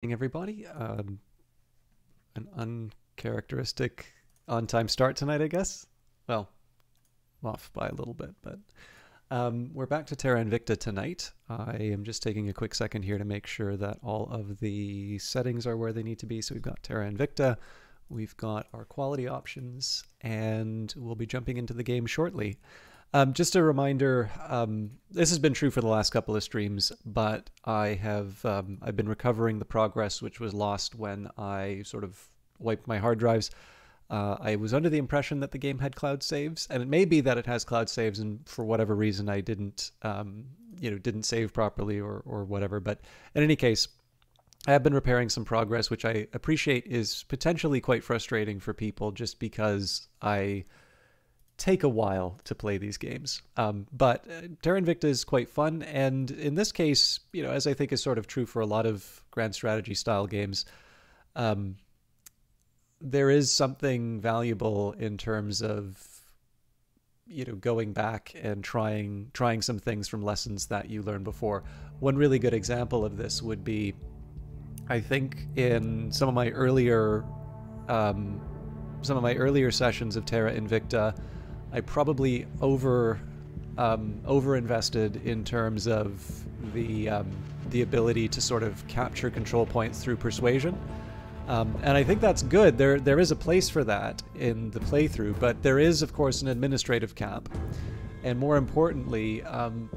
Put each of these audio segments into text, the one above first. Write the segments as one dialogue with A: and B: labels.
A: Everybody. An uncharacteristic on-time start tonight, I guess. Well, off by a little bit, but we're back to Terra Invicta tonight. I am just taking a quick second here to make sure that all of the settings are where they need to be. So we've got Terra Invicta, we've got our quality options, and we'll be jumping into the game shortly. Just a reminder, this has been true for the last couple of streams, but I've been recovering the progress which was lost when I sort of wiped my hard drives. I was under the impression that the game had cloud saves, and it may be that it has cloud saves, and for whatever reason I didn't save properly or whatever. But in any case, I have been repairing some progress, which I appreciate is potentially quite frustrating for people, just because I take a while to play these games. But Terra Invicta is quite fun, and in this case, as I think is sort of true for a lot of grand strategy style games, there is something valuable in terms of going back and trying some things from lessons that you learned before. One really good example of this would be, I think, in some of my earlier sessions of Terra Invicta, I probably over invested in terms of the ability to sort of capture control points through persuasion, and I think that's good. There is a place for that in the playthrough, but there is, of course, an administrative cap, and more importantly,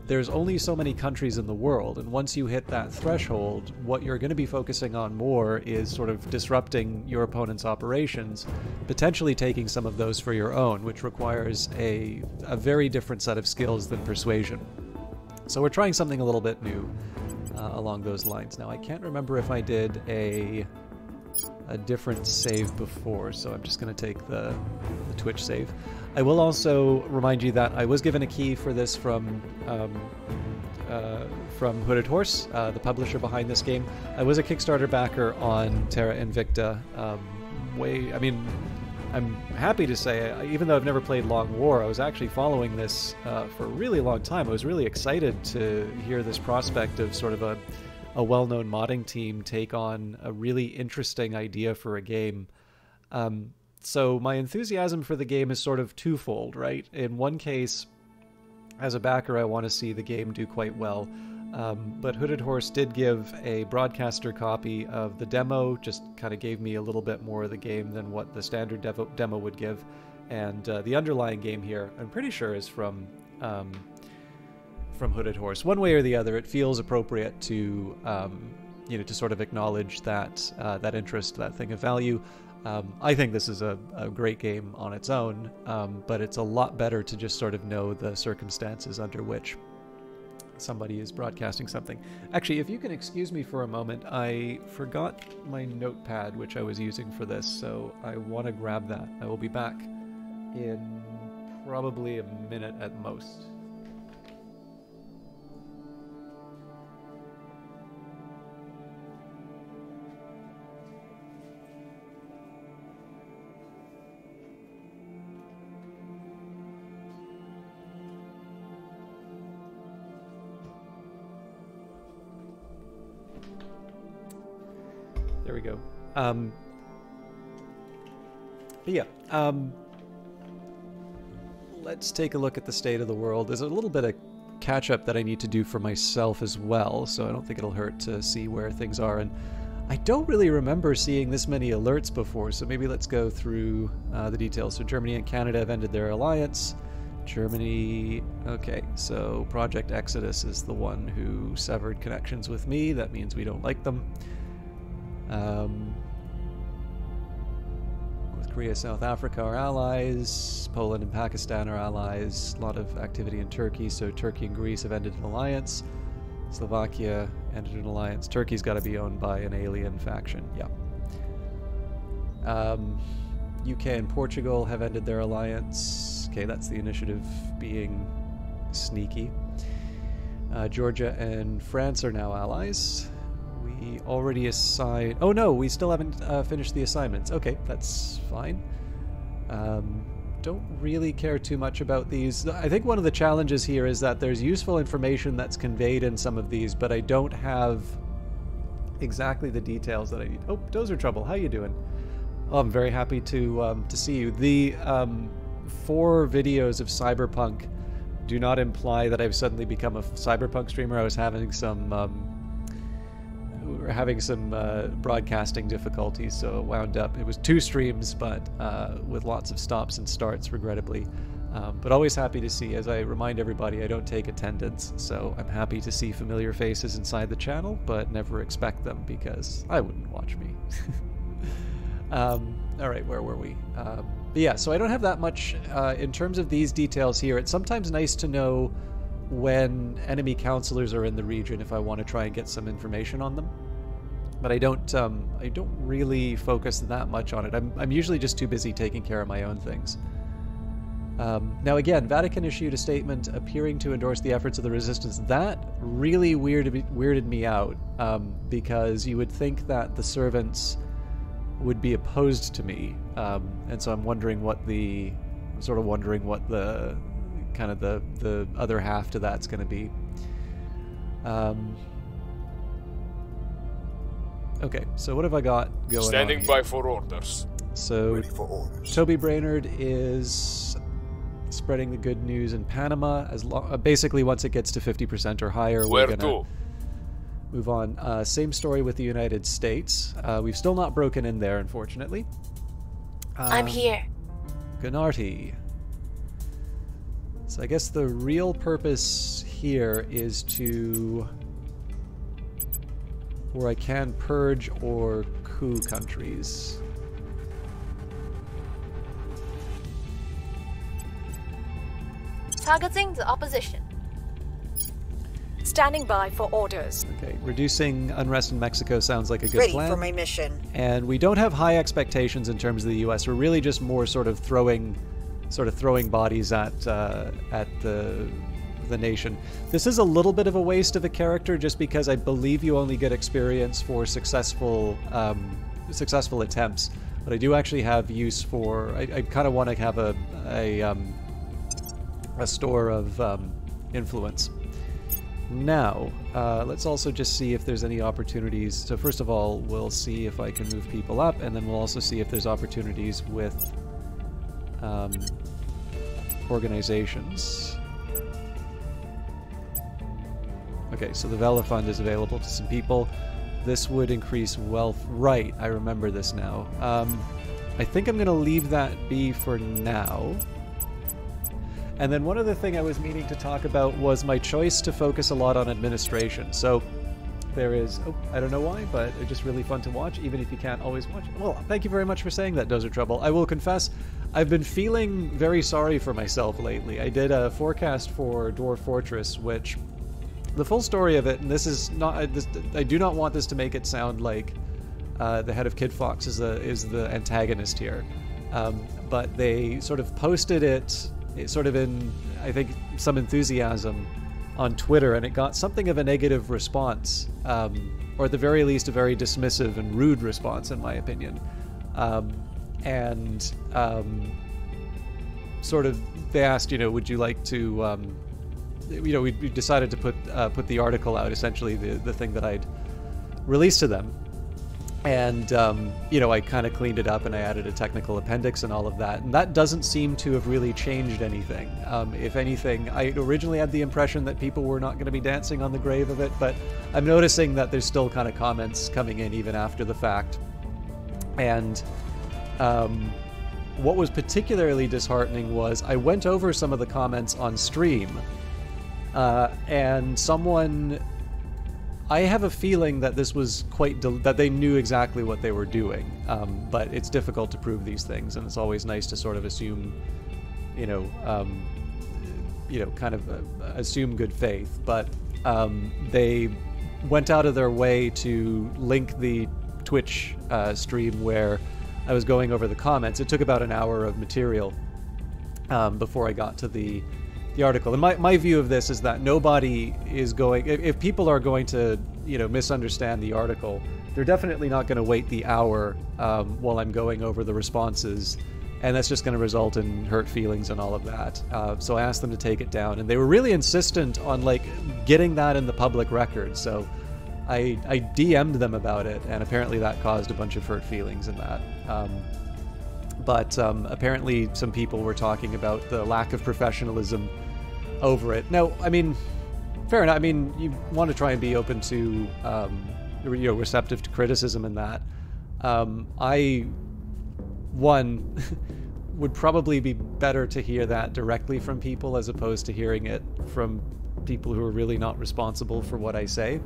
A: there's only so many countries in the world, and once you hit that threshold, what you're going to be focusing on more is sort of disrupting your opponent's operations, potentially taking some of those for your own, which requires a very different set of skills than persuasion. So we're trying something a little bit new along those lines. Now, I can't remember if I did a different save before, so I'm just going to take the Twitch save. I will also remind you that I was given a key for this from Hooded Horse, the publisher behind this game. I was a Kickstarter backer on Terra Invicta. I'm happy to say, even though I've never played Long War, I was actually following this for a really long time. I was really excited to hear this prospect of sort of a well-known modding team take on a really interesting idea for a game. So my enthusiasm for the game is sort of twofold, right? In one case, as a backer, I want to see the game do quite well. But Hooded Horse did give a broadcaster copy of the demo, just kind of gave me a little bit more of the game than what the standard demo would give. And the underlying game here, I'm pretty sure, is from Hooded Horse. One way or the other, it feels appropriate to to sort of acknowledge that that interest, that thing of value. I think this is a great game on its own, but it's a lot better to just sort of know the circumstances under which somebody is broadcasting something. Actually, if you can excuse me for a moment, I forgot my notepad, which I was using for this, so I want to grab that. I will be back in probably a minute at most. There we go. Let's take a look at the state of the world. There's a little bit of catch-up that I need to do for myself as well, so I don't think it'll hurt to see where things are. And I don't really remember seeing this many alerts before, so maybe let's go through the details. So Germany and Canada have ended their alliance. Germany, okay, so Project Exodus is the one who severed connections with me. That means we don't like them. North Korea, South Africa are allies. Poland and Pakistan are allies. A lot of activity in Turkey, so Turkey and Greece have ended an alliance. Slovakia ended an alliance. Turkey's got to be owned by an alien faction, yeah. UK and Portugal have ended their alliance. Okay, that's the initiative being sneaky. Georgia and France are now allies. We already assigned... Oh no, we still haven't finished the assignments. Okay, that's fine. Don't really care too much about these. I think one of the challenges here is that there's useful information that's conveyed in some of these, but I don't have exactly the details that I need. Oh, Dozer Trouble, how you doing? Oh, I'm very happy to see you. The 4 videos of Cyberpunk do not imply that I've suddenly become a Cyberpunk streamer. I was having some broadcasting difficulties, so it wound up. It was 2 streams, but with lots of stops and starts, regrettably. But always happy to see. As I remind everybody, I don't take attendance, so I'm happy to see familiar faces inside the channel, but never expect them because I wouldn't watch me. All right, where were we? But yeah, so I don't have that much in terms of these details here. It's sometimes nice to know when enemy counselors are in the region if I want to try and get some information on them. But I don't really focus that much on it. I'm usually just too busy taking care of my own things. Now again, Vatican issued a statement appearing to endorse the efforts of the resistance. That really weirded me out, because you would think that the servants would be opposed to me, and so I'm wondering what the kind of the other half to that's going to be. Okay, so what have I got going
B: Standing
A: on
B: by for orders.
A: So
C: Ready for orders.
A: Toby Brainerd is spreading the good news in Panama. Basically, once it gets to 50% or higher,
B: Where
A: we're gonna
B: to?
A: move on. Same story with the United States. We've still not broken in there, unfortunately.
D: I'm here.
A: Gunarty. So I guess the real purpose here is to, where I can purge or coup countries.
D: Targeting the opposition.
E: Standing by for orders.
A: Okay, reducing unrest in Mexico sounds like a good
F: Ready
A: plan.
F: for my mission.
A: And we don't have high expectations in terms of the U.S. We're really just more sort of throwing bodies at the nation. This is a little bit of a waste of a character, just because I believe you only get experience for successful attempts. But I do actually have use for. I kind of want to have a store of influence. Now, let's also just see if there's any opportunities. So first of all, we'll see if I can move people up, and then we'll also see if there's opportunities with organizations. Okay, so the Vela Fund is available to some people. This would increase wealth. Right, I remember this now. I think I'm going to leave that be for now. And then one other thing I was meaning to talk about was my choice to focus a lot on administration. So there is, I don't know why, but it's just really fun to watch, even if you can't always watch it. Well, thank you very much for saying that, Dozer Trouble. I will confess, I've been feeling very sorry for myself lately. I did a forecast for Dwarf Fortress, which, the full story of it, and this is not, I do not want this to make it sound like the head of Kid Fox is the antagonist here. But they sort of posted it sort of in, I think, some enthusiasm on Twitter, and it got something of a negative response, or at the very least a very dismissive and rude response, in my opinion. Sort of, they asked, would you like to, we decided to put the article out, essentially the thing that I'd released to them. And, I kind of cleaned it up and I added a technical appendix and all of that. And that doesn't seem to have really changed anything. If anything, I originally had the impression that people were not going to be dancing on the grave of it, but I'm noticing that there's still kind of comments coming in even after the fact. And what was particularly disheartening was I went over some of the comments on stream, and someone... I have a feeling that this was that they knew exactly what they were doing, but it's difficult to prove these things, and it's always nice to sort of assume, kind of assume good faith. But they went out of their way to link the Twitch stream where I was going over the comments. It took about an hour of material before I got to the article. And my view of this is that nobody is going... If people are going to, misunderstand the article, they're definitely not going to wait the hour while I'm going over the responses, and that's just going to result in hurt feelings and all of that. So I asked them to take it down, and they were really insistent on, getting that in the public record. So I DM'd them about it, and apparently that caused a bunch of hurt feelings in that. But apparently some people were talking about the lack of professionalism over it. Now, I mean, fair enough. I mean, you want to try and be open to, receptive to criticism in that. Would probably be better to hear that directly from people as opposed to hearing it from people who are really not responsible for what I say.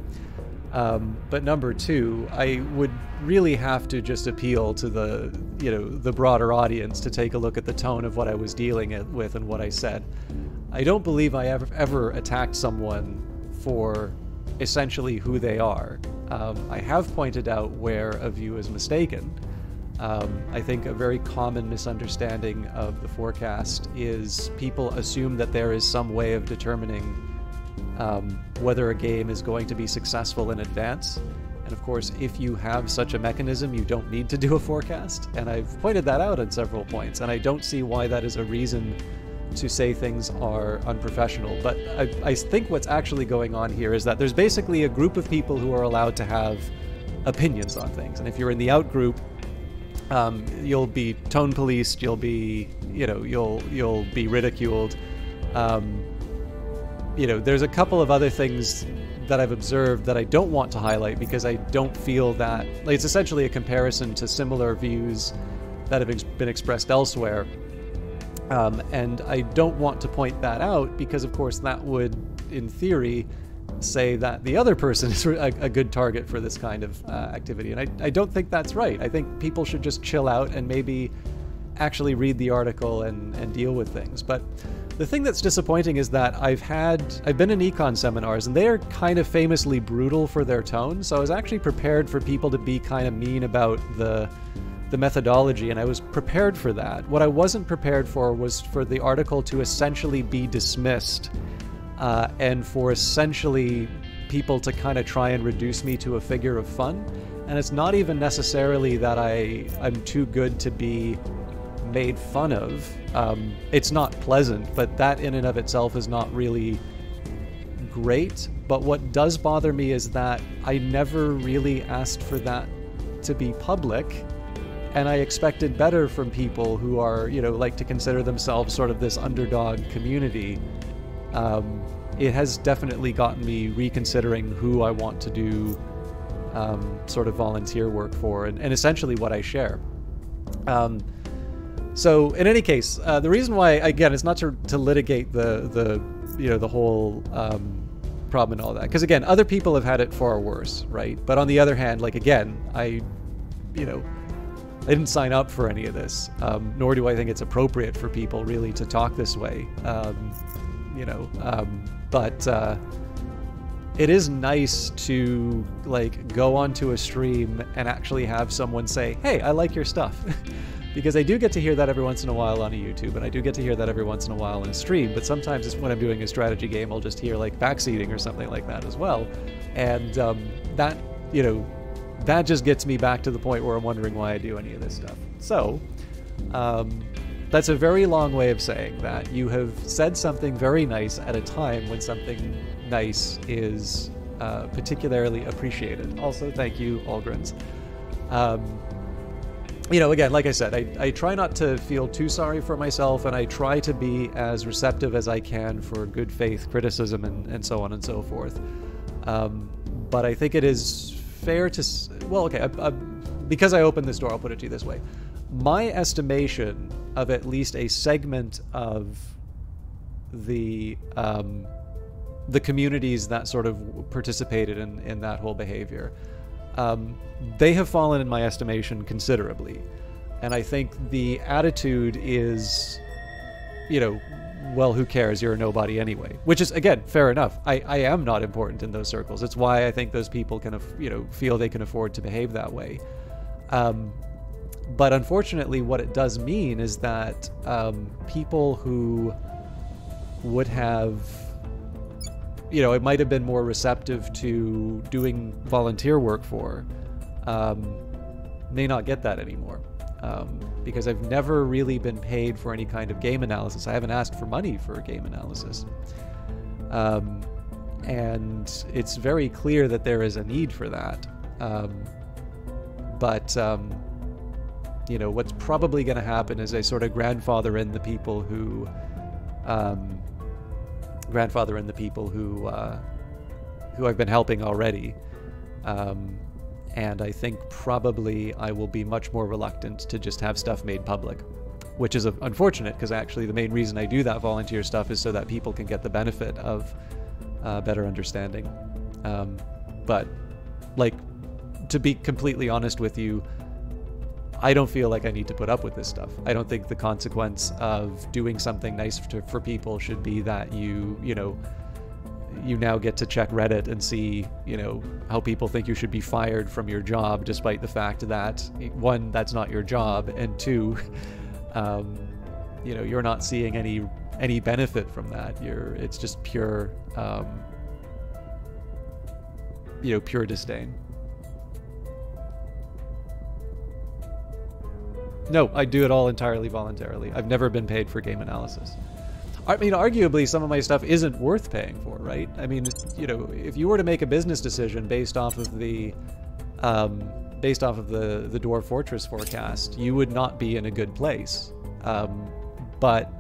A: But number two, I would really have to just appeal to the broader audience to take a look at the tone of what I was dealing with and what I said. I don't believe I ever attacked someone for essentially who they are. I have pointed out where a view is mistaken. I think a very common misunderstanding of the forecast is people assume that there is some way of determining whether a game is going to be successful in advance. And of course, if you have such a mechanism, you don't need to do a forecast. And I've pointed that out at several points, and I don't see why that is a reason to say things are unprofessional. But I think what's actually going on here is that there's basically a group of people who are allowed to have opinions on things. And if you're in the out group, you'll be tone policed, you'll be ridiculed. There's a couple of other things that I've observed that I don't want to highlight because I don't feel that, like, it's essentially a comparison to similar views that have been expressed elsewhere. And I don't want to point that out because, of course, that would, in theory, say that the other person is a good target for this kind of activity. And I don't think that's right. I think people should just chill out and maybe actually read the article and deal with things. But the thing that's disappointing is that I've been in econ seminars, and they are kind of famously brutal for their tone. So I was actually prepared for people to be kind of mean about the methodology, and I was prepared for that. What I wasn't prepared for was for the article to essentially be dismissed, and for essentially people to kind of try and reduce me to a figure of fun. And it's not even necessarily that I'm too good to be made fun of. It's not pleasant, but that in and of itself is not really great. But what does bother me is that I never really asked for that to be public, and I expected better from people who are, like to consider themselves sort of this underdog community. It has definitely gotten me reconsidering who I want to do sort of volunteer work for, and essentially what I share. So in any case, the reason why, again, it's not to litigate the whole problem and all that, because again, other people have had it far worse, right? But on the other hand, like, again, I didn't sign up for any of this, nor do I think it's appropriate for people really to talk this way, but it is nice to, like, go onto a stream and actually have someone say, hey, I like your stuff. Because I do get to hear that every once in a while on a YouTube, and I do get to hear that every once in a while in a stream, but sometimes it's when I'm doing a strategy game, I'll just hear, like, backseating or something like that as well. And that just gets me back to the point where I'm wondering why I do any of this stuff. So, that's a very long way of saying that you have said something very nice at a time when something nice is particularly appreciated. Also, thank you, Algrins. Again, like I said, I try not to feel too sorry for myself, and I try to be as receptive as I can for good faith criticism and so on and so forth. But I think it is fair to... Well, okay, because I opened this door, I'll put it to you this way. My estimation of at least a segment of the communities that sort of participated in that whole behavior, they have fallen in my estimation considerably. And I think the attitude is, well, who cares? You're a nobody anyway. Which is, again, fair enough. I am not important in those circles. It's why I think those people can, feel they can afford to behave that way. But unfortunately, what it does mean is that people who would have... it might have been more receptive to doing volunteer work for, may not get that anymore. Because I've never really been paid for any kind of game analysis. I haven't asked for money for game analysis. and it's very clear that there is a need for that. But what's probably going to happen is they sort of grandfather in the people who I've been helping already. And I think probably I will be much more reluctant to just have stuff made public, which is unfortunate, because actually the main reason I do that volunteer stuff is so that people can get the benefit of better understanding. But, like, to be completely honest with you, I don't feel like I need to put up with this stuff. I don't think the consequence of doing something nice for people should be that you now get to check Reddit and see, how people think you should be fired from your job, despite the fact that, one, that's not your job, and two, you're not seeing any benefit from that. It's just pure, pure disdain. No, I do it all entirely voluntarily. I've never been paid for game analysis. I mean, arguably, some of my stuff isn't worth paying for, right? I mean, if you were to make a business decision based off of the Dwarf Fortress forecast, you would not be in a good place. But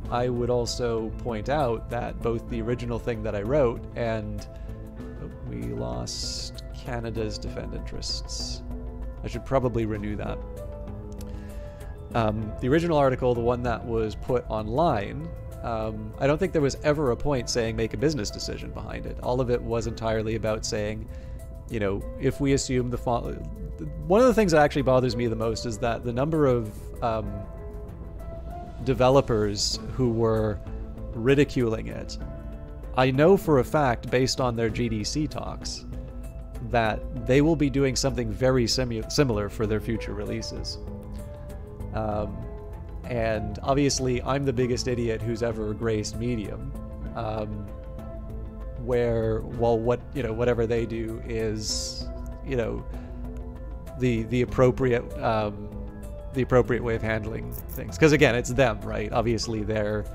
A: I would also point out that both the original thing that I wrote and we lost Canada's defend interests. I should probably renew that. The original article, the one that was put online, I don't think there was ever a point saying make a business decision behind it. All of it was entirely about saying, if we assume one of the things that actually bothers me the most is that the number of developers who were ridiculing it, I know for a fact, based on their GDC talks, that they will be doing something very similar for their future releases. And obviously I'm the biggest idiot who's ever graced Medium, whatever they do is, the appropriate way of handling things. Because again, it's them, right? Obviously their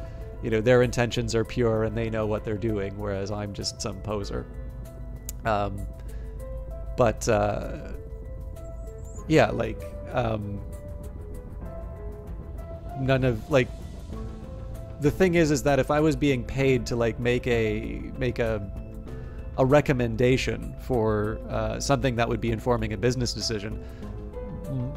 A: intentions are pure and they know what they're doing, whereas I'm just some poser. None of, like, the thing is that if I was being paid to make a recommendation for something that would be informing a business decision,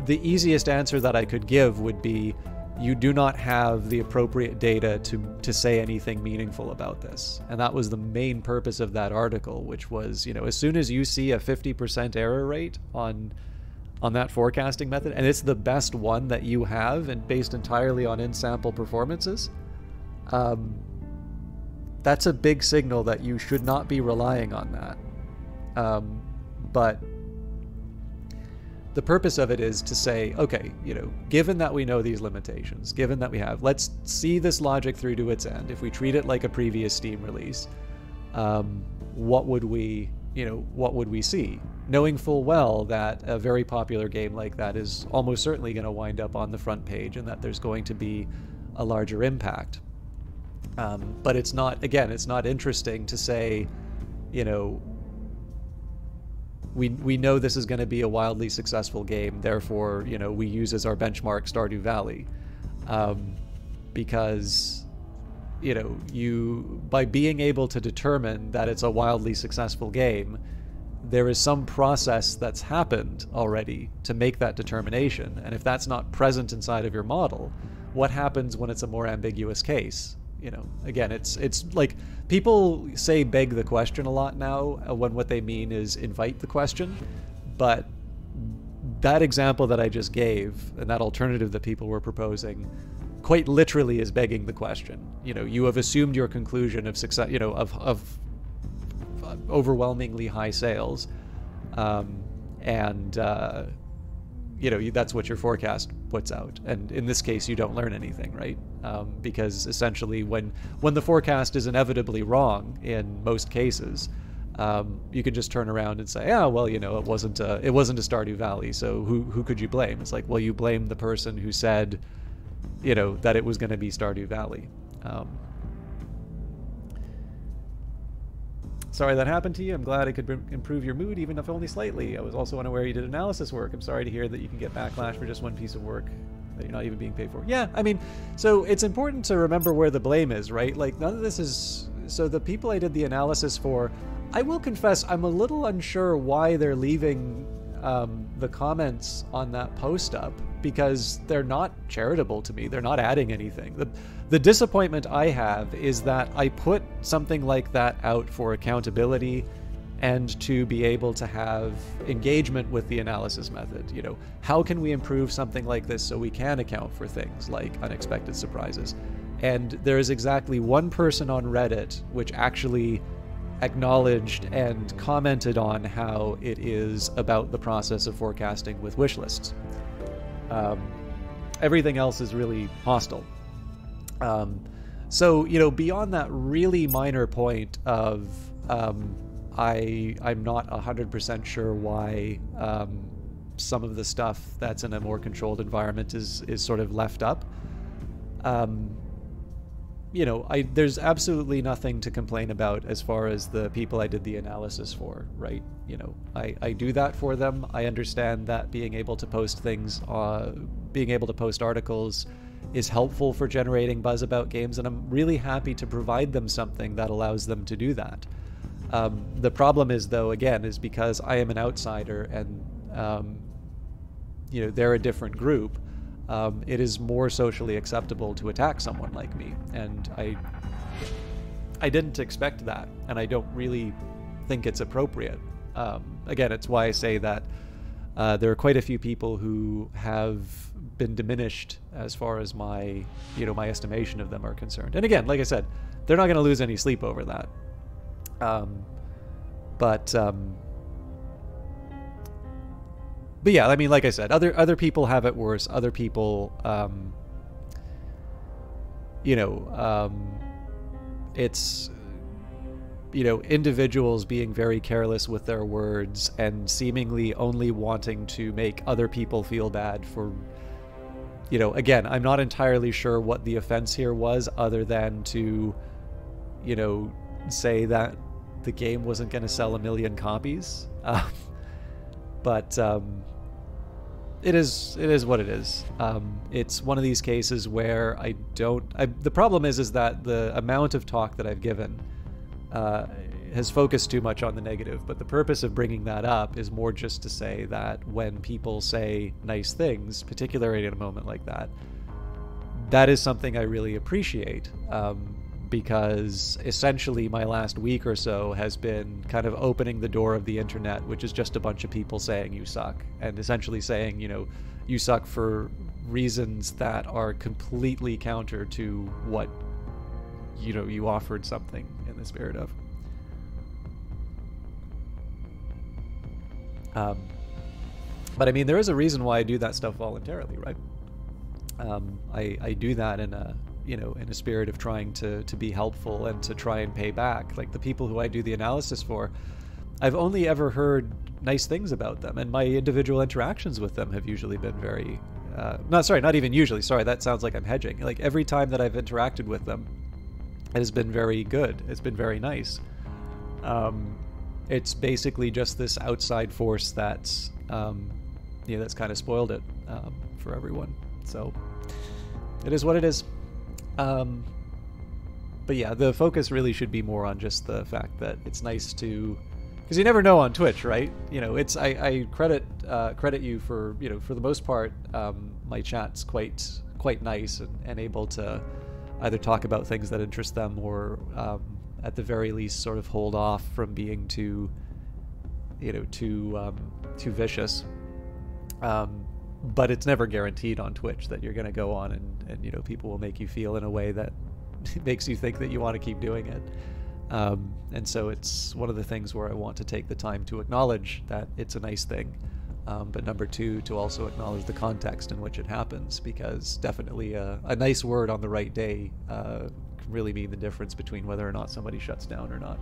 A: the easiest answer that I could give would be, you do not have the appropriate data to say anything meaningful about this. And that was the main purpose of that article, which was, as soon as you see a 50% error rate on that forecasting method, and it's the best one that you have and based entirely on in-sample performances, that's a big signal that you should not be relying on that. But the purpose of it is to say, okay, given that we know these limitations, given that let's see this logic through to its end. If we treat it like a previous Steam release, what would we see? Knowing full well that a very popular game like that is almost certainly going to wind up on the front page and that there's going to be a larger impact. But it's not interesting to say, we know this is going to be a wildly successful game, therefore, we use as our benchmark Stardew Valley. Because, by being able to determine that it's a wildly successful game, there is some process that's happened already to make that determination. And if that's not present inside of your model, what happens when it's a more ambiguous case? Again, it's like, people say beg the question a lot now when what they mean is invite the question. But that example that I just gave and that alternative that people were proposing quite literally is begging the question. You have assumed your conclusion of success, of overwhelmingly high sales, that's what your forecast puts out. And in this case, you don't learn anything, right? Because essentially, when the forecast is inevitably wrong in most cases, you can just turn around and say, well, it wasn't a Stardew Valley, so who could you blame? It's like, well, you blame the person who said, that it was going to be Stardew Valley. Sorry that happened to you. I'm glad it could improve your mood, even if only slightly. I was also unaware you did analysis work. I'm sorry to hear that you can get backlash for just one piece of work that you're not even being paid for. Yeah, I mean, so it's important to remember where the blame is, right? Like, none of this is... So the people I did the analysis for, I will confess, I'm a little unsure why they're leaving the comments on that post up, because they're not charitable to me. They're not adding anything. The disappointment I have is that I put something like that out for accountability and to be able to have engagement with the analysis method. You know, how can we improve something like this so we can account for things like unexpected surprises? And there is exactly one person on Reddit which actually acknowledged and commented on how it is about the process of forecasting with wish lists. Everything else is really hostile. So, you know, beyond that really minor point of I'm not 100% sure why some of the stuff that's in a more controlled environment is sort of left up. You know, there's absolutely nothing to complain about as far as the people I did the analysis for, right? You know, I do that for them. I understand that being able to post things, being able to post articles is helpful for generating buzz about games, and I'm really happy to provide them something that allows them to do that. The problem is, though, again, is because I am an outsider and, you know, they're a different group. It is more socially acceptable to attack someone like me, and I didn't expect that, and I don't really think it's appropriate. Again, it's why I say that there are quite a few people who have been diminished as far as my, you know, my estimation of them are concerned. And again, like I said, they're not going to lose any sleep over that. But yeah, I mean, like I said, other people have it worse. Other people, you know, it's, you know, individuals being very careless with their words and seemingly only wanting to make other people feel bad for, you know, again, I'm not entirely sure what the offense here was, other than to, you know, say that the game wasn't going to sell 1 million copies. But it is what it is. It's one of these cases where the problem is that the amount of talk that I've given has focused too much on the negative, but the purpose of bringing that up is more just to say that when people say nice things, particularly in a moment like that, that is something I really appreciate. Because essentially my last week or so has been kind of opening the door of the internet, which is just a bunch of people saying you suck, and essentially saying, you know, you suck for reasons that are completely counter to what, you know, you offered something in the spirit of. But I mean, there is a reason why I do that stuff voluntarily, right? I do that in a, you know, in a spirit of trying to be helpful and to try and pay back. Like the people who I do the analysis for, I've only ever heard nice things about them, and my individual interactions with them have usually been very, not even usually, sorry, that sounds like I'm hedging. Like every time that I've interacted with them, it has been very good. It's been very nice. It's basically just this outside force that's, you know, that's kind of spoiled it for everyone. So it is what it is. But yeah, the focus really should be more on just the fact that it's nice to, because you never know on Twitch, right? You know, it's I credit you for, you know, for the most part, my chat's quite nice and able to either talk about things that interest them or at the very least sort of hold off from being too, you know, too vicious. But it's never guaranteed on Twitch that you're going to go on and, you know, people will make you feel in a way that makes you think that you want to keep doing it. And so it's one of the things where I want to take the time to acknowledge that it's a nice thing. But number two, to also acknowledge the context in which it happens, because definitely a nice word on the right day can really mean the difference between whether or not somebody shuts down or not.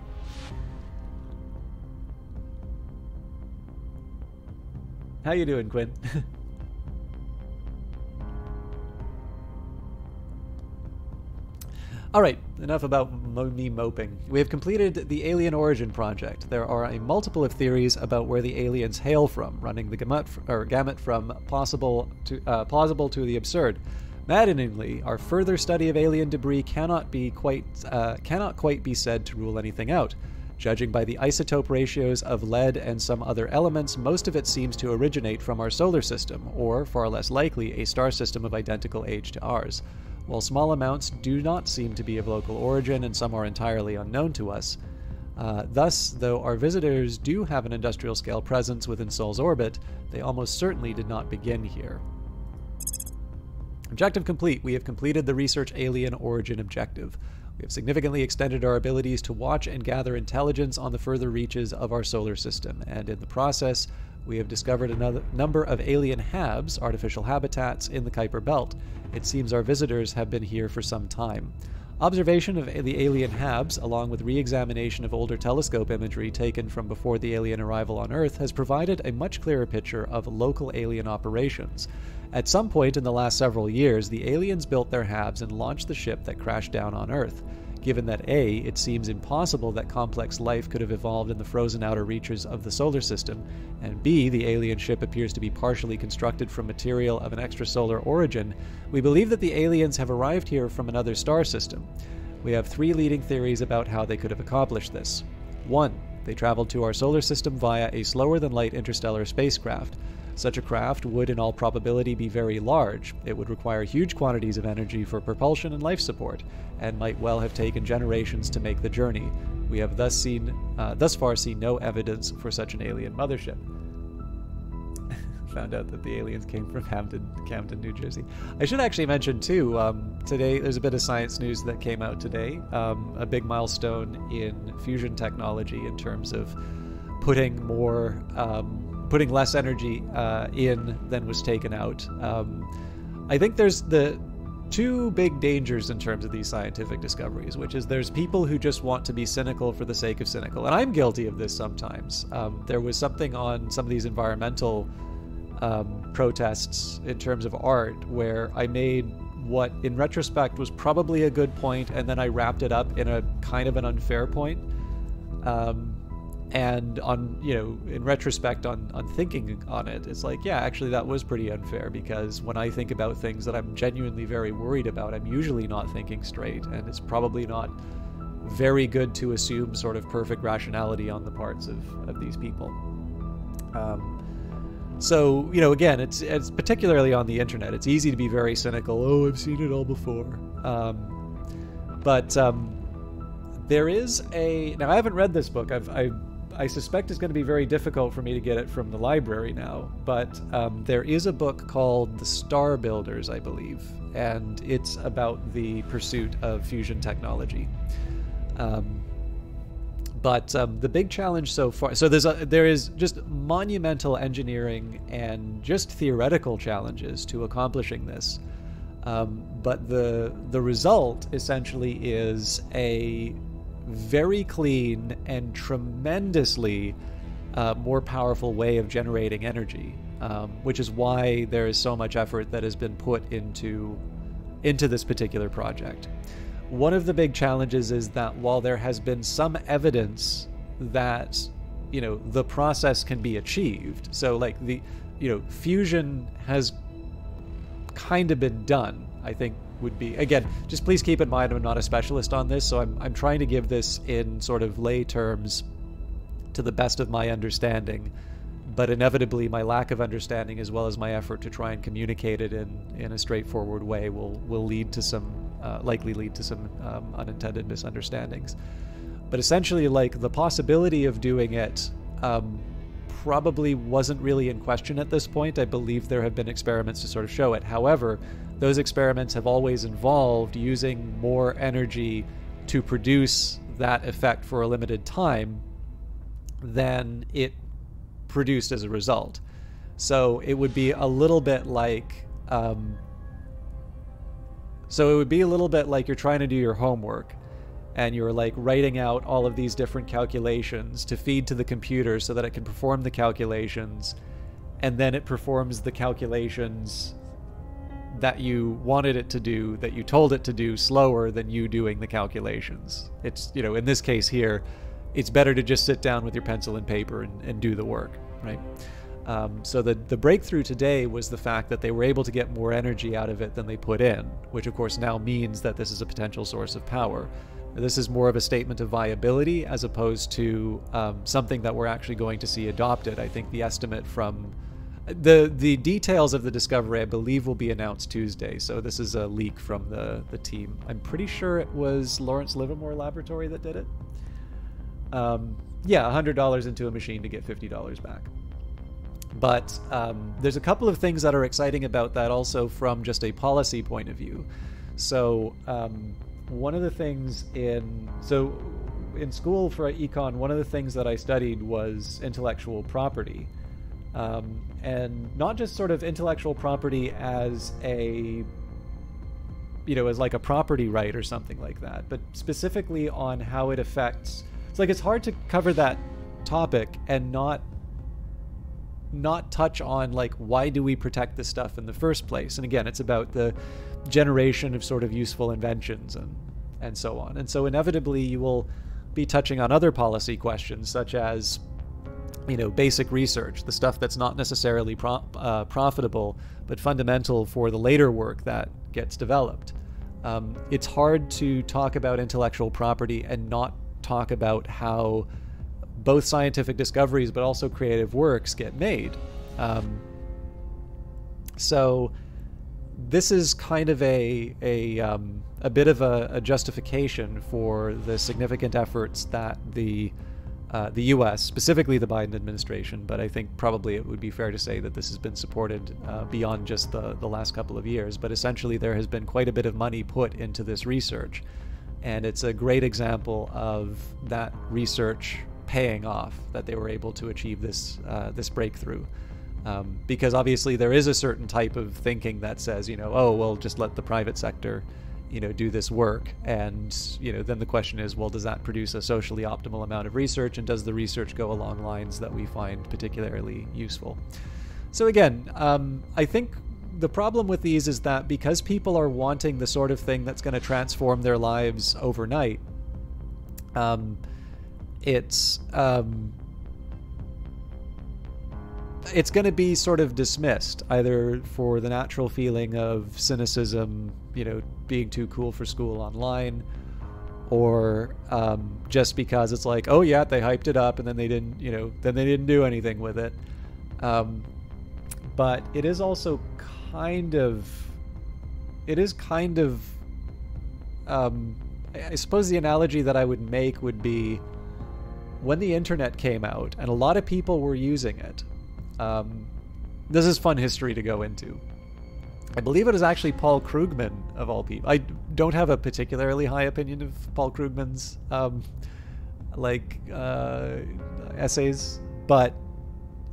A: How you doing, Quinn? All right, enough about me moping. We have completed the Alien Origin project. There are a multiple of theories about where the aliens hail from, running the gamut from plausible to the absurd. Maddeningly, our further study of alien debris cannot quite be said to rule anything out. Judging by the isotope ratios of lead and some other elements, most of it seems to originate from our solar system, or, far less likely, a star system of identical age to ours. While small amounts do not seem to be of local origin and some are entirely unknown to us. Thus, though our visitors do have an industrial-scale presence within Sol's orbit, they almost certainly did not begin here. Objective complete. We have completed the Research Alien Origin objective. We have significantly extended our abilities to watch and gather intelligence on the further reaches of our solar system, and in the process, we have discovered another number of alien HABs, artificial habitats, in the Kuiper Belt. It seems our visitors have been here for some time. Observation of the alien HABs, along with re-examination of older telescope imagery taken from before the alien arrival on Earth, has provided a much clearer picture of local alien operations. At some point in the last several years, the aliens built their HABs and launched the ship that crashed down on Earth. Given that A, it seems impossible that complex life could have evolved in the frozen outer reaches of the solar system, and B, the alien ship appears to be partially constructed from material of an extrasolar origin, we believe that the aliens have arrived here from another star system. We have three leading theories about how they could have accomplished this. 1. They traveled to our solar system via a slower-than-light interstellar spacecraft. Such a craft would in all probability be very large. It would require huge quantities of energy for propulsion and life support, and might well have taken generations to make the journey. We have thus far seen no evidence for such an alien mothership. Found out that the aliens came from Camden, New Jersey. I should actually mention too, today there's a bit of science news that came out today, a big milestone in fusion technology in terms of putting less energy in than was taken out. I think there's the two big dangers in terms of these scientific discoveries, which is there's people who just want to be cynical for the sake of cynical, and I'm guilty of this sometimes. There was something on some of these environmental protests in terms of art where I made what in retrospect was probably a good point, and then I wrapped it up in a kind of an unfair point. And on, in retrospect on thinking on it, it's like, yeah, actually that was pretty unfair, because when I think about things that I'm genuinely very worried about, I'm usually not thinking straight, and it's probably not very good to assume sort of perfect rationality on the parts of these people. So, again, it's particularly on the internet, it's easy to be very cynical. Oh, I've seen it all before. But there is now I haven't read this book. I suspect it's going to be very difficult for me to get it from the library now, but there is a book called The Star Builders, I believe, and it's about the pursuit of fusion technology. But the big challenge so far, so there is just monumental engineering and just theoretical challenges to accomplishing this. But the result essentially is a very clean and tremendously more powerful way of generating energy, which is why there is so much effort that has been put into this particular project. One of the big challenges is that while there has been some evidence that the process can be achieved, so like the fusion has kind of been done, I think would be, again, just please keep in mind I'm not a specialist on this, so I'm trying to give this in sort of lay terms to the best of my understanding, but inevitably my lack of understanding as well as my effort to try and communicate it in a straightforward way will lead to some likely lead to some unintended misunderstandings. But essentially, like, the possibility of doing it probably wasn't really in question at this point. I believe there have been experiments to sort of show it. However, those experiments have always involved using more energy to produce that effect for a limited time than it produced as a result. So it would be a little bit like you're trying to do your homework and you're like writing out all of these different calculations to feed to the computer so that it can perform the calculations, and then it performs the calculations that you wanted it to do, that you told it to do slower than you doing the calculations. It's, you know, in this case here, it's better to just sit down with your pencil and paper and do the work, right? So the breakthrough today was the fact that they were able to get more energy out of it than they put in, which of course now means that this is a potential source of power. This is more of a statement of viability as opposed to something that we're actually going to see adopted. I think the estimate from the details of the discovery, I believe, will be announced Tuesday. So this is a leak from the team. I'm pretty sure it was Lawrence Livermore Laboratory that did it. Yeah, $100 into a machine to get $50 back. But there's a couple of things that are exciting about that also from just a policy point of view. So one of the things in school for econ, one of the things that I studied was intellectual property. And not just sort of intellectual property as a, you know, as like a property right or something like that, but specifically on how it affects. It's like it's hard to cover that topic and not touch on like why do we protect this stuff in the first place. And again, it's about the generation of sort of useful inventions and so on. And so inevitably you will be touching on other policy questions such as, you know, basic research, the stuff that's not necessarily profitable, but fundamental for the later work that gets developed. It's hard to talk about intellectual property and not talk about how both scientific discoveries but also creative works get made. So this is kind of a bit of a justification for the significant efforts that the U.S., specifically the Biden administration, but I think probably it would be fair to say that this has been supported beyond just the last couple of years. But essentially there has been quite a bit of money put into this research. And it's a great example of that research paying off, that they were able to achieve this breakthrough. Because obviously there is a certain type of thinking that says, you know, oh, well, just let the private sector, you know, do this work. And, you know, then the question is, well, does that produce a socially optimal amount of research? And does the research go along lines that we find particularly useful? So again, I think the problem with these is that because people are wanting the sort of thing that's going to transform their lives overnight, it's going to be sort of dismissed, either for the natural feeling of cynicism, you know, being too cool for school online, or just because it's like, oh yeah, they hyped it up and then they didn't, you know, then they didn't do anything with it. But it is also kind of, I suppose the analogy that I would make would be when the internet came out and a lot of people were using it. This is fun history to go into. I believe it was actually Paul Krugman, of all people. I don't have a particularly high opinion of Paul Krugman's essays, but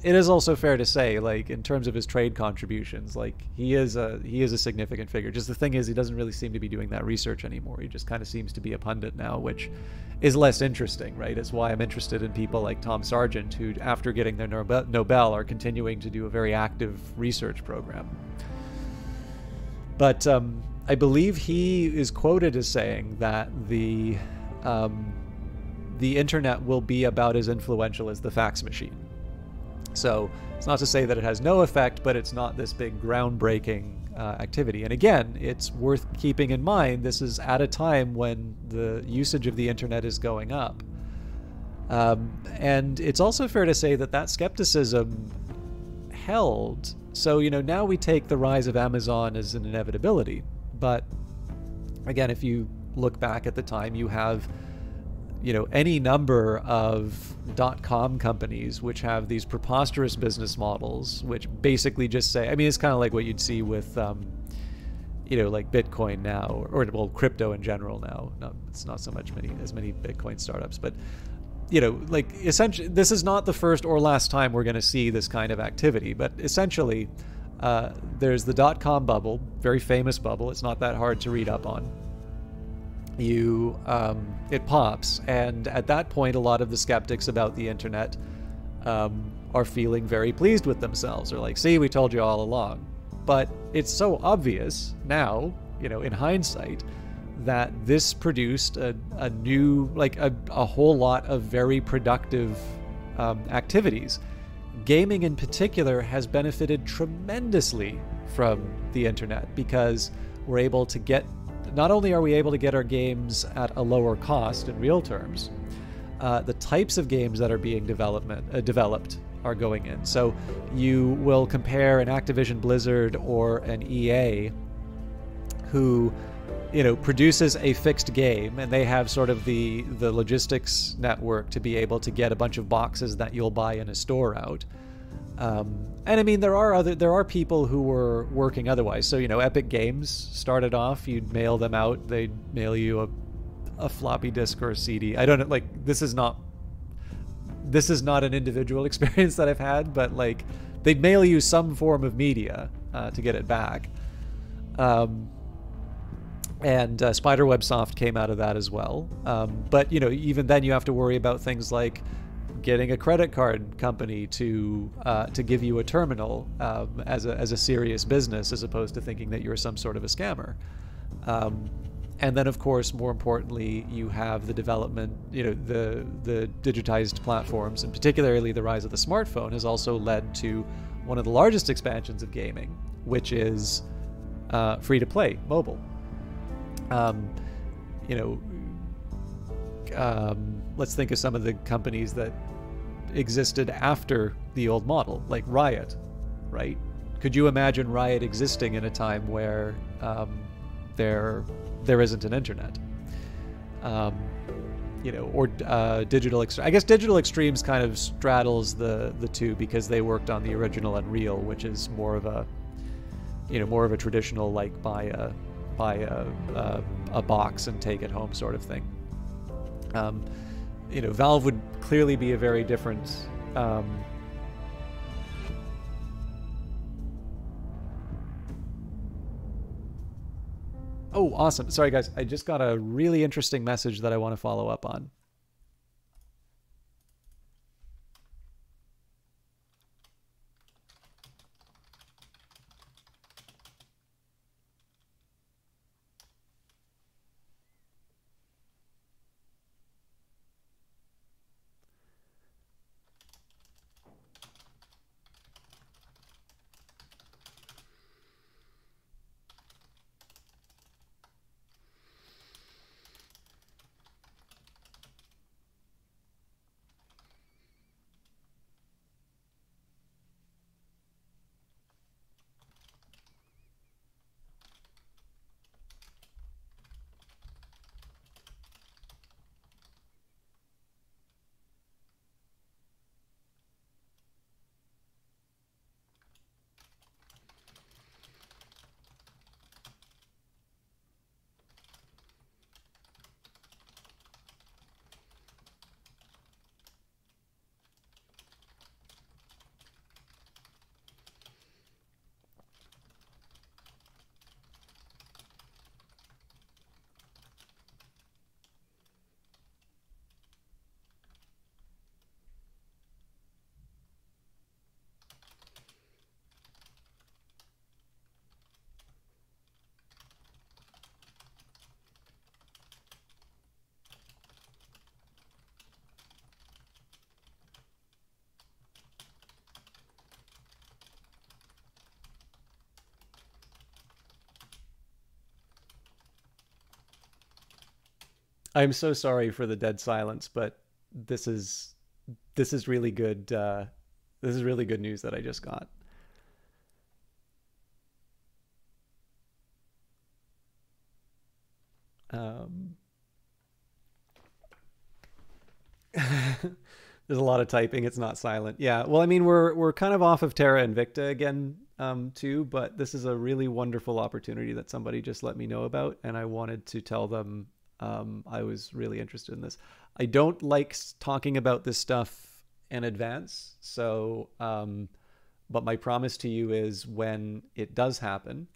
A: it is also fair to say, like, in terms of his trade contributions, like, he is a significant figure. Just the thing is, he doesn't really seem to be doing that research anymore. He just kind of seems to be a pundit now, which is less interesting, right? It's why I'm interested in people like Tom Sargent, who, after getting their Nobel, are continuing to do a very active research program. But I believe he is quoted as saying that the internet will be about as influential as the fax machine. So it's not to say that it has no effect, but it's not this big groundbreaking activity. And again, it's worth keeping in mind, this is at a time when the usage of the internet is going up. And it's also fair to say that that skepticism held. So, you know, now we take the rise of Amazon as an inevitability. But again, if you look back at the time, you have, you know, any number of .com companies which have these preposterous business models, which basically just say, I mean, it's kind of like what you'd see with, you know, like Bitcoin now, or well, crypto in general now. No, it's not so much as many Bitcoin startups, but, you know, like essentially, this is not the first or last time we're going to see this kind of activity, but essentially, there's the .com bubble, very famous bubble. It's not that hard to read up on. It pops, and at that point a lot of the skeptics about the internet are feeling very pleased with themselves. They're like, see, we told you all along. But it's so obvious now, in hindsight, that this produced a new, like a whole lot of very productive activities. Gaming in particular has benefited tremendously from the internet because we're able to get, not only are we able to get our games at a lower cost in real terms, the types of games that are being developed are going in. So you will compare an Activision Blizzard or an EA who produces a fixed game, and they have sort of the logistics network to be able to get a bunch of boxes that you'll buy in a store out. And I mean, there are people who were working otherwise. So Epic Games started off, you'd mail them out, they'd mail you a floppy disk or a CD. I don't know, like this is not an individual experience that I've had, but like they'd mail you some form of media to get it back. And Spiderweb Soft came out of that as well. But even then, you have to worry about things like getting a credit card company to give you a terminal as a serious business, as opposed to thinking that you're some sort of a scammer. And then, of course, more importantly, you have the development, the digitized platforms, and particularly the rise of the smartphone has also led to one of the largest expansions of gaming, which is free-to-play mobile. Let's think of some of the companies that existed after the old model, like Riot, right? Could you imagine Riot existing in a time where there isn't an internet? Or Digital Extremes. I guess Digital Extremes kind of straddles the two because they worked on the original Unreal, which is more of a traditional, like buy a box and take it home sort of thing. Valve would clearly be a very different Oh, awesome. Sorry, guys. I just got a really interesting message that I want to follow up on. I'm so sorry for the dead silence, but this is really good. This is really good news that I just got. There's a lot of typing. It's not silent. Yeah. Well, I mean, we're kind of off of Terra Invicta again, too, but this is a really wonderful opportunity that somebody just let me know about, and I wanted to tell them I was really interested in this. I don't like talking about this stuff in advance, so but my promise to you is when it does happen,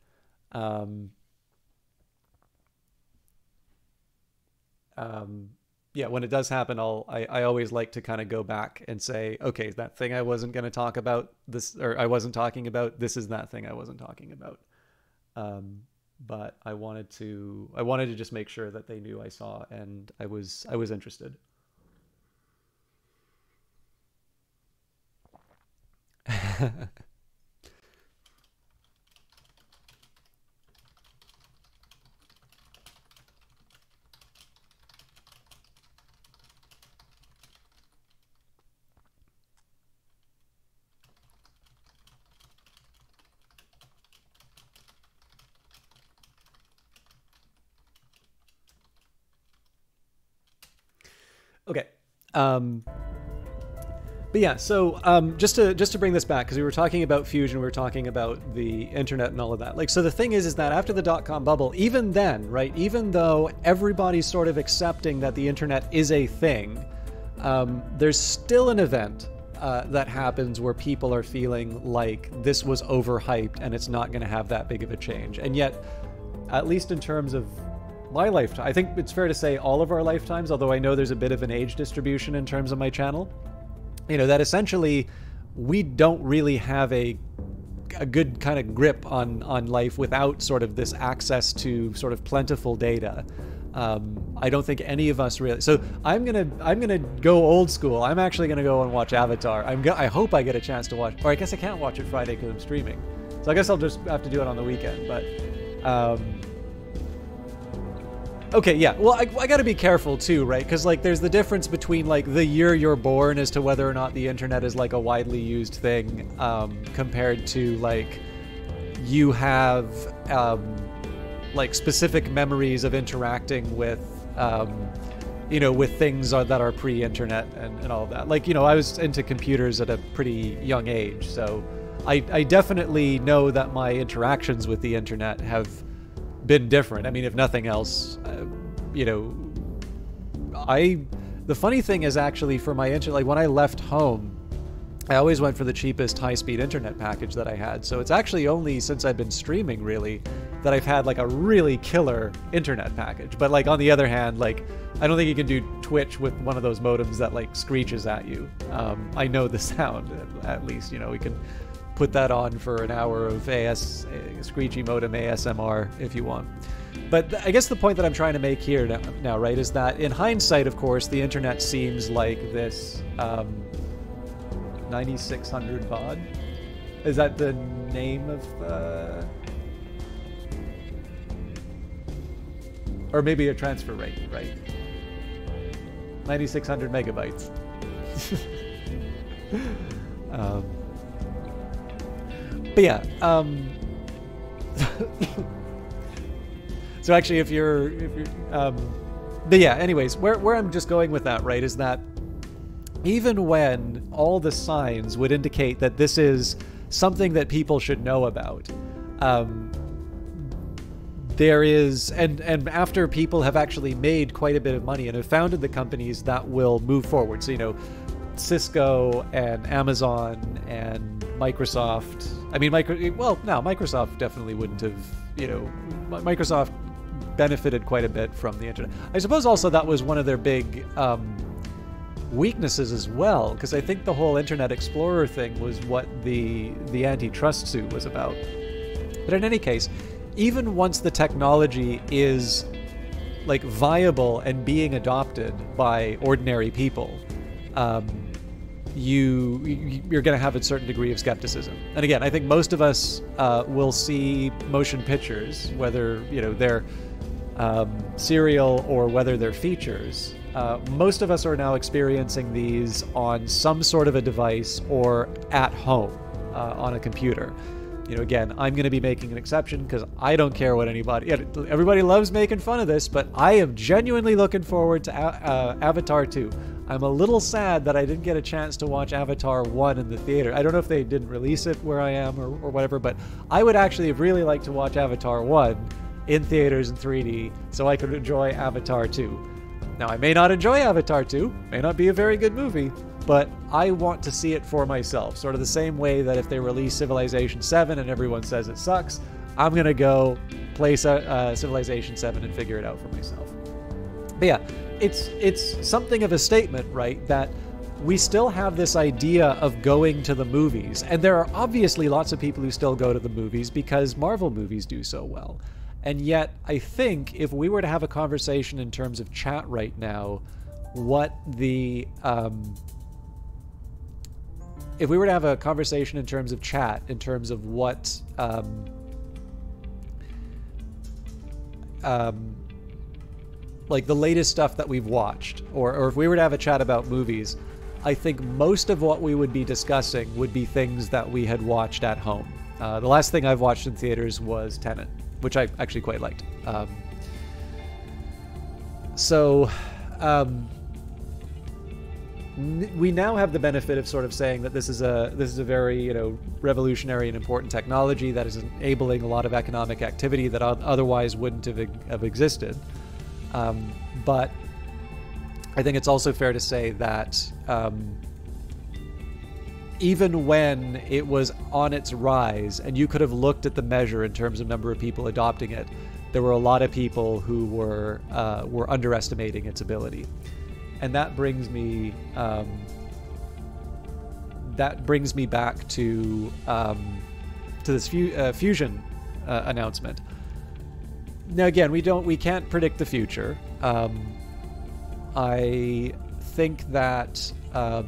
A: yeah, when it does happen, I always like to kind of go back and say, okay, that thing I wasn't going to talk about this, or I wasn't talking about, this is that thing I wasn't talking about. But I wanted to just make sure that they knew I saw, and I was interested. Okay. But yeah, so just to bring this back, because we were talking about fusion, we were talking about the internet and all of that. Like, so the thing is that after the dot-com bubble, even then, right, even though everybody's sort of accepting that the internet is a thing, there's still an event that happens where people are feeling like this was overhyped and it's not going to have that big of a change. And yet, at least in terms of my lifetime, I think it's fair to say all of our lifetimes, although I know there's a bit of an age distribution in terms of my channel, you know, that essentially we don't really have a good kind of grip on life without sort of this access to sort of plentiful data. I don't think any of us really. So I'm gonna go old school. I'm actually gonna go and watch Avatar. I hope I get a chance to watch. Or I guess I can't watch it Friday because I'm streaming. So I guess I'll just have to do it on the weekend. But okay, yeah. Well, I got to be careful too, right? Because like, there's the difference between like the year you're born as to whether or not the internet is like a widely used thing, compared to like you have like specific memories of interacting with, you know, with things that are pre-internet and all of that. Like, you know, I was into computers at a pretty young age, so I definitely know that my interactions with the internet have been different. I mean, if nothing else, you know, the funny thing is actually for my internet, like when I left home, I always went for the cheapest high-speed internet package that I had. So it's actually only since I've been streaming really that I've had like a really killer internet package. But like on the other hand, like I don't think you can do Twitch with one of those modems that like screeches at you. I know the sound at least, you know, we can put that on for an hour of screechy modem ASMR if you want. But I guess the point that I'm trying to make here now, right, is that in hindsight, of course, the internet seems like this 9600 baud. Is that the name of or maybe a transfer rate, right? 9600 megabytes. But yeah, so actually if you're but yeah, anyways, where I'm just going with that, right, is that even when all the signs would indicate that this is something that people should know about, there is, and after people have actually made quite a bit of money and have founded the companies that will move forward, so, you know, Cisco and Amazon and Microsoft. I mean, Microsoft definitely wouldn't have, you know, Microsoft benefited quite a bit from the internet. I suppose also that was one of their big weaknesses as well, because I think the whole Internet Explorer thing was what the antitrust suit was about. But in any case, even once the technology is like viable and being adopted by ordinary people, you're going to have a certain degree of skepticism. And again, I think most of us will see motion pictures, whether, you know, they're serial or whether they're features. Most of us are now experiencing these on some sort of a device or at home on a computer. You know, again, I'm going to be making an exception because I don't care what everybody loves making fun of this, but I am genuinely looking forward to Avatar 2. I'm a little sad that I didn't get a chance to watch Avatar 1 in the theater. I don't know if they didn't release it where I am or whatever, but I would actually have really liked to watch Avatar 1 in theaters in 3D so I could enjoy Avatar 2. Now, I may not enjoy Avatar 2, may not be a very good movie, but I want to see it for myself. Sort of the same way that if they release Civilization 7 and everyone says it sucks, I'm going to go play Civilization 7 and figure it out for myself. But yeah, it's something of a statement, right? That we still have this idea of going to the movies, and there are obviously lots of people who still go to the movies because Marvel movies do so well. And yet, I think if we were to have a conversation in terms of chat right now, what the if we were to have a conversation in terms of chat, in terms of what like the latest stuff that we've watched, or if we were to have a chat about movies, I think most of what we would be discussing would be things that we had watched at home. The last thing I've watched in theaters was Tenet, which I actually quite liked. We now have the benefit of sort of saying that this is a very revolutionary and important technology that is enabling a lot of economic activity that otherwise wouldn't have existed. But I think it's also fair to say that even when it was on its rise, and you could have looked at the measure in terms of number of people adopting it, there were a lot of people who were underestimating its ability. And that brings me back to this fusion announcement. Now again, we can't predict the future. I think that I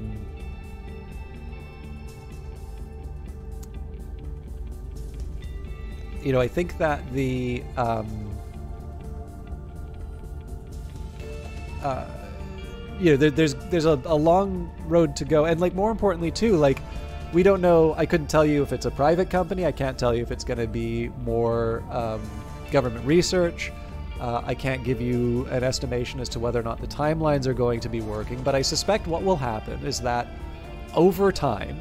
A: think that the there's a long road to go, and like more importantly too, like we don't know. I couldn't tell you if it's a private company. I can't tell you if it's going to be more government research. I can't give you an estimation as to whether or not the timelines are going to be working, but I suspect what will happen is that over time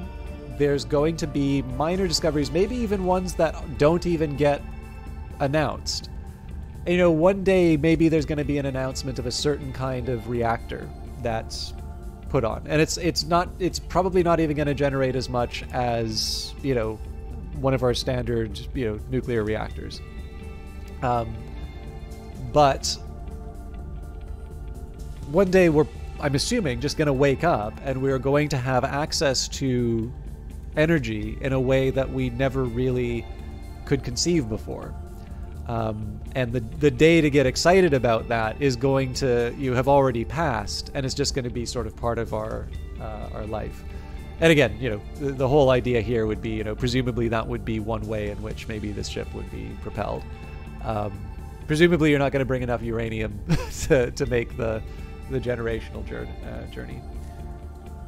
A: there's going to be minor discoveries, maybe even ones that don't even get announced. And, one day maybe there's going to be an announcement of a certain kind of reactor that's put on, and it's probably not even going to generate as much as one of our standard nuclear reactors. But one day I'm assuming, just going to wake up and we're going to have access to energy in a way that we never really could conceive before. And the day to get excited about that is going to have already passed, and it's just going to be sort of part of our life. And again, the whole idea here would be, presumably that would be one way in which maybe this ship would be propelled. Presumably you're not going to bring enough uranium to make the generational journey.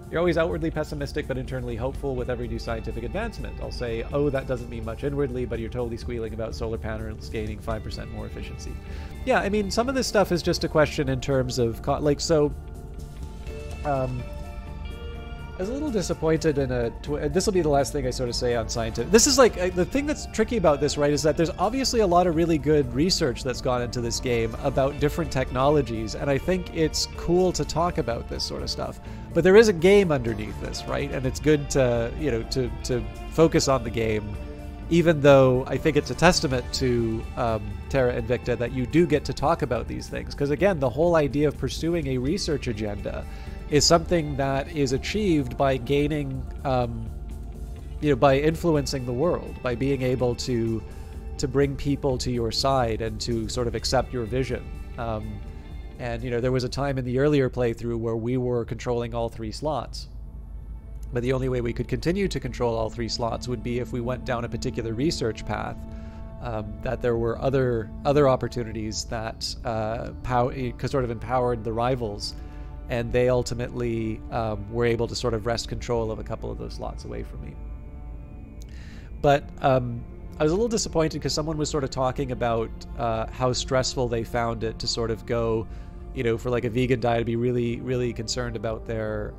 A: You're always outwardly pessimistic but internally hopeful with every new scientific advancement. I'll say, oh, that doesn't mean much inwardly, but you're totally squealing about solar panels gaining 5% more efficiency. Yeah, I mean, some of this stuff is just a question in terms of, I was a little disappointed in this will be the last thing I sort of say on scientific. This is like, the thing that's tricky about this, right, is that there's obviously a lot of really good research that's gone into this game about different technologies, and I think it's cool to talk about this sort of stuff. But there is a game underneath this, right? And it's good to, to focus on the game, even though I think it's a testament to Terra Invicta that you do get to talk about these things. Because again, the whole idea of pursuing a research agenda is something that is achieved by gaining, by influencing the world, by being able to bring people to your side and to sort of accept your vision. And there was a time in the earlier playthrough where we were controlling all 3 slots. But the only way we could continue to control all 3 slots would be if we went down a particular research path, that there were other opportunities that sort of empowered the rivals, and they ultimately were able to sort of wrest control of a couple of those slots away from me. But I was a little disappointed because someone was sort of talking about how stressful they found it to sort of go, for like a vegan diet, to be really, really concerned about their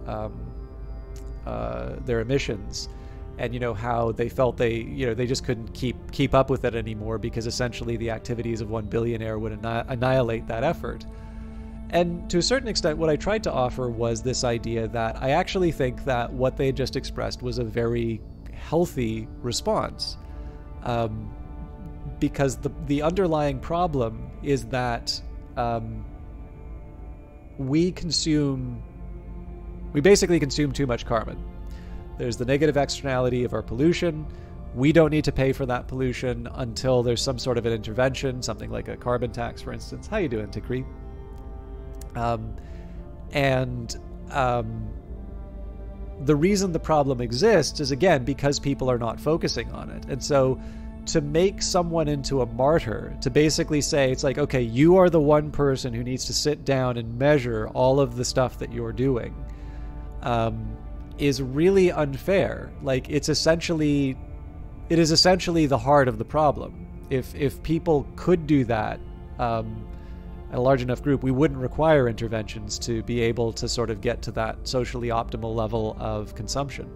A: emissions, and how they felt they just couldn't keep up with it anymore because essentially the activities of one billionaire would annihilate that effort. And to a certain extent, what I tried to offer was this idea that I actually think that what they just expressed was a very healthy response. Because the underlying problem is that we basically consume too much carbon. There's the negative externality of our pollution. We don't need to pay for that pollution until there's some sort of an intervention, something like a carbon tax, for instance. How you doing, Tikri? The reason the problem exists is, again, because people are not focusing on it. And so to make someone into a martyr, to basically say, it's like, okay, you are the one person who needs to sit down and measure all of the stuff that you're doing, is really unfair. Like, it is essentially the heart of the problem. If people could do that, a large enough group, we wouldn't require interventions to be able to sort of get to that socially optimal level of consumption.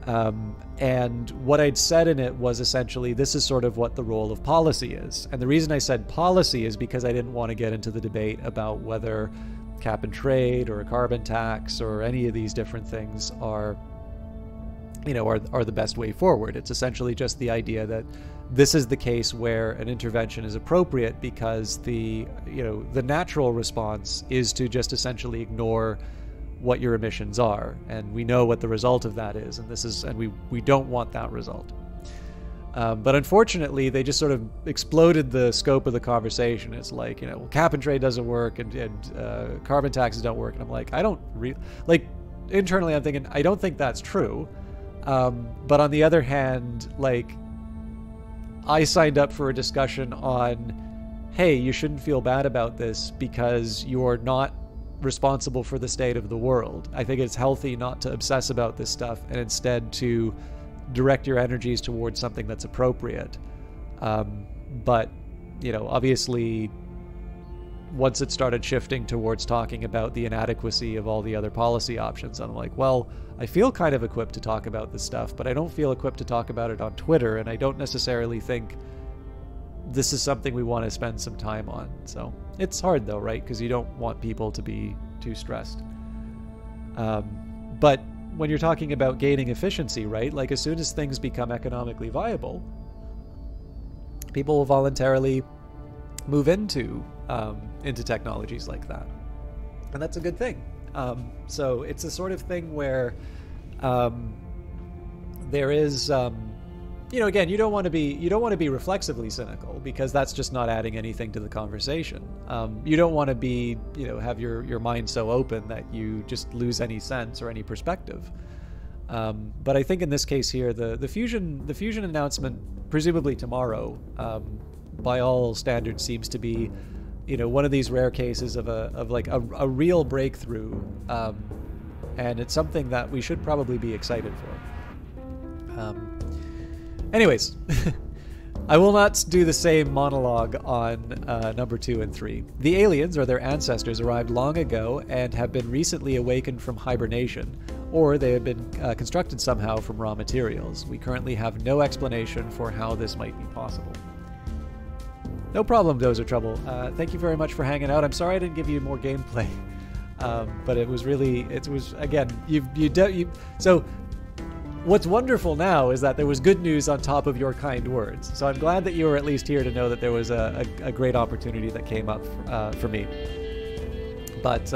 A: And what I'd said in it was essentially, this is sort of what the role of policy is. And the reason I said policy is because I didn't want to get into the debate about whether cap and trade or a carbon tax or any of these different things are the best way forward. It's essentially just the idea that this is the case where an intervention is appropriate because the natural response is to just essentially ignore what your emissions are, and we know what the result of that is, and we don't want that result. But unfortunately, they just sort of exploded the scope of the conversation. It's like, cap and trade doesn't work, and carbon taxes don't work, and I'm like, internally I'm thinking, I don't think that's true. But on the other hand, like, I signed up for a discussion on, hey, you shouldn't feel bad about this because you're not responsible for the state of the world. I think it's healthy not to obsess about this stuff and instead to direct your energies towards something that's appropriate. But, obviously, once it started shifting towards talking about the inadequacy of all the other policy options, I'm like, well, I feel kind of equipped to talk about this stuff, but I don't feel equipped to talk about it on Twitter, and I don't necessarily think this is something we want to spend some time on. So it's hard though, right? Because you don't want people to be too stressed. But when you're talking about gaining efficiency, right? Like, as soon as things become economically viable, people will voluntarily move into technologies like that, and that's a good thing. So it's a sort of thing where there is, again, you don't want to be reflexively cynical, because that's just not adding anything to the conversation. You don't want to be, have your mind so open that you just lose any sense or any perspective. But I think in this case here, the fusion announcement, presumably tomorrow, by all standards, seems to be, one of these rare cases of a real breakthrough, and it's something that we should probably be excited for. Anyways, I will not do the same monologue on number 2 and 3. The aliens, or their ancestors, arrived long ago and have been recently awakened from hibernation, or they have been constructed somehow from raw materials. We currently have no explanation for how this might be possible. No problem, Dozer Trouble. Thank you very much for hanging out. I'm sorry I didn't give you more gameplay, but it was again, so what's wonderful now is that there was good news on top of your kind words. So I'm glad that you were at least here to know that there was a great opportunity that came up for me. But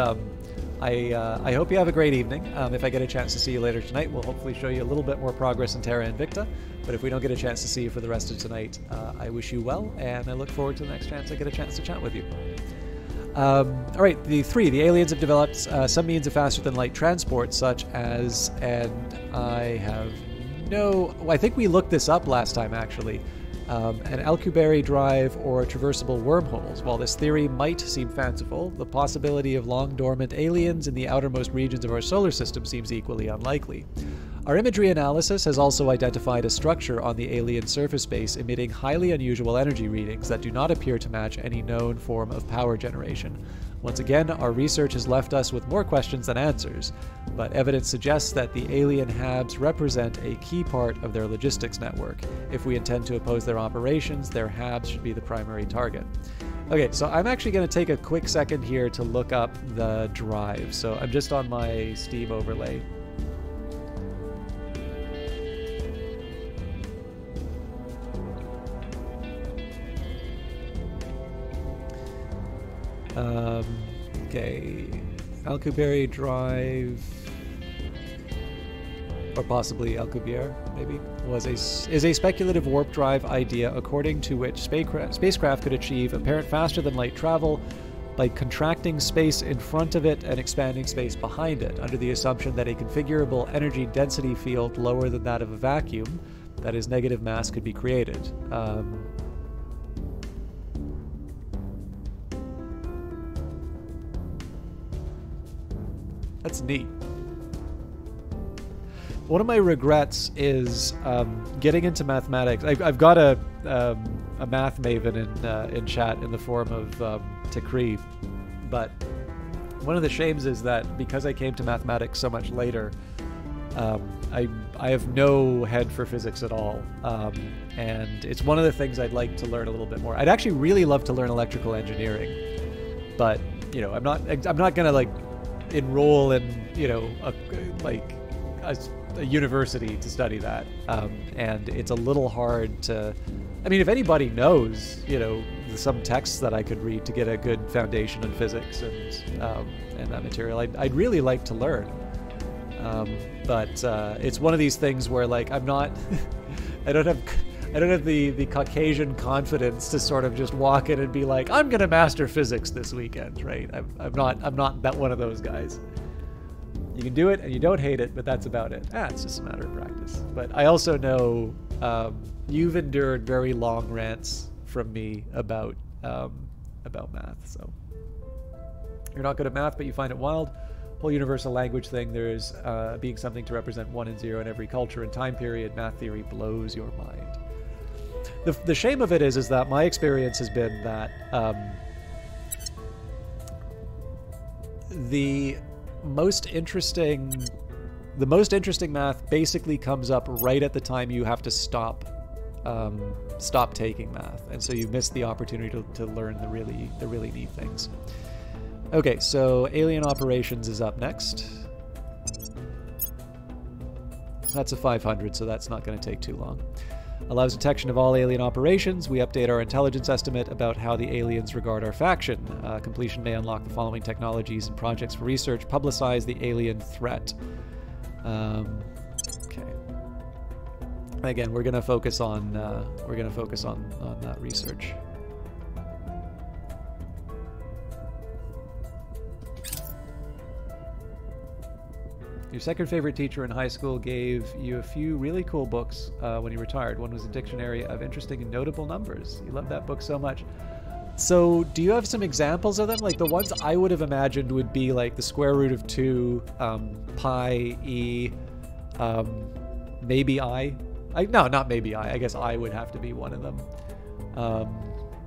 A: I hope you have a great evening. If I get a chance to see you later tonight, we'll hopefully show you a little bit more progress in Terra Invicta. But if we don't get a chance to see you for the rest of tonight, I wish you well, and I look forward to the next chance I get a chance to chat with you. All right, the aliens have developed some means of faster-than-light transport, such as, and I think we looked this up last time, actually, an Alcubierre drive or traversable wormholes. While this theory might seem fanciful, the possibility of long-dormant aliens in the outermost regions of our solar system seems equally unlikely. Our imagery analysis has also identified a structure on the alien surface base emitting highly unusual energy readings that do not appear to match any known form of power generation. Once again, our research has left us with more questions than answers, but evidence suggests that the alien HABs represent a key part of their logistics network. If we intend to oppose their operations, their HABs should be the primary target. Okay, so I'm actually going to take a quick second here to look up the drive. So I'm just on my Steam overlay. Okay. Alcubierre Drive, or possibly Alcubierre, maybe, is a speculative warp drive idea according to which spacecraft could achieve apparent faster-than-light travel by contracting space in front of it and expanding space behind it, under the assumption that a configurable energy density field lower than that of a vacuum, that is, negative mass, could be created. That's neat. One of my regrets is getting into mathematics. I've got a math maven in chat in the form of Takri, but one of the shames is that because I came to mathematics so much later, I have no head for physics at all, and it's one of the things I'd like to learn a little bit more. I'd actually really love to learn electrical engineering, but you know, I'm not gonna like enroll in, you know, a university to study that, and it's a little hard to. I mean, if anybody knows, you know, some texts that I could read to get a good foundation in physics and that material, I'd really like to learn. But it's one of these things where, like, I'm not, I don't have the Caucasian confidence to sort of just walk in and be like, I'm gonna master physics this weekend, right? I'm not that one of those guys. You can do it and you don't hate it, but that's about it. It's just a matter of practice. But I also know you've endured very long rants from me about math, so you're not good at math, but you find it wild. Whole universal language thing, there's being something to represent 1 and 0 in every culture and time period. Math theory blows your mind. The shame of it is that my experience has been that the most interesting math basically comes up right at the time you have to stop taking math, and so you miss the opportunity to learn the really neat things. Okay, so alien operations is up next. That's a 500, so that's not going to take too long. Allows detection of all alien operations. We update our intelligence estimate about how the aliens regard our faction. Completion may unlock the following technologies and projects for research. Publicize the alien threat. Okay. Again, we're going to focus on that research. Your second favorite teacher in high school gave you a few really cool books when you retired. One was a dictionary of interesting and notable numbers. You loved that book so much. So do you have some examples of them? Like the ones I would have imagined would be like the square root of 2, pi, e, maybe I. No, not maybe I. I guess I would have to be one of them.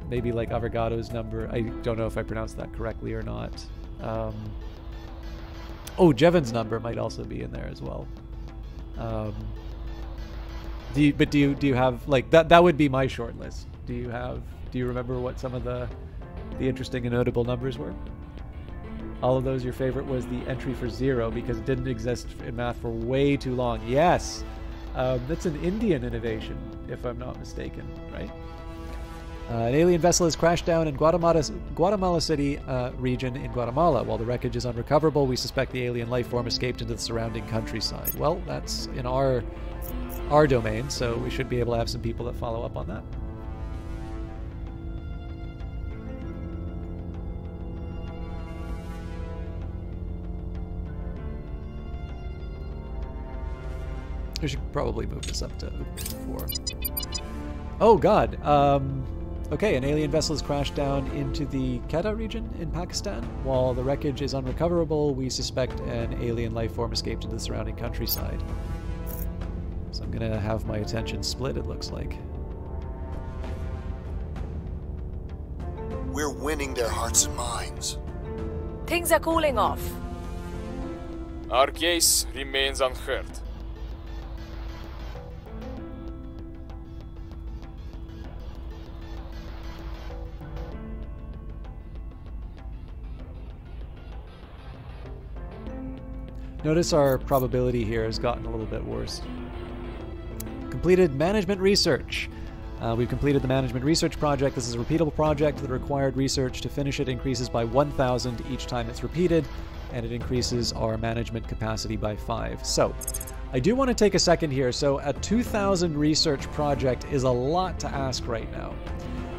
A: Maybe like Avogadro's number. I don't know if I pronounced that correctly or not. Oh, Jevon's number might also be in there as well. Do you have like that? That would be my short list. Do you remember what some of the interesting and notable numbers were? All of those. Your favorite was the entry for 0 because it didn't exist in math for way too long. Yes, that's an Indian innovation, if I'm not mistaken, right? An alien vessel has crashed down in Guatemala City region in Guatemala. While the wreckage is unrecoverable, we suspect the alien life form escaped into the surrounding countryside. Well, that's in our domain, so we should be able to have some people that follow up on that. We should probably move this up to 4. Oh god. Okay, an alien vessel has crashed down into the Quetta region in Pakistan. While the wreckage is unrecoverable, we suspect an alien life form escaped into the surrounding countryside. So I'm gonna have my attention split, it looks like.
B: We're winning their hearts and minds.
D: Things are cooling off.
C: Our case remains unheard.
A: Notice our probability here has gotten a little bit worse. Completed management research. We've completed the management research project. This is a repeatable project. The required research to finish it increases by 1,000 each time it's repeated, and it increases our management capacity by 5. So, I do want to take a second here. So, a 2,000 research project is a lot to ask right now.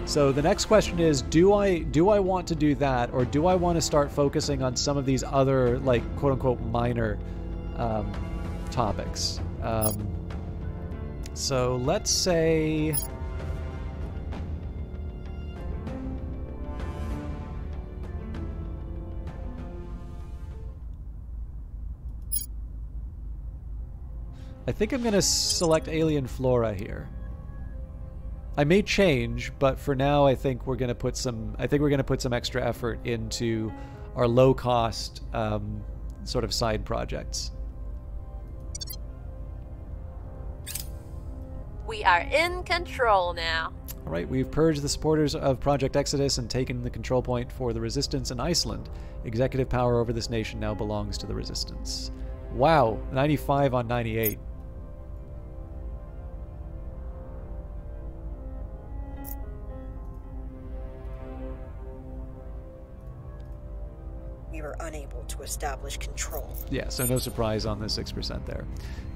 A: So the next question is, do I want to do that, or do I want to start focusing on some of these other, like, quote-unquote minor topics? So let's say... I think I'm going to select alien flora here. I may change, but for now, I think we're going to put some. I think we're going to put some extra effort into our low-cost sort of side projects.
E: We are in control now.
A: All right, we've purged the supporters of Project Exodus and taken the control point for the Resistance in Iceland. Executive power over this nation now belongs to the Resistance. Wow, 95 on 98.
F: We were unable to establish control.
A: Yeah, so no surprise on the 6% there.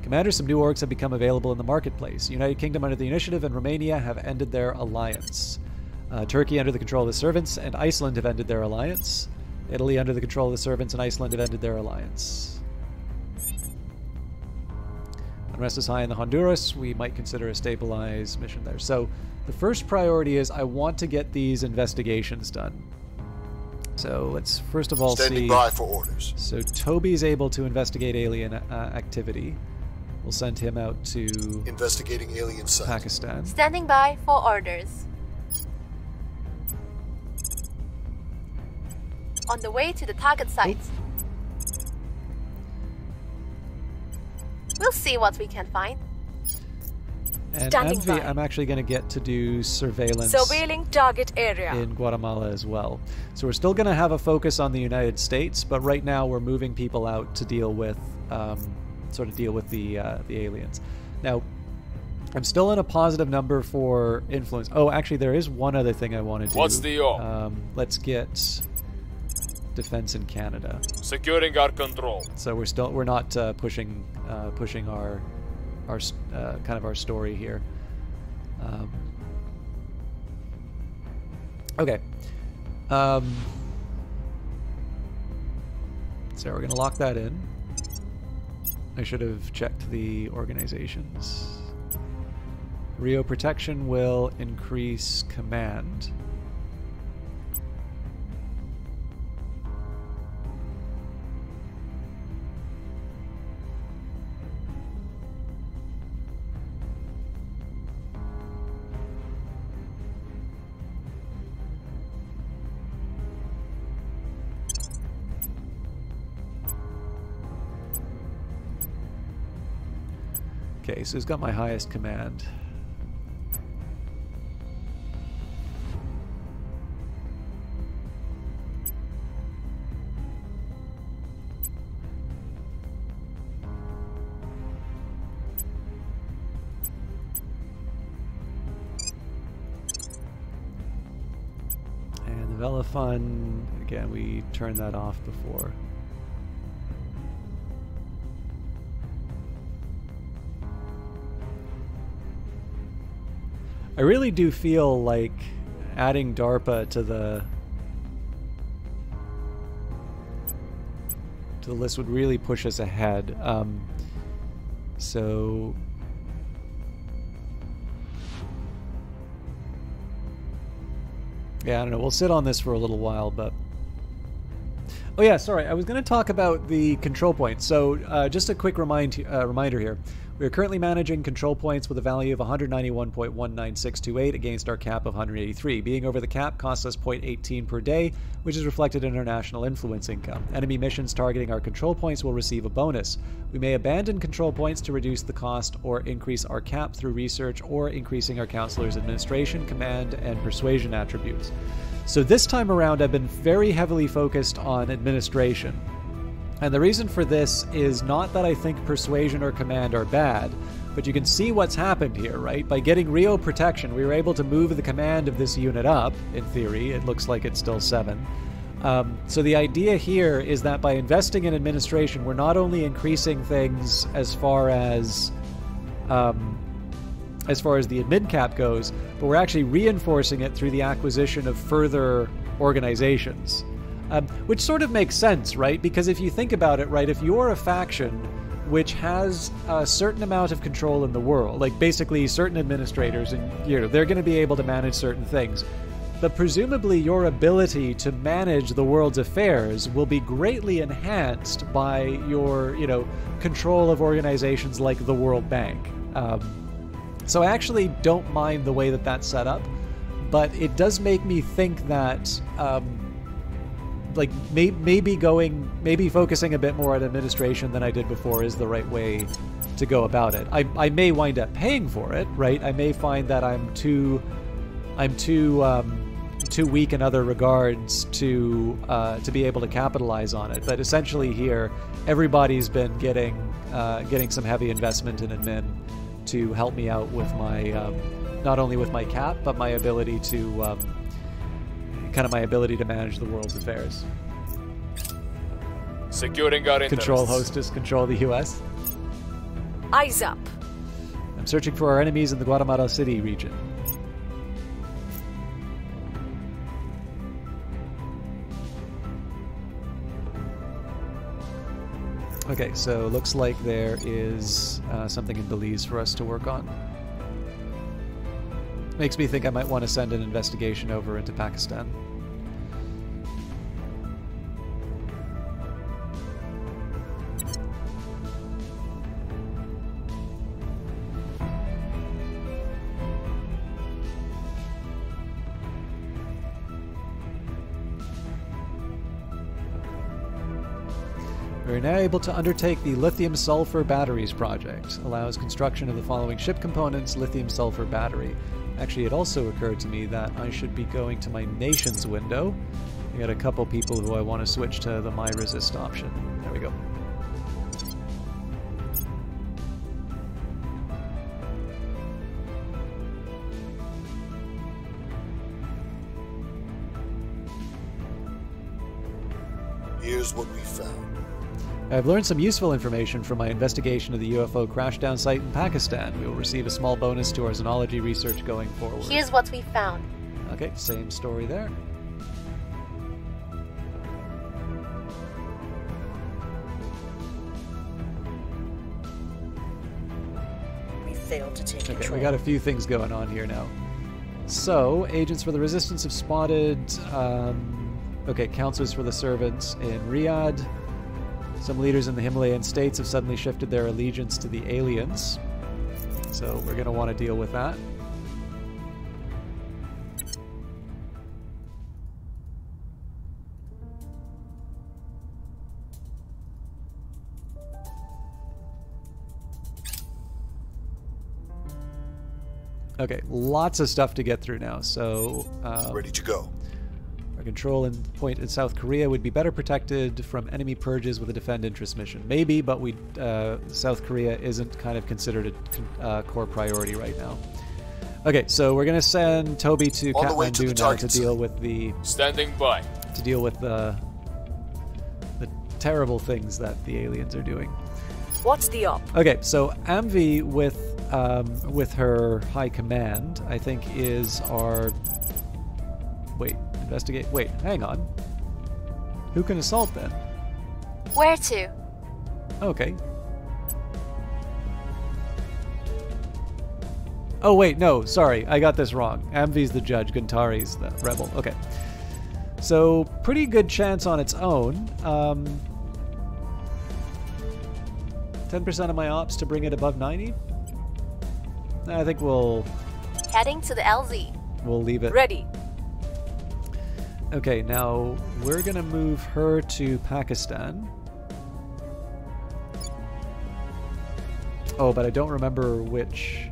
A: Commander, some new orgs have become available in the marketplace. United Kingdom under the Initiative and Romania have ended their alliance. Turkey under the control of the Servants and Iceland have ended their alliance. Italy under the control of the Servants and Iceland have ended their alliance. Unrest is high in the Honduras. We might consider a stabilize mission there. So the first priority is I want to get these investigations done. So let's first of all
B: Standing by for orders.
A: So Toby's able to investigate alien activity. We'll send him out to
B: Investigating alien site.
A: Pakistan.
E: Standing by for orders. On the way to the target site. We'll see what we can find.
A: And
D: Standing
A: Envy,
D: by.
A: I'm actually going to get to do surveillance
D: Surveilling target area.
A: in Guatemala as well. So we're still going to have a focus on the United States, but right now we're moving people out to deal with, the aliens. Now, I'm still in a positive number for influence. Oh, actually, there is one other thing I want to do.
C: What's the O?
A: Let's get defense in Canada.
C: Securing our control.
A: So we're not pushing our kind of our story here. Okay. So we're gonna lock that in. I should have checked the organizations. Rio Protection will increase command. Okay, so who's got my highest command? And the Velafun, again, we turned that off before. I really do feel like adding DARPA to the list would really push us ahead. So yeah, I don't know. We'll sit on this for a little while, but oh yeah, sorry. I was going to talk about the control points. So just a quick reminder here. We are currently managing control points with a value of 191.19628 against our cap of 183. Being over the cap costs us 0.18 per day, which is reflected in our national influence income. Enemy missions targeting our control points will receive a bonus. We may abandon control points to reduce the cost or increase our cap through research or increasing our counselor's administration, command, and persuasion attributes. So this time around, I've been very heavily focused on administration. And the reason for this is not that I think persuasion or command are bad, But you can see what's happened here, right? By getting Rio protection, we were able to move the command of this unit up, in theory. It looks like it's still 7. So the idea here is that by investing in administration, we're not only increasing things as far as the admin cap goes, but we're actually reinforcing it through the acquisition of further organizations. Which sort of makes sense, right? Because if you think about it, right, if you're a faction which has a certain amount of control in the world, like basically certain administrators, and they're going to be able to manage certain things, but presumably your ability to manage the world's affairs will be greatly enhanced by your, control of organizations like the World Bank. So I actually don't mind the way that that's set up, but it does make me think that maybe focusing a bit more on administration than I did before is the right way to go about it. I may wind up paying for it, right? I may find that I'm too weak in other regards to be able to capitalize on it. But essentially here, everybody's been getting some heavy investment in admin to help me out with my not only with my cap, but my ability to manage the world's affairs.
C: Securing our interests.
A: Control hostess, control the U.S.
D: Eyes up.
A: I'm searching for our enemies in the Guatemala City region. Okay, so looks like there is something in Belize for us to work on. Makes me think I might want to send an investigation over into Pakistan. We're now able to undertake the lithium-sulfur batteries project. Allows construction of the following ship components, lithium-sulfur battery. Actually, it also occurred to me that I should be going to my nations window. I got a couple people who I want to switch to the My Resist option. There we go.
B: Here's what we found.
A: I've learned some useful information from my investigation of the UFO crashdown site in Pakistan. We will receive a small bonus to our xenology research going forward.
E: Here's what we found.
A: Okay, same story there.
F: We failed to take
A: Okay,
F: control.
A: we got a few things going on here now. So, agents for the resistance have spotted... counselors for the servants in Riyadh. Some leaders in the Himalayan states have suddenly shifted their allegiance to the aliens. So we're going to want to deal with that. Okay, lots of stuff to get through now. So
B: Ready to go.
A: our control point in South Korea would be better protected from enemy purges with a defend interest mission. Maybe, but South Korea isn't kind of considered a core priority right now. Okay, so we're gonna send Toby to
B: On the way to
A: Kathmandu
B: the
A: now to
B: target
A: deal
B: site.
A: with the
C: Standing by.
A: the terrible things that the aliens are doing.
D: What's the op?
A: Okay, so Amvi with her high command, I think is our... Wait, investigate... Wait, hang on. Who can assault then?
E: Where to?
A: Okay. Oh wait, no, sorry, I got this wrong. Amvi's the judge, Guntari's the rebel. Okay. So, pretty good chance on its own. 10% of my ops to bring it above 90? I think we'll
E: Heading to the LZ.
A: leave it.
D: Ready.
A: Okay, now we're gonna move her to Pakistan. Oh, but I don't remember which...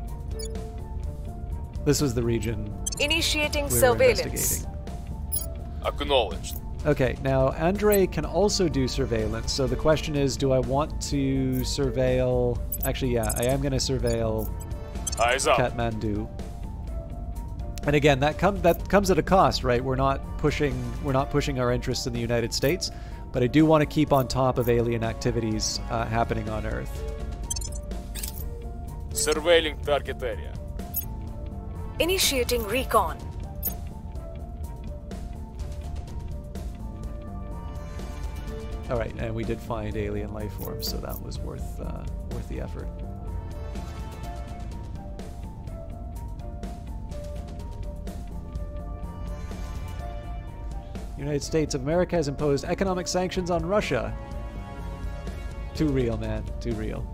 A: This was the region
D: Initiating
A: we were
D: surveillance.
A: investigating.
C: Acknowledged.
A: Okay, now Andre can also do surveillance, so the question is, do I want to surveil... Actually, yeah, I am going to surveil
C: Eyes up.
A: Kathmandu. And again, that comes at a cost, right? We're not pushing our interests in the United States, but I do want to keep on top of alien activities happening on Earth.
C: Surveilling target area.
D: Initiating recon.
A: All right, and we did find alien life forms, so that was worth the effort. United States of America has imposed economic sanctions on Russia. Too real, man. Too real.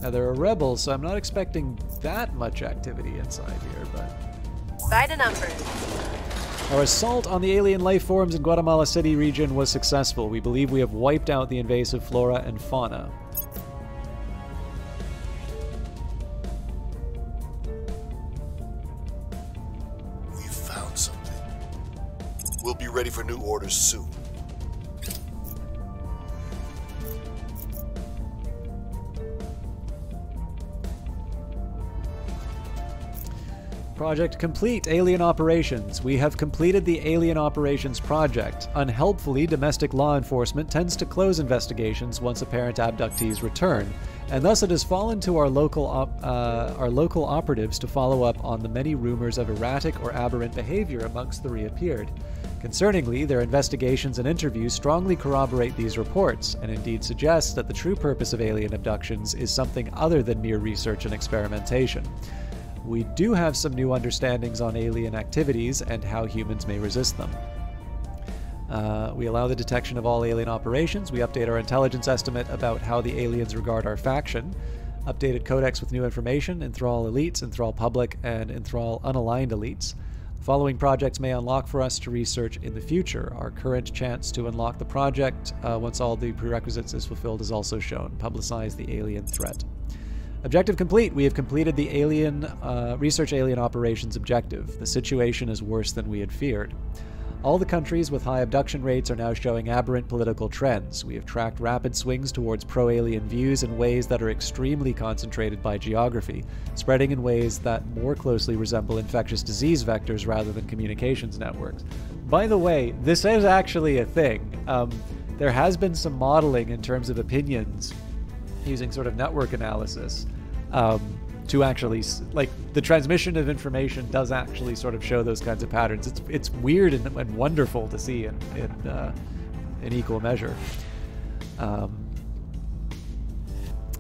A: Now, there are rebels, so I'm not expecting that much activity inside here, but...
E: By the numbers.
A: Our assault on the alien life forms in Guatemala City region was successful. We believe we have wiped out the invasive flora and fauna.
B: We found something. We'll be ready for new orders soon.
A: Project complete. Alien operations. We have completed the alien operations project. Unhelpfully, domestic law enforcement tends to close investigations once apparent abductees return, and thus it has fallen to our local operatives to follow up on the many rumors of erratic or aberrant behavior amongst the reappeared. Concerningly, their investigations and interviews strongly corroborate these reports, and indeed suggest that the true purpose of alien abductions is something other than mere research and experimentation. We do have some new understandings on alien activities and how humans may resist them. We allow the detection of all alien operations. We update our intelligence estimate about how the aliens regard our faction. Updated codex with new information. Enthrall elites, enthrall public, and enthrall unaligned elites. Following projects may unlock for us to research in the future. Our current chance to unlock the project once all the prerequisites is fulfilled is also shown. Publicize the alien threat. Objective complete. We have completed the research alien operations objective. The situation is worse than we had feared. All the countries with high abduction rates are now showing aberrant political trends. We have tracked rapid swings towards pro-alien views in ways that are extremely concentrated by geography, spreading in ways that more closely resemble infectious disease vectors rather than communications networks. By the way, this is actually a thing. There has been some modeling in terms of opinions using sort of network analysis to actually, like, the transmission of information does actually sort of show those kinds of patterns. It's weird and wonderful to see in equal measure.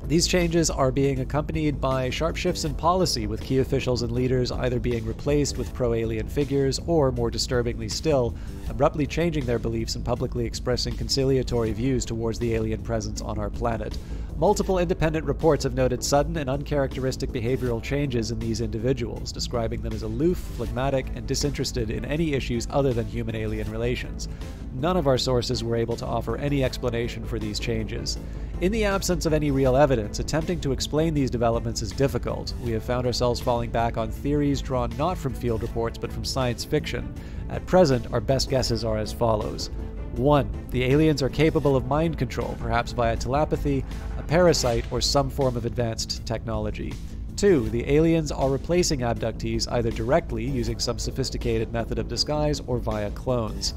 A: These changes are being accompanied by sharp shifts in policy, with key officials and leaders either being replaced with pro-alien figures or, more disturbingly still, abruptly changing their beliefs and publicly expressing conciliatory views towards the alien presence on our planet. Multiple independent reports have noted sudden and uncharacteristic behavioral changes in these individuals, describing them as aloof, phlegmatic, and disinterested in any issues other than human-alien relations. None of our sources were able to offer any explanation for these changes. In the absence of any real evidence, attempting to explain these developments is difficult. We have found ourselves falling back on theories drawn not from field reports but from science fiction. At present, our best guesses are as follows. 1. The aliens are capable of mind control, perhaps via telepathy, a parasite, or some form of advanced technology. 2. The aliens are replacing abductees either directly, using some sophisticated method of disguise, or via clones.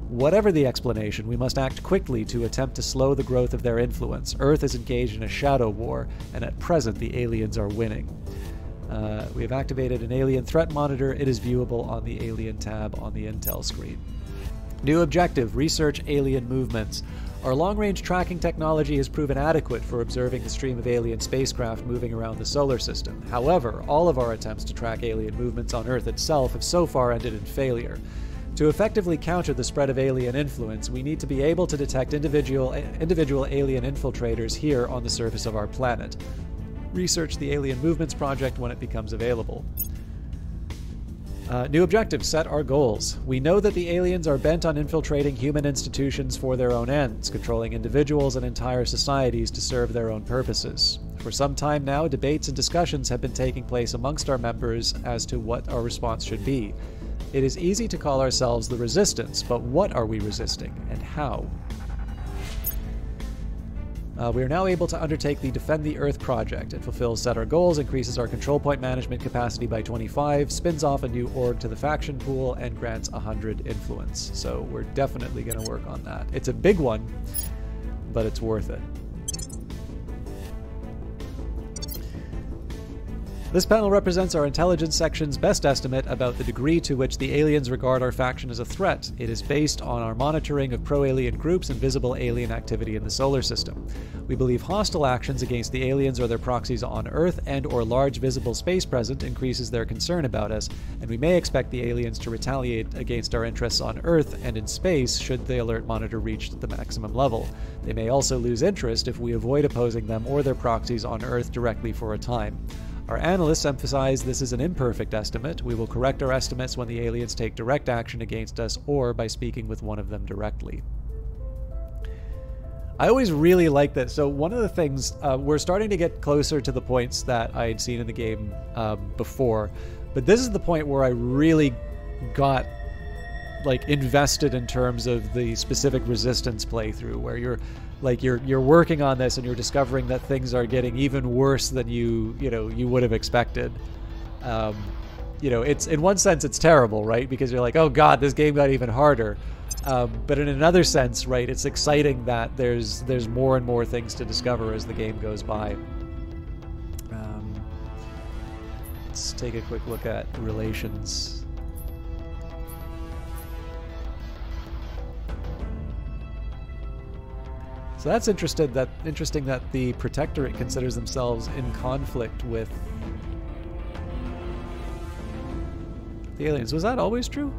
A: Whatever the explanation, we must act quickly to attempt to slow the growth of their influence. Earth is engaged in a shadow war, and at present the aliens are winning. We have activated an alien threat monitor. It is viewable on the alien tab on the intel screen. New objective, research alien movements. Our long-range tracking technology has proven adequate for observing the stream of alien spacecraft moving around the solar system. However, all of our attempts to track alien movements on Earth itself have so far ended in failure. To effectively counter the spread of alien influence, we need to be able to detect individual alien infiltrators here on the surface of our planet. Research the Alien Movements Project when it becomes available. New objective, set our goals. We know that the aliens are bent on infiltrating human institutions for their own ends, controlling individuals and entire societies to serve their own purposes. For some time now, debates and discussions have been taking place amongst our members as to what our response should be. It is easy to call ourselves the Resistance, but what are we resisting, and how? We are now able to undertake the Defend the Earth project. It fulfills set our goals, increases our control point management capacity by 25, spins off a new org to the faction pool, and grants 100 influence. So we're definitely going to work on that. It's a big one, but it's worth it. This panel represents our intelligence section's best estimate about the degree to which the aliens regard our faction as a threat. It is based on our monitoring of pro-alien groups and visible alien activity in the solar system. We believe hostile actions against the aliens or their proxies on Earth and or large visible space present increases their concern about us, and we may expect the aliens to retaliate against our interests on Earth and in space should the alert monitor reach the maximum level. They may also lose interest if we avoid opposing them or their proxies on Earth directly for a time. Our analysts emphasize this is an imperfect estimate. We will correct our estimates when the aliens take direct action against us or by speaking with one of them directly. I always really like that. So one of the things, we're starting to get closer to the points that I had seen in the game before, but this is the point where I really got like invested in terms of the specific Resistance playthrough, where you're working on this and you're discovering that things are getting even worse than you would have expected. It's in one sense it's terrible, right? Because you're like, oh god, this game got even harder. But in another sense, right, it's exciting that there's more and more things to discover as the game goes by. Let's take a quick look at relations. So that's interesting that the Protectorate considers themselves in conflict with the aliens. Was that always true?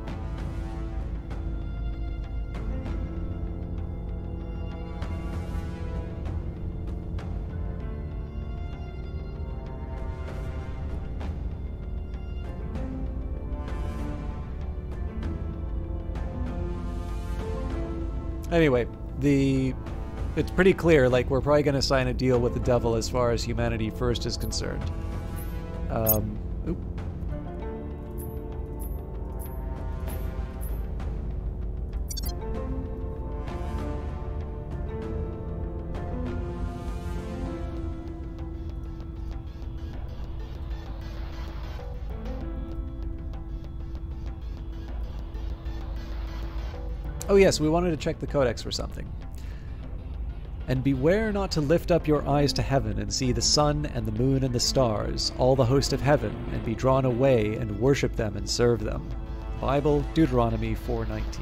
A: Anyway, it's pretty clear, like, we're probably going to sign a deal with the devil as far as Humanity First is concerned. Oop. Oh yes, we wanted to check the codex for something. And beware not to lift up your eyes to heaven and see the sun and the moon and the stars, all the host of heaven, and be drawn away and worship them and serve them. Bible, Deuteronomy 4:19.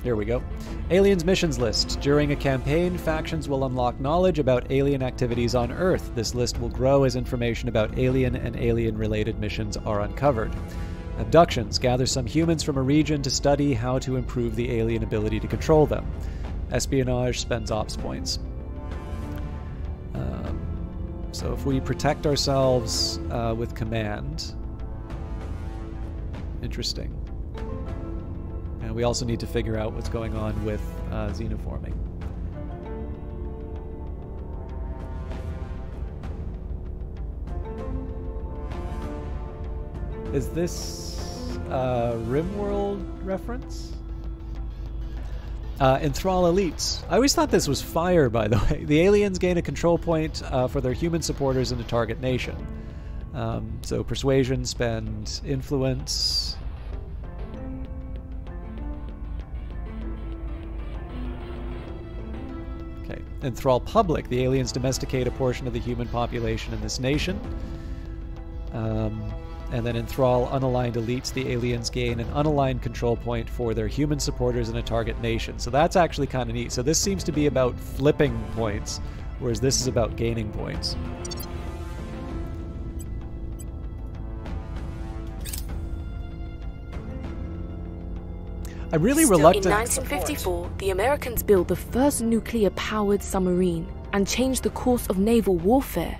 A: Here we go. Aliens missions list. During a campaign, factions will unlock knowledge about alien activities on Earth. This list will grow as information about alien and alien-related missions are uncovered. Abductions. Gather some humans from a region to study how to improve the alien ability to control them. Espionage spends ops points. So if we protect ourselves with command... Interesting. And we also need to figure out what's going on with xenoforming. Is this a RimWorld reference? Enthrall elites. I always thought this was fire, by the way. The aliens gain a control point for their human supporters in a target nation. So persuasion, spend influence... Enthrall public. The aliens domesticate a portion of the human population in this nation. And then enthrall unaligned elites. The aliens gain an unaligned control point for their human supporters in a target nation. So that's actually kind of neat. So this seems to be about flipping points, whereas this is about gaining points. I'm really
F: Still
A: reluctant.
D: In 1954, the Americans built the first nuclear-powered submarine and changed the course of naval warfare.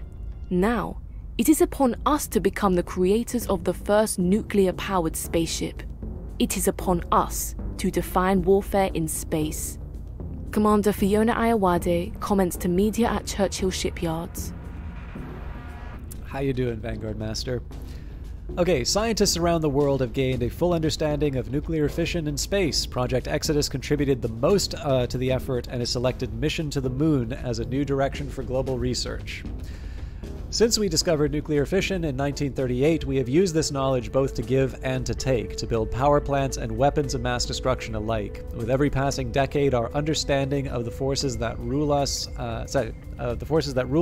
D: Now, it is upon us to become the creators of the first nuclear-powered spaceship. It is upon us to define warfare in space. Commander Fiona Ayawade comments to media at Churchill Shipyards.
A: How you doing, Vanguard Master? Okay, scientists around the world have gained a full understanding of nuclear fission in space. Project Exodus contributed the most to the effort and has selected Mission to the Moon as a new direction for global research. Since we discovered nuclear fission in 1938, we have used this knowledge both to give and to take, to build power plants and weapons of mass destruction alike. With every passing decade, our understanding of the forces that rule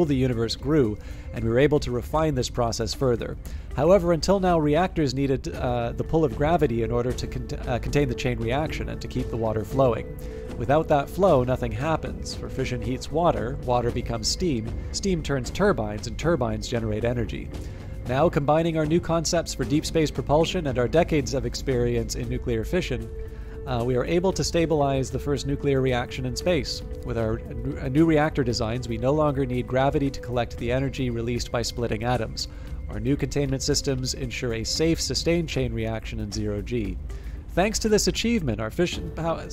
A: the universe grew, and we were able to refine this process further. However, until now, reactors needed the pull of gravity in order to contain the chain reaction and to keep the water flowing. Without that flow, nothing happens. For fission heats water, water becomes steam, steam turns turbines, and turbines generate energy. Now, combining our new concepts for deep space propulsion and our decades of experience in nuclear fission, we are able to stabilize the first nuclear reaction in space. With our new reactor designs, we no longer need gravity to collect the energy released by splitting atoms. Our new containment systems ensure a safe, sustained chain reaction in zero-G. Thanks to this achievement, our fission-powered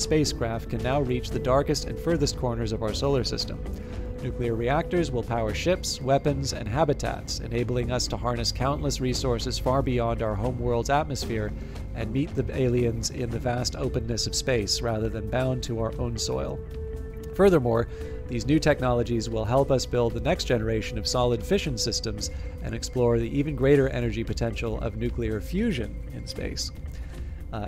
A: spacecraft can now reach the darkest and furthest corners of our solar system. Nuclear reactors will power ships, weapons, and habitats, enabling us to harness countless resources far beyond our homeworld's atmosphere and meet the aliens in the vast openness of space rather than bound to our own soil. Furthermore, these new technologies will help us build the next generation of solid fission systems and explore the even greater energy potential of nuclear fusion in space.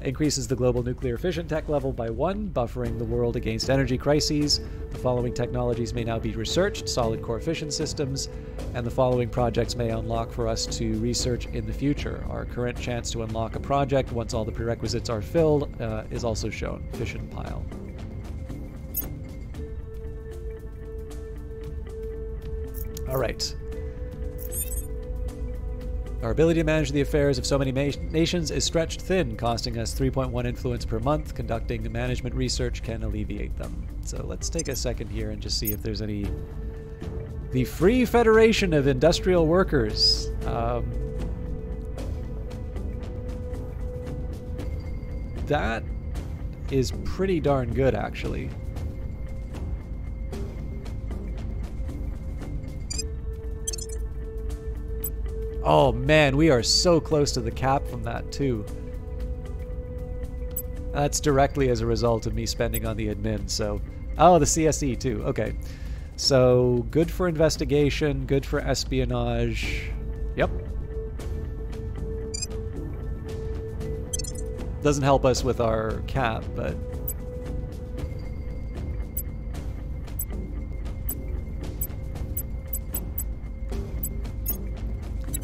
A: Increases the global nuclear fission tech level by 1, buffering the world against energy crises. The following technologies may now be researched: solid core fission systems, and the following projects may unlock for us to research in the future. Our current chance to unlock a project once all the prerequisites are filled is also shown. Fission pile. All right. Our ability to manage the affairs of so many nations is stretched thin, costing us 3.1 influence per month. Conducting management research can alleviate them. So let's take a second here and just see if there's any... The Free Federation of Industrial Workers. That is pretty darn good, actually. Oh man, we are so close to the cap from that too. That's directly as a result of me spending on the admin, so... Oh, the CSE too, okay. So, good for investigation, good for espionage. Yep. Doesn't help us with our cap, but...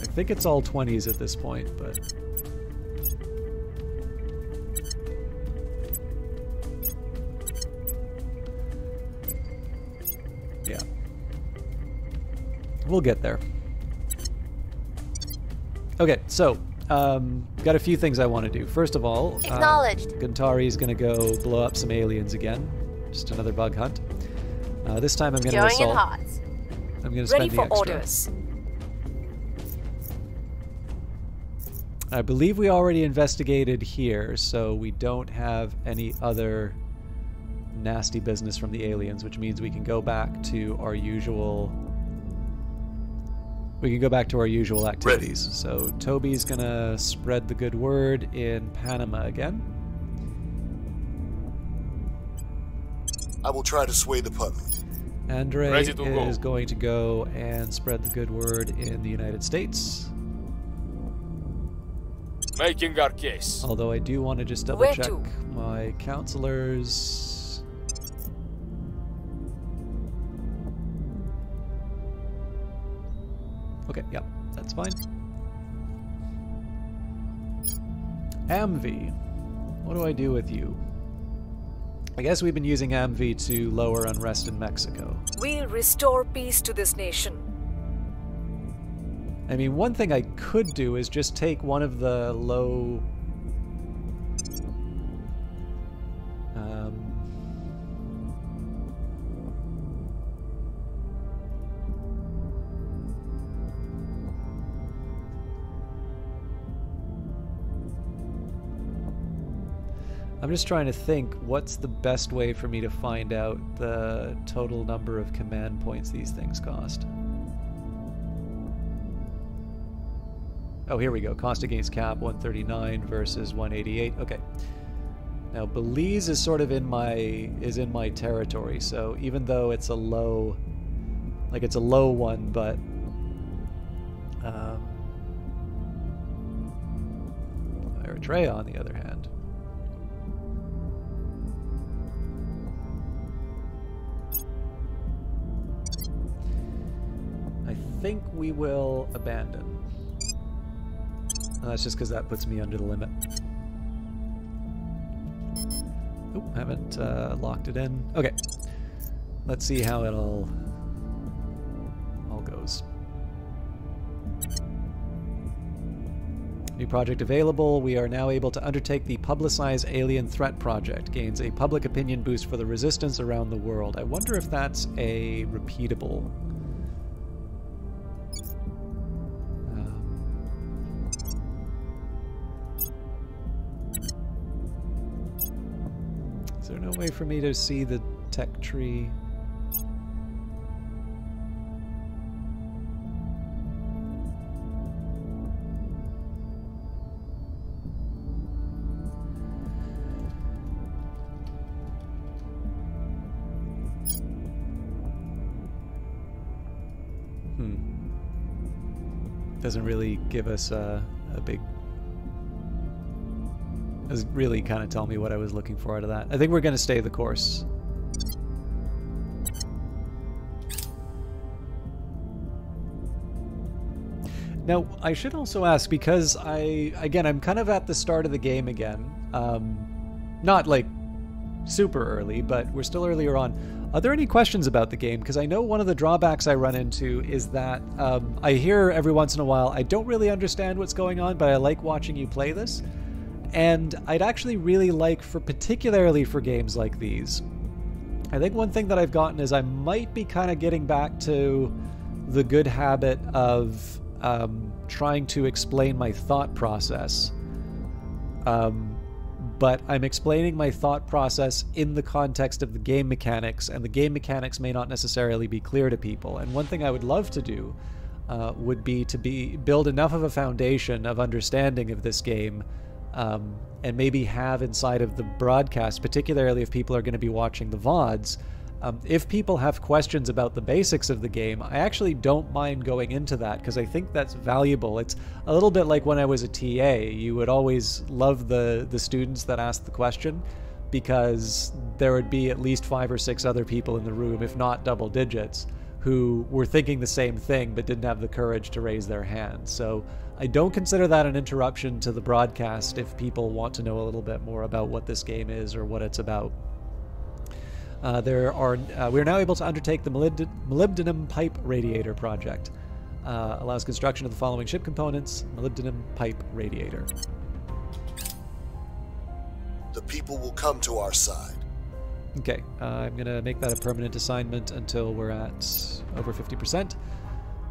A: I think it's all 20s at this point, but... Yeah. We'll get there. Okay, so, got a few things I want to do. First of all...
E: Acknowledged.
A: Guntari's gonna go blow up some aliens again. Just another bug hunt. This time I'm gonna assault...
E: Going in hot.
A: I'm gonna spend
D: Ready
A: the
D: for
A: extra.
D: orders.
A: I believe we already investigated here, so we don't have any other nasty business from the aliens, which means we can go back to our usual... We can go back to our usual activities.
B: Ready.
A: So Toby's gonna spread the good word in Panama again.
B: I will try to sway the public.
A: Andre
C: Ready to go.
A: is going to go and spread the good word in the United States.
C: Making our case.
A: Although I do want to just double
D: Where
A: check
D: to?
A: my counselors. Okay, yeah, that's fine. AMV. What do I do with you? I guess we've been using AMV to lower unrest in Mexico.
D: We'll restore peace to this nation.
A: I mean, one thing I could do is just take one of the low I'm just trying to think what's the best way for me to find out the total number of command points these things cost. Oh, here we go. Cost against cap 139 versus 188. Okay. Now Belize is sort of in my territory, so even though it's a low, like it's a low one, but Eritrea on the other hand. I think we will abandon. That's just because that puts me under the limit. Oh, haven't locked it in. Okay. Let's see how it all goes. New project available. We are now able to undertake the Publicize Alien Threat Project. Gains a public opinion boost for the resistance around the world. I wonder if that's a repeatable... Is there no way for me to see the tech tree? Doesn't really give us a big... Doesn't really kind of tell me what I was looking for out of that. I think we're going to stay the course. Now, I should also ask, because I'm kind of at the start of the game again. Not like super early, but we're still earlier on. Are there any questions about the game? Because I know one of the drawbacks I run into is that I hear every once in a while, I don't really understand what's going on, but I like watching you play this. And I'd actually really like, particularly for games like these, I think one thing that I've gotten is I might be kind of getting back to the good habit of trying to explain my thought process. But I'm explaining my thought process in the context of the game mechanics, and the game mechanics may not necessarily be clear to people. And one thing I would love to do would be to build enough of a foundation of understanding of this game, and maybe have inside of the broadcast, particularly if people are going to be watching the VODs, if people have questions about the basics of the game, I actually don't mind going into that because I think that's valuable. It's a little bit like when I was a TA. You would always love the students that asked the question because there would be at least 5 or 6 other people in the room, if not double digits, who were thinking the same thing but didn't have the courage to raise their hand. So I don't consider that an interruption to the broadcast if people want to know a little bit more about what this game is or what it's about. We are now able to undertake the molybdenum pipe radiator project. Allows construction of the following ship components: molybdenum pipe radiator.
B: The people will come to our side.
A: Okay, I'm going to make that a permanent assignment until we're at over 50%.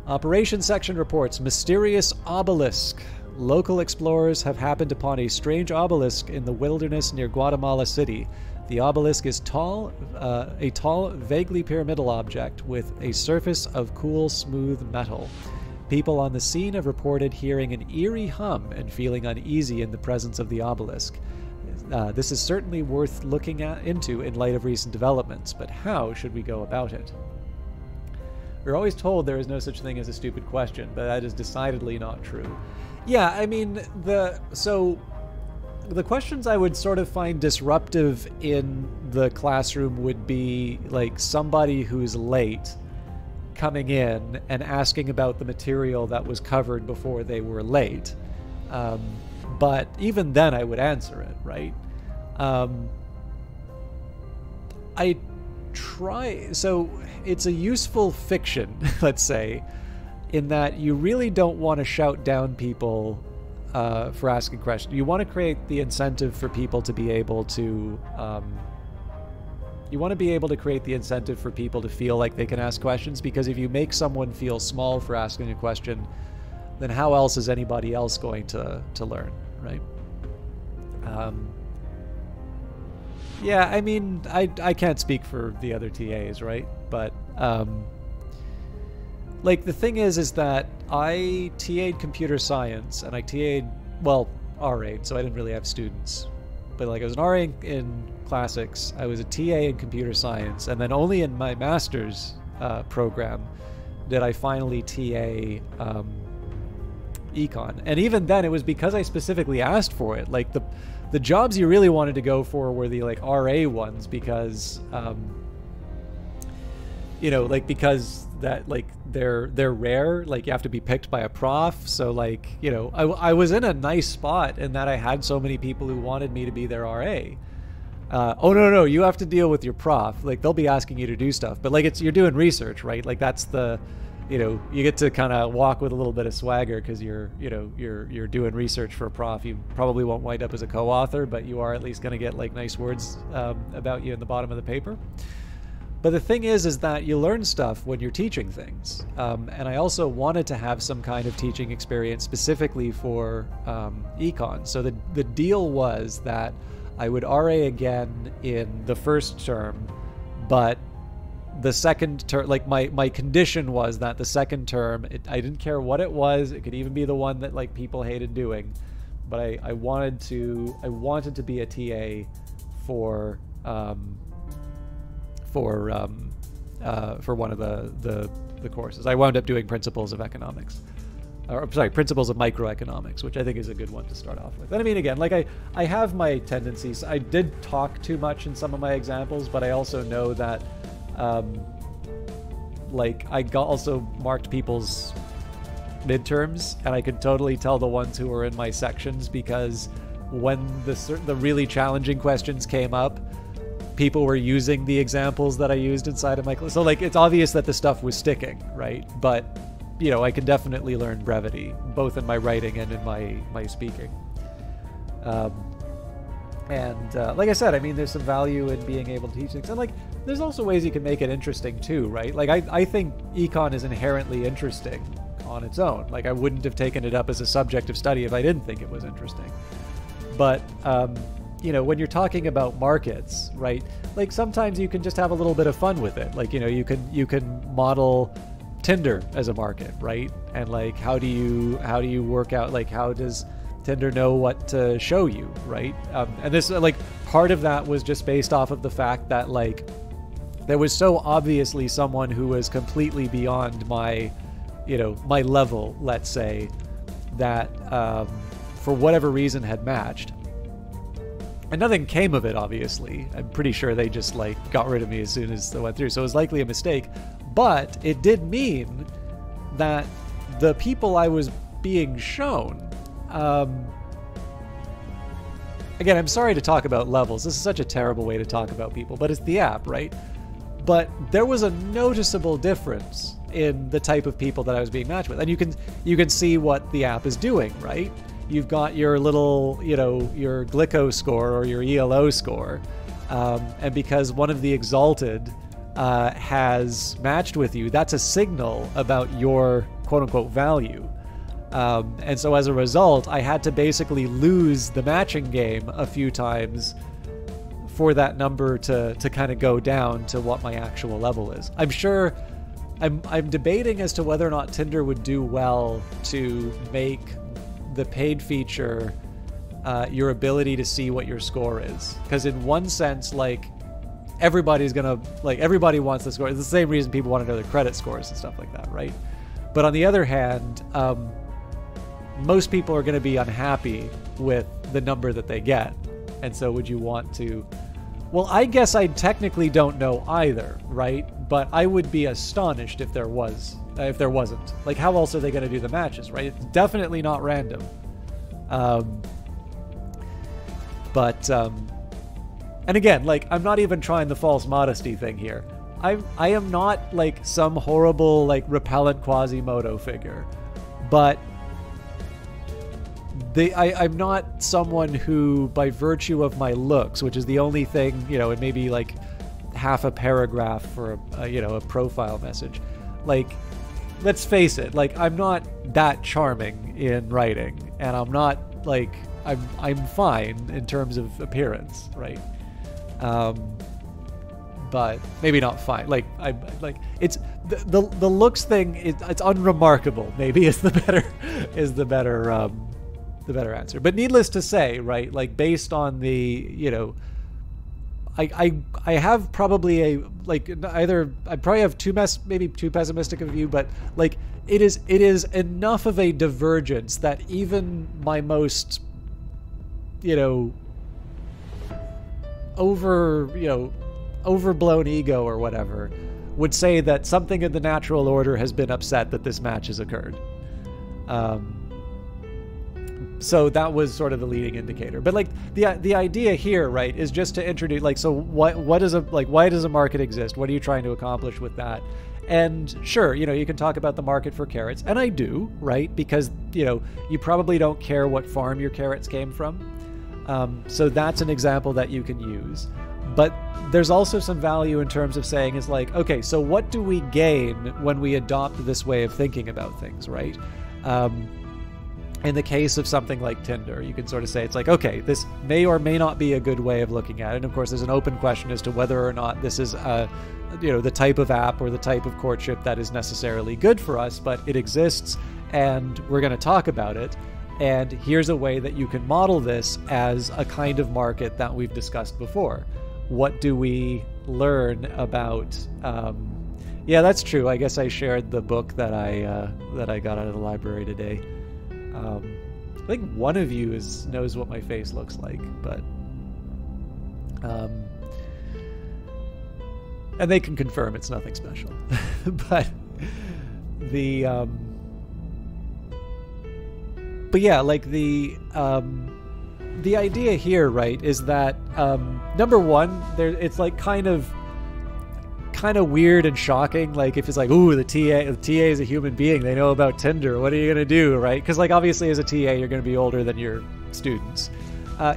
A: Operations section reports mysterious obelisk. Local explorers have happened upon a strange obelisk in the wilderness near Guatemala City. The obelisk is a tall, vaguely pyramidal object with a surface of cool, smooth metal. People on the scene have reported hearing an eerie hum and feeling uneasy in the presence of the obelisk. This is certainly worth looking into in light of recent developments, but how should we go about it? We're always told there is no such thing as a stupid question, but that is decidedly not true. Yeah, I mean, the questions I would sort of find disruptive in the classroom would be like somebody who's late coming in and asking about the material that was covered before they were late. But even then I would answer it, right? So it's a useful fiction, let's say, in that you really don't want to shout down people for asking questions. You want to create the incentive for people to be able to create the incentive for people to feel like they can ask questions, because if you make someone feel small for asking a question, then how else is anybody else going to learn, right? Yeah, I mean, I can't speak for the other TAs, right? But like the thing is that I TA'd computer science and I TA'd, well, RA'd, so I didn't really have students. But like I was an RA in classics, I was a TA in computer science, and then only in my master's program did I finally TA econ. And even then it was because I specifically asked for it. Like the jobs you really wanted to go for were the like RA ones because you know, like because that like they're rare, like you have to be picked by a prof. So like, you know, I was in a nice spot in that I had so many people who wanted me to be their RA. Oh no, you have to deal with your prof. Like they'll be asking you to do stuff, but like you're doing research, right? Like that's the, you know, you get to kind of walk with a little bit of swagger because you're doing research for a prof. You probably won't wind up as a co-author, but you are at least going to get like nice words about you in the bottom of the paper. But the thing is that you learn stuff when you're teaching things. And I also wanted to have some kind of teaching experience specifically for econ. So the deal was that I would RA again in the first term, but the second term, like my condition was that the second term, I didn't care what it was. It could even be the one that like people hated doing, but I wanted to be a TA for one of the courses. I wound up doing Principles of Economics, or sorry, Principles of Microeconomics, which I think is a good one to start off with. And I mean, again, like I have my tendencies. I did talk too much in some of my examples, but I also know that like I also marked people's midterms, and I could totally tell the ones who were in my sections because when the really challenging questions came up, people were using the examples that I used inside of my class. So like it's obvious that the stuff was sticking, right? But you know, I can definitely learn brevity both in my writing and in my speaking. Like I said, I mean, there's some value in being able to teach things, and like there's also ways you can make it interesting too, right? Like I think econ is inherently interesting on its own. Like I wouldn't have taken it up as a subject of study if I didn't think it was interesting. But you know, when you're talking about markets, right? Like sometimes you can just have a little bit of fun with it. Like, you know, you can model Tinder as a market, right? And like how do you work out, like how does Tinder know what to show you, right? And this, like, part of that was just based off of the fact that like there was so obviously someone who was completely beyond my, you know, my level, let's say, that for whatever reason had matched. And nothing came of it, obviously. I'm pretty sure they just like got rid of me as soon as they went through. So it was likely a mistake. But it did mean that the people I was being shown, again, I'm sorry to talk about levels. This is such a terrible way to talk about people, but it's the app, right? But there was a noticeable difference in the type of people that I was being matched with. And you can see what the app is doing, right? You've got your little, you know, your Glico score or your ELO score. And because one of the exalted has matched with you, that's a signal about your quote-unquote value. And so as a result, I had to basically lose the matching game a few times for that number to kind of go down to what my actual level is. I'm sure I'm debating as to whether or not Tinder would do well to make the paid feature your ability to see what your score is. Because in one sense, like, everybody wants the score. It's the same reason people want to know their credit scores and stuff like that, right? But on the other hand, most people are going to be unhappy with the number that they get. And so would you want to... Well, I guess I technically don't know either, right? But I would be astonished if there wasn't. Like, how else are they going to do the matches, right? It's definitely not random. And again, like, I'm not even trying the false modesty thing here. I am not like some horrible, like, repellent Quasimodo figure, but I'm not someone who, by virtue of my looks, which is the only thing, you know, it may be like half a paragraph for a profile message. Like, let's face it, like, I'm not that charming in writing, and I'm not like I'm fine in terms of appearance, right? But maybe not fine. Like it's the looks thing. It's unremarkable. Maybe is the better answer. But needless to say, right? Like based on the I have probably I probably have maybe too pessimistic of a view, but like it is enough of a divergence that even my most overblown ego or whatever would say that something in the natural order has been upset that this match has occurred. So that was sort of the leading indicator. But like the idea here, right, is just to introduce so why does a market exist? What are you trying to accomplish with that? And sure, you can talk about the market for carrots, and I do, right? Because you probably don't care what farm your carrots came from. So that's an example that you can use. But there's also some value in terms of saying is like, okay, so what do we gain when we adopt this way of thinking about things, right? In the case of something like Tinder, you can sort of say it's like, okay, this may or may not be a good way of looking at it. And of course, there's an open question as to whether or not this is, the type of app or the type of courtship that is necessarily good for us, but it exists and we're going to talk about it. And here's a way that you can model this as a kind of market that we've discussed before. What do we learn about? Yeah, that's true. I guess I shared the book that I got out of the library today. I think one of you knows what my face looks like, but and they can confirm it's nothing special. But yeah, like the idea here, right, is that number one, it's like kind of weird and shocking. Like if it's like, ooh, the TA is a human being, they know about Tinder, what are you gonna do, right? Because like obviously as a TA you're gonna be older than your students.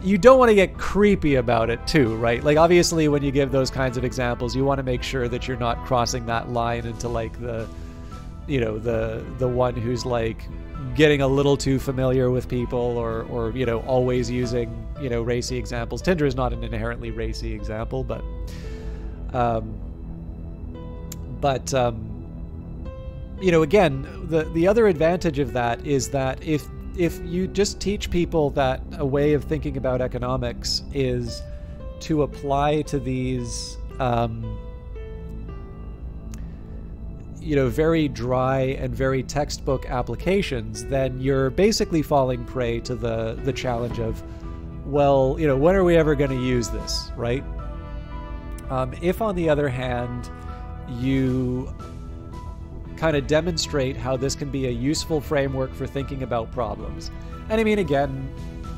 A: You don't want to get creepy about it too, right? Like obviously when you give those kinds of examples, you want to make sure that you're not crossing that line into like the one who's like getting a little too familiar with people or always using racy examples. Tinder is not an inherently racy example, but again, the other advantage of that is that if you just teach people that a way of thinking about economics is to apply to these very dry and very textbook applications, then you're basically falling prey to the challenge of, well, when are we ever going to use this, right? If, on the other hand, you kind of demonstrate how this can be a useful framework for thinking about problems. And I mean, again,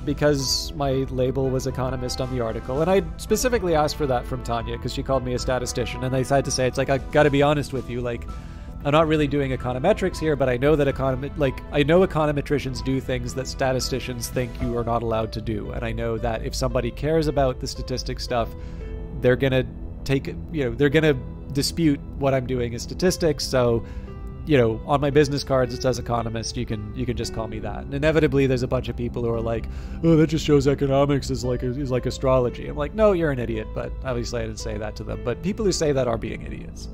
A: because my label was economist on the article, and I specifically asked for that from Tanya because she called me a statistician, and I decided to say, it's like, I got to be honest with you, like, I'm not really doing econometrics here, but I know that econometricians do things that statisticians think you are not allowed to do. And I know that if somebody cares about the statistics stuff, they're going to they're going to dispute what I'm doing is statistics. So, on my business cards, it says economist. You can just call me that. And inevitably, there's a bunch of people who are like, oh, that just shows economics is like astrology. I'm like, no, you're an idiot. But obviously, I didn't say that to them. But people who say that are being idiots.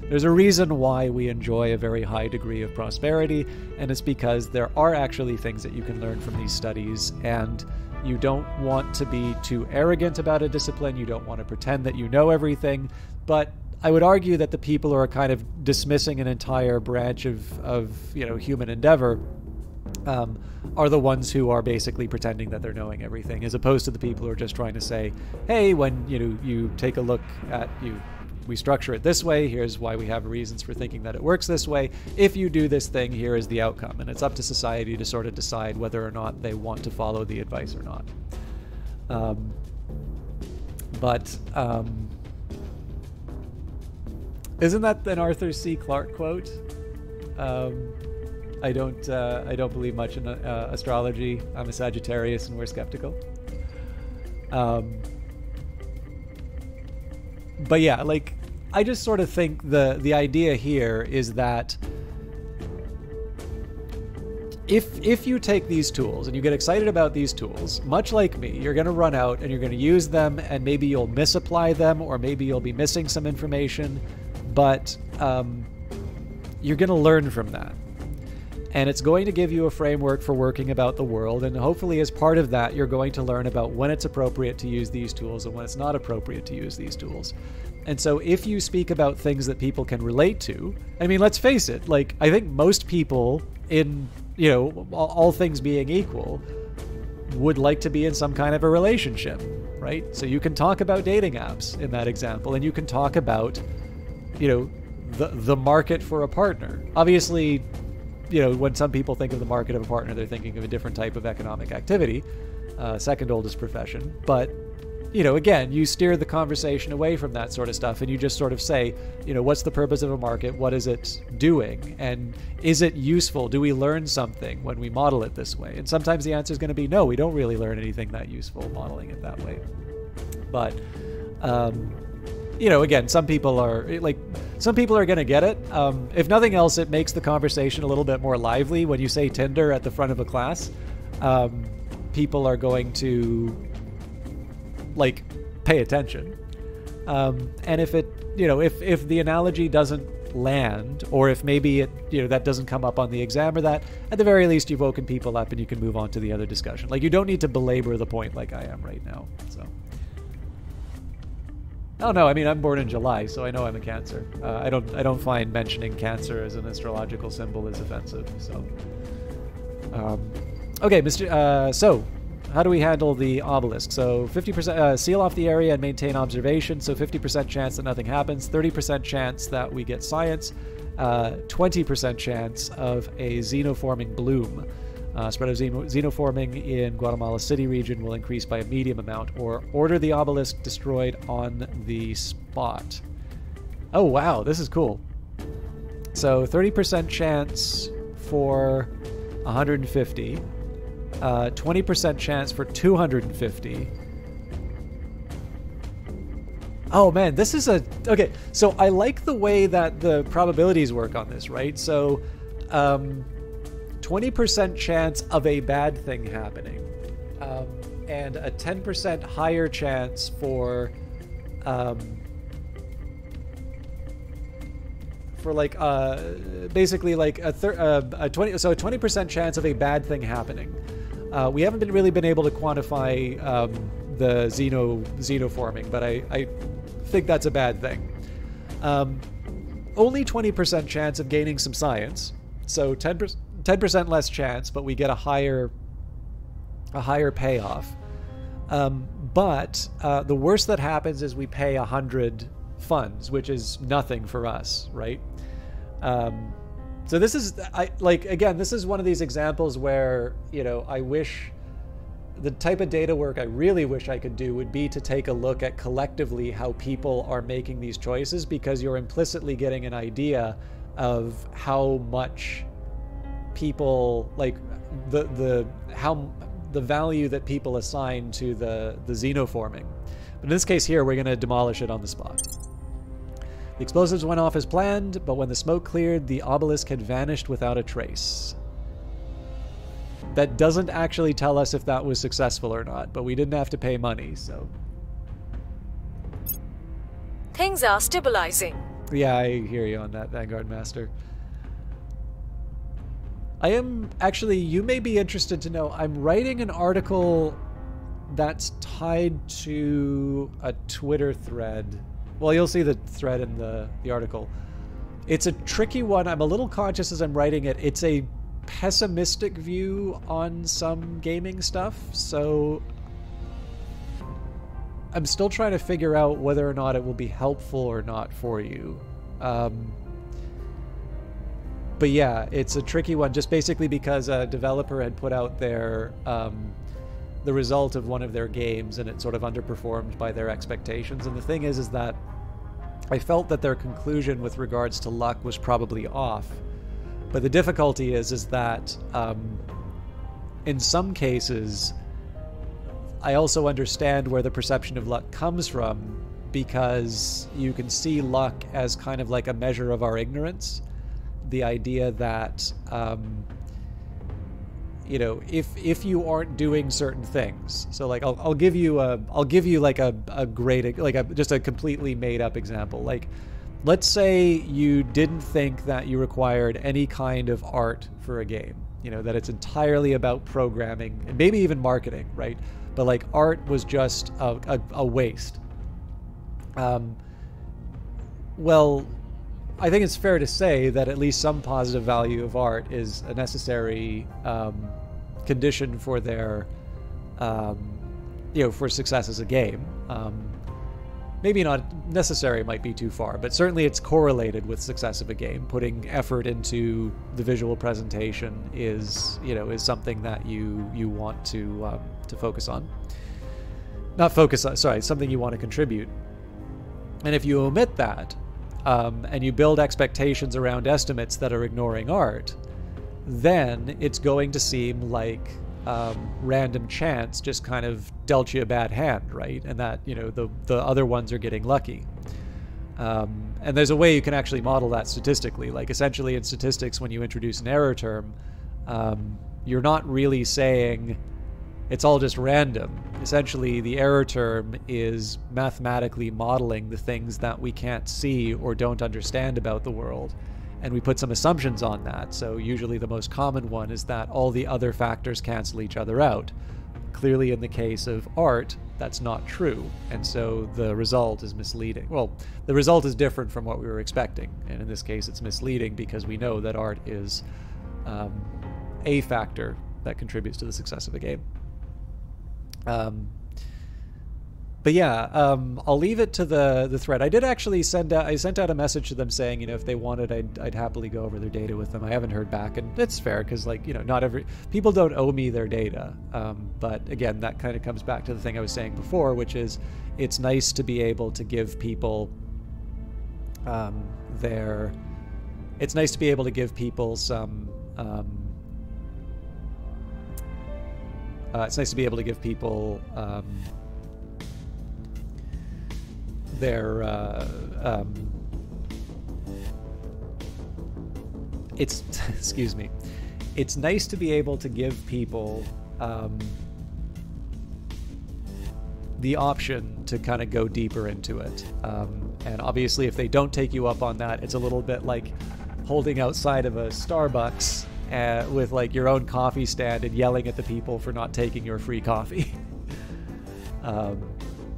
A: There's a reason why we enjoy a very high degree of prosperity, and it's because there are actually things that you can learn from these studies, and you don't want to be too arrogant about a discipline. You don't want to pretend that you know everything. But I would argue that the people who are kind of dismissing an entire branch of human endeavor are the ones who are basically pretending that they're knowing everything, as opposed to the people who are just trying to say, hey, when you take a look at we structure it this way, here's why we have reasons for thinking that it works this way. If you do this thing, here is the outcome. And it's up to society to sort of decide whether or not they want to follow the advice or not. Isn't that an Arthur C. Clarke quote? I don't believe much in astrology. I'm a Sagittarius and we're skeptical. But yeah, like, I just sort of think the idea here is that if you take these tools and you get excited about these tools, much like me, you're going to run out and you're going to use them, and maybe you'll misapply them, or maybe you'll be missing some information, but you're going to learn from that. And it's going to give you a framework for working about the world, and hopefully as part of that, you're going to learn about when it's appropriate to use these tools and when it's not appropriate to use these tools. And so if you speak about things that people can relate to, I mean, let's face it, like, I think most people in, you know, all things being equal, would like to be in some kind of a relationship, right? So you can talk about dating apps in that example, and you can talk about, you know, the market for a partner. Obviously, you know, when some people think of the market of a partner, they're thinking of a different type of economic activity, second oldest profession. But, you know, again, you steer the conversation away from that sort of stuff, and you just sort of say, you know, what's the purpose of a market? What is it doing? And is it useful? Do we learn something when we model it this way? And sometimes the answer is going to be no, we don't really learn anything that useful modeling it that way. But, you know, again, some people are going to get it. If nothing else, it makes the conversation a little bit more lively. When you say Tinder at the front of a class, people are going to, like, pay attention. And if it, you know, if the analogy doesn't land, or if maybe it, you know, that doesn't come up on the exam or that, at the very least, you've woken people up and you can move on to the other discussion. Like, you don't need to belabor the point like I am right now, so. Oh no, I mean, I'm born in July, so I know I'm a Cancer. I don't find mentioning Cancer as an astrological symbol is offensive. So, okay, so how do we handle the obelisk? So 50% seal off the area and maintain observation. So 50% chance that nothing happens, 30% chance that we get science, 20% chance of a xenoforming bloom. Spread of xenoforming in Guatemala City region will increase by a medium amount, or order the obelisk destroyed on the spot. Oh, wow, this is cool. So 30% chance for 150, 20% chance for 250. Oh man, this is okay, so I like the way that the probabilities work on this, right? So, 20% chance of a bad thing happening, and a 10% higher chance for like basically like a 20% chance of a bad thing happening. We haven't really been able to quantify the xenoforming, but I think that's a bad thing. Only 20% chance of gaining some science, so 10% less chance, but we get a higher payoff. But the worst that happens is we pay 100 funds, which is nothing for us, right? So this is, again, this is one of these examples where, you know, I wish the type of data work I really wish I could do would be to take a look at collectively how people are making these choices, because you're implicitly getting an idea of how much people, like, the value that people assign to the xenoforming. But in this case here, we're going to demolish it on the spot. The explosives went off as planned, but when the smoke cleared, the obelisk had vanished without a trace. That doesn't actually tell us if that was successful or not, but we didn't have to pay money, so...
F: Things are stabilizing.
A: Yeah, I hear you on that, Vanguard Master. I am, actually, you may be interested to know, I'm writing an article that's tied to a Twitter thread. Well, you'll see the thread in the article. It's a tricky one. I'm a little conscious as I'm writing it. It's a pessimistic view on some gaming stuff, so I'm still trying to figure out whether or not it will be helpful or not for you. But yeah, it's a tricky one, just basically because a developer had put out their the result of one of their games, and it sort of underperformed by their expectations. And the thing is that I felt that their conclusion with regards to luck was probably off. But the difficulty is that in some cases, I also understand where the perception of luck comes from, because you can see luck as kind of like a measure of our ignorance. The idea that you know, if you aren't doing certain things. So like I'll give you like a great, like just a completely made up example. Like, let's say you didn't think that you required any kind of art for a game, you know, that it's entirely about programming and maybe even marketing, right? But like art was just a waste. Well, I think it's fair to say that at least some positive value of art is a necessary condition for their, you know, for success as a game. Maybe not necessary, might be too far, but certainly it's correlated with success of a game. Putting effort into the visual presentation is, you know, is something that you want to focus on. Not focus on, sorry, something you want to contribute. And if you omit that, and you build expectations around estimates that are ignoring art, then it's going to seem like random chance just kind of dealt you a bad hand, right? And that, you know, the other ones are getting lucky. And there's a way you can actually model that statistically. Like, essentially in statistics, when you introduce an error term, you're not really saying it's all just random. Essentially, the error term is mathematically modeling the things that we can't see or don't understand about the world, and we put some assumptions on that. So usually the most common one is that all the other factors cancel each other out. Clearly in the case of art, that's not true, and so the result is misleading. Well, the result is different from what we were expecting, and in this case it's misleading because we know that art is a factor that contributes to the success of a game. But yeah, I'll leave it to the thread. I did actually sent out a message to them saying, you know, if they wanted, I'd happily go over their data with them. I haven't heard back, and it's fair because, like, you know, not every people don't owe me their data. But again, that kind of comes back to the thing I was saying before, which is it's nice to be able to give people it's nice to be able to give people some it's nice to be able to give people their it's excuse me, it's nice to be able to give people the option to kind of go deeper into it, and obviously if they don't take you up on that, it's a little bit like holding outside of a Starbucks with like your own coffee stand and yelling at the people for not taking your free coffee.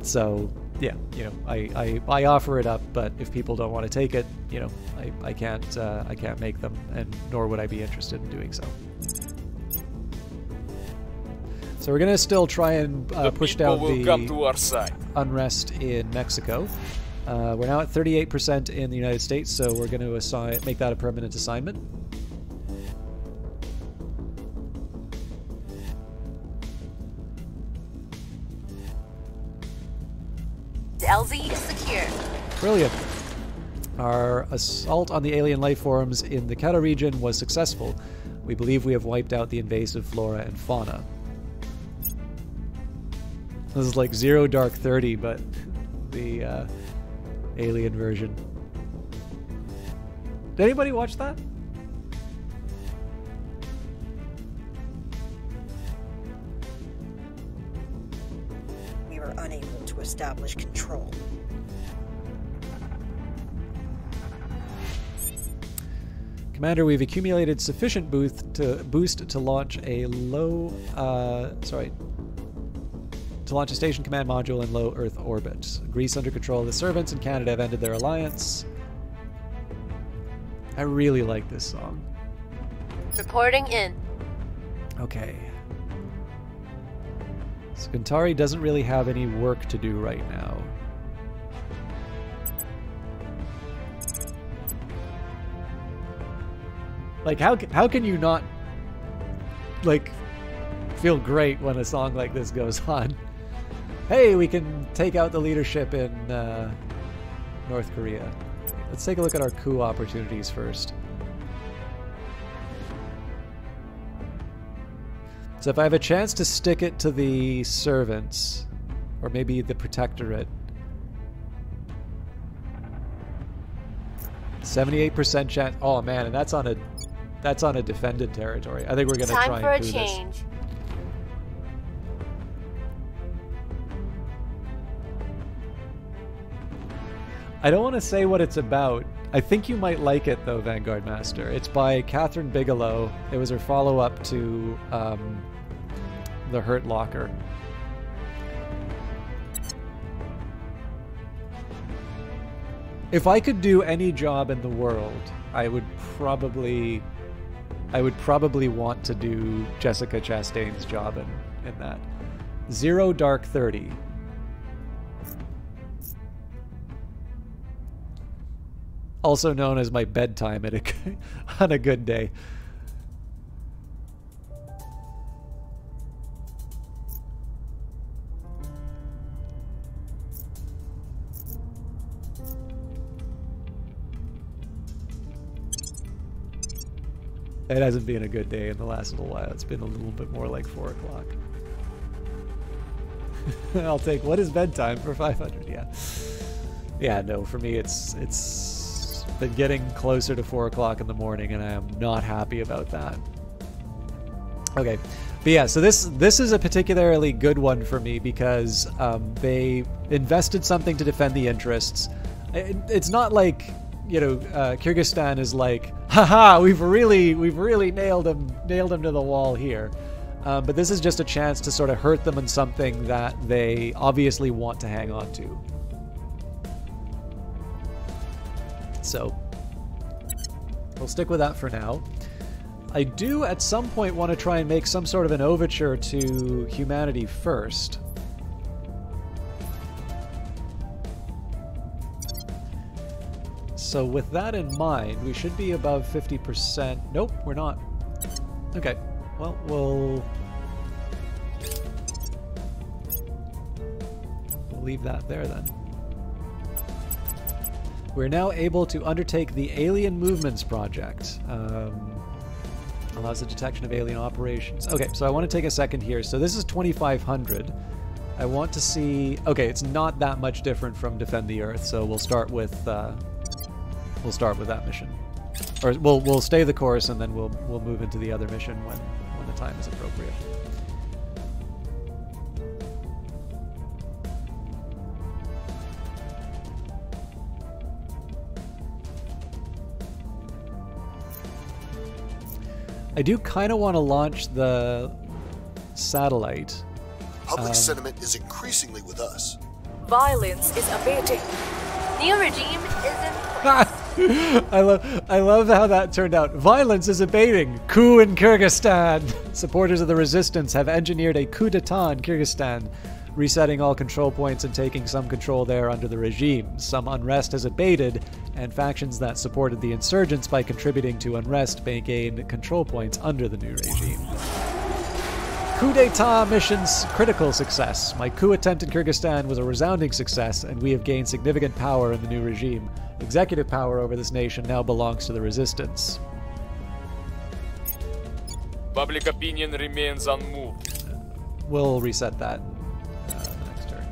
A: So yeah, you know, I offer it up, but if people don't want to take it, you know, I can't make them, and nor would I be interested in doing so. So we're gonna still try and push down the unrest in Mexico. We're now at 38% in the United States, so we're going to make that a permanent assignment.
E: The LZ is secure.
A: Brilliant. Our assault on the alien life forms in the Kata region was successful. We believe we have wiped out the invasive flora and fauna. This is like Zero Dark 30, but the alien version. Did anybody watch that?
G: We were unable to establish control.
A: Commander, we've accumulated sufficient boost to launch a to launch a station command module in low Earth orbit. Greece under control of the servants, and Canada have ended their alliance. I really like this song.
E: Reporting in.
A: Okay. Skintari doesn't really have any work to do right now. Like, how can you not, like, feel great when a song like this goes on? Hey, we can take out the leadership in North Korea. Let's take a look at our coup opportunities first. So if I have a chance to stick it to the servants, or maybe the protectorate, 78% chance. Oh man, and that's on a That's on a defended territory. I think we're going to try
E: Time
A: and
E: for a
A: coup this.
E: change.
A: I don't want to say what it's about. I think you might like it, though, Vanguard Master. It's by Catherine Bigelow. It was her follow-up to The Hurt Locker. If I could do any job in the world, I would probably want to do Jessica Chastain's job in that. Zero Dark 30. Also known as my bedtime on a good day. It hasn't been a good day in the last little while. It's been a little bit more like 4 o'clock. I'll take, what is bedtime for 500? Yeah. Yeah, no, for me it's been getting closer to 4 o'clock in the morning, and I am not happy about that. Okay, but yeah, so this is a particularly good one for me because they invested something to defend the interests. It's not like, you know, Kyrgyzstan is like, haha, we've really nailed him to the wall here. But this is just a chance to sort of hurt them on something that they obviously want to hang on to. So we'll stick with that for now. I do at some point want to try and make some sort of an overture to humanity first. So with that in mind, we should be above 50%. Nope, we're not. Okay, well, we'll leave that there then. We're now able to undertake the Alien Movements Project. Allows the detection of alien operations. Okay, so I want to take a second here. So this is 2,500. I want to see... Okay, it's not that much different from Defend the Earth, so we'll start with that mission. Or we'll stay the course, and then we'll move into the other mission when the time is appropriate. I do kind of want to launch the satellite.
B: Public sentiment is increasingly with us.
F: Violence is abating.
E: New regime is in place.
A: I love how that turned out. Violence is abating. Coup in Kyrgyzstan. Supporters of the resistance have engineered a coup d'etat in Kyrgyzstan, resetting all control points and taking some control there under the regime. Some unrest has abated, and factions that supported the insurgents by contributing to unrest may gain control points under the new regime. Coup d'etat mission's critical success. My coup attempt in Kyrgyzstan was a resounding success, and we have gained significant power in the new regime. Executive power over this nation now belongs to the resistance.
C: Public opinion remains unmoved.
A: We'll reset that the next turn.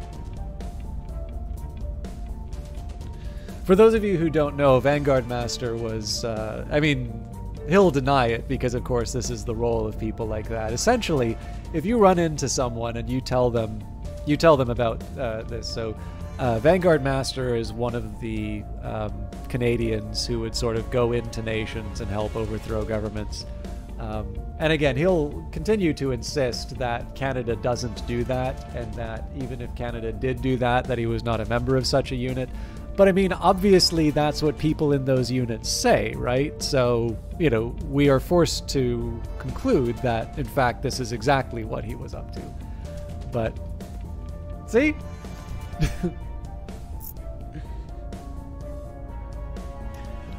A: For those of you who don't know, Vanguard Master was, I mean, he'll deny it because, of course, this is the role of people like that. Essentially, if you run into someone and you tell them about this. So, Vanguard Master is one of the Canadians who would sort of go into nations and help overthrow governments. And again, he'll continue to insist that Canada doesn't do that, and that even if Canada did do that, that he was not a member of such a unit. But I mean, obviously that's what people in those units say, right? So, you know, we are forced to conclude that, in fact, this is exactly what he was up to. But, see?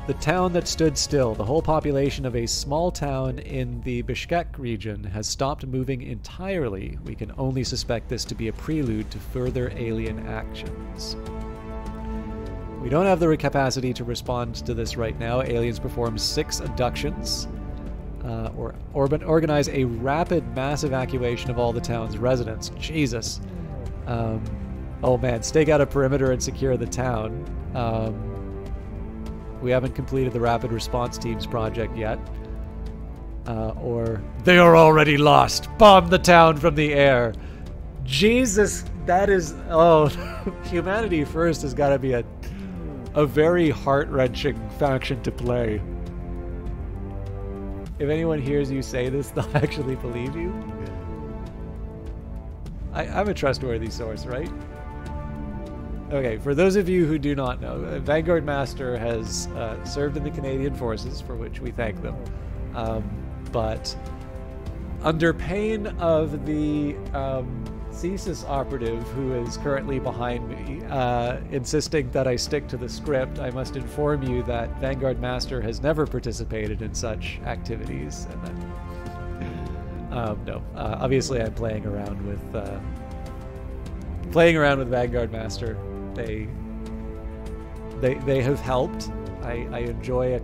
A: The town that stood still. The whole population of a small town in the Bishkek region has stopped moving entirely. We can only suspect this to be a prelude to further alien actions. We don't have the capacity to respond to this right now. Aliens perform 6 abductions, or organize a rapid mass evacuation of all the town's residents. Jesus. Oh man, stake out a perimeter and secure the town. We haven't completed the rapid response team's project yet. Or, they are already lost. Bomb the town from the air. Jesus, that is... Oh, Humanity First has got to be a very heart-wrenching faction to play. If anyone hears you say this, they'll actually believe you. I'm a trustworthy source, right? Okay, for those of you who do not know, Vanguard Master has served in the Canadian Forces, for which we thank them. But under pain of the CSIS operative who is currently behind me, insisting that I stick to the script, I must inform you that Vanguard Master has never participated in such activities. And that, no, obviously I'm playing around with Vanguard Master. They have helped. I enjoy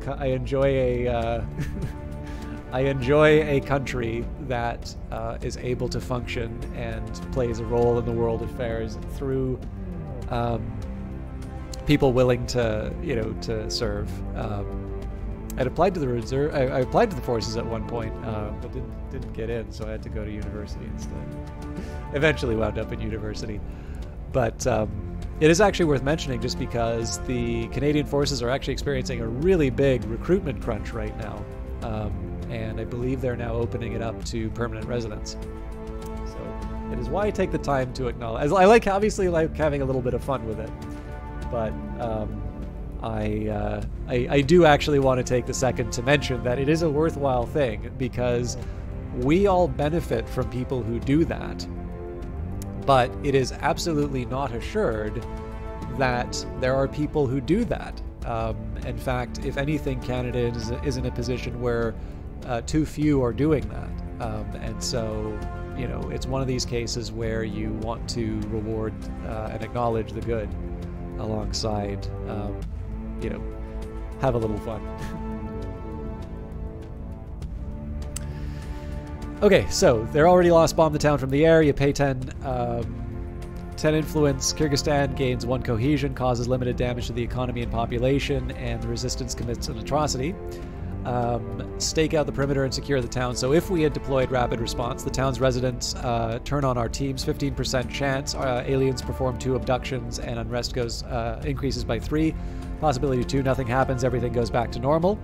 A: a country that is able to function and plays a role in the world affairs through people willing to, to serve. I'd applied to the reserve. I applied to the forces at one point, but didn't get in, so I had to go to university instead. Eventually wound up in university, but it is actually worth mentioning just because the Canadian forces are actually experiencing a really big recruitment crunch right now. And I believe they're now opening it up to permanent residents. So it is why I take the time to acknowledge. I obviously like having a little bit of fun with it, but I do actually want to take the second to mention that it is a worthwhile thing because we all benefit from people who do that. But it is absolutely not assured that there are people who do that. In fact, if anything, Canada is in a position where too few are doing that. And so, it's one of these cases where you want to reward and acknowledge the good alongside, have a little fun. Okay, so they're already lost bomb the town from the air. You pay 10 influence. Kyrgyzstan gains 1 cohesion, causes limited damage to the economy and population, and the resistance commits an atrocity. Stake out the perimeter and secure the town. So if we had deployed rapid response, the town's residents turn on our teams, 15% chance. Aliens perform 2 abductions, and unrest increases by 3. Possibility 2, nothing happens, everything goes back to normal.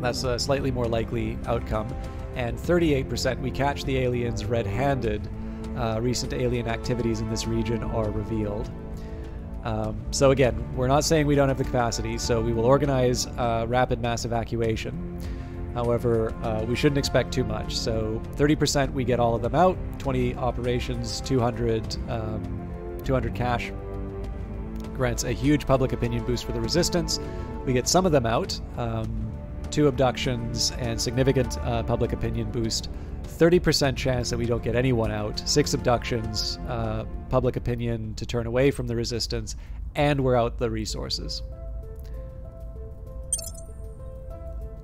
A: That's a slightly more likely outcome. And 38%, we catch the aliens red-handed. Recent alien activities in this region are revealed. So again, we're not saying we don't have the capacity, so we will organize rapid mass evacuation. However, we shouldn't expect too much. So 30% we get all of them out, 20 operations, 200 cash. Grants a huge public opinion boost for the resistance. We get some of them out, 2 abductions and significant public opinion boost. 30% chance that we don't get anyone out, 6 abductions, public opinion to turn away from the resistance, and we're out the resources.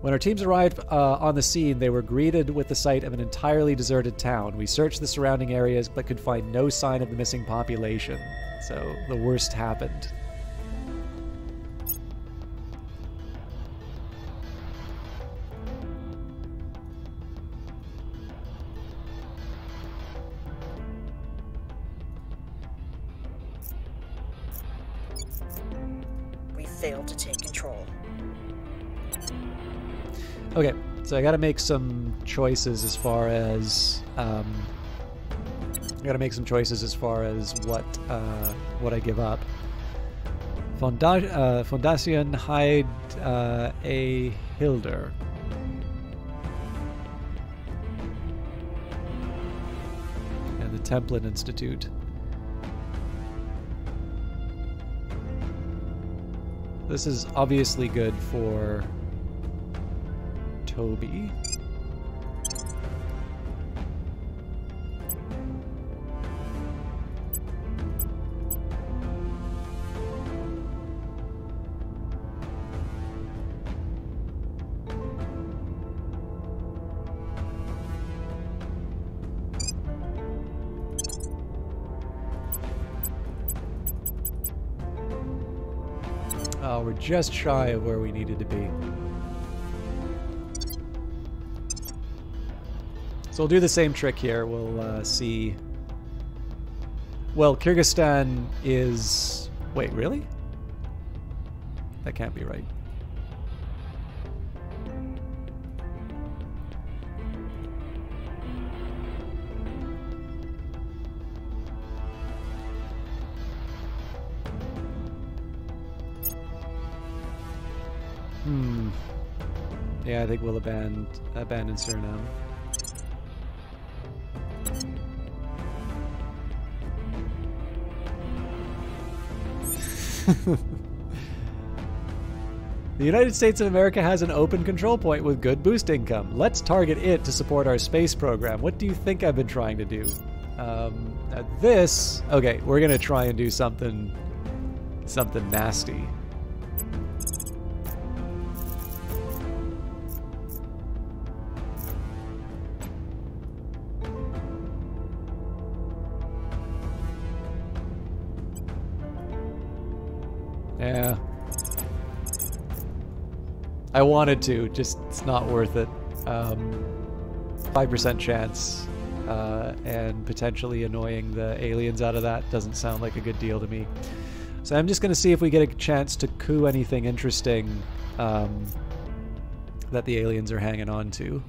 A: When our teams arrived on the scene, they were greeted with the sight of an entirely deserted town. We searched the surrounding areas but could find no sign of the missing population. So the worst happened.
G: Failed to take control.
A: Okay, so I got to make some choices as far as what I give up. Fondation Hyde A. Hilder. And the Templin Institute. This is obviously good for Toby. We're just shy of where we needed to be. So we'll do the same trick here. We'll see. Well, Kyrgyzstan is... Wait, really? That can't be right. Yeah, I think we'll abandon Suriname. The United States of America has an open control point with good boost income. Let's target it to support our space program. What do you think I've been trying to do? This... Okay, we're gonna try and do something nasty. Yeah. I wanted to, just it's not worth it. 5% chance, and potentially annoying the aliens out of that doesn't sound like a good deal to me. So I'm just going to see if we get a chance to coup anything interesting that the aliens are hanging on to.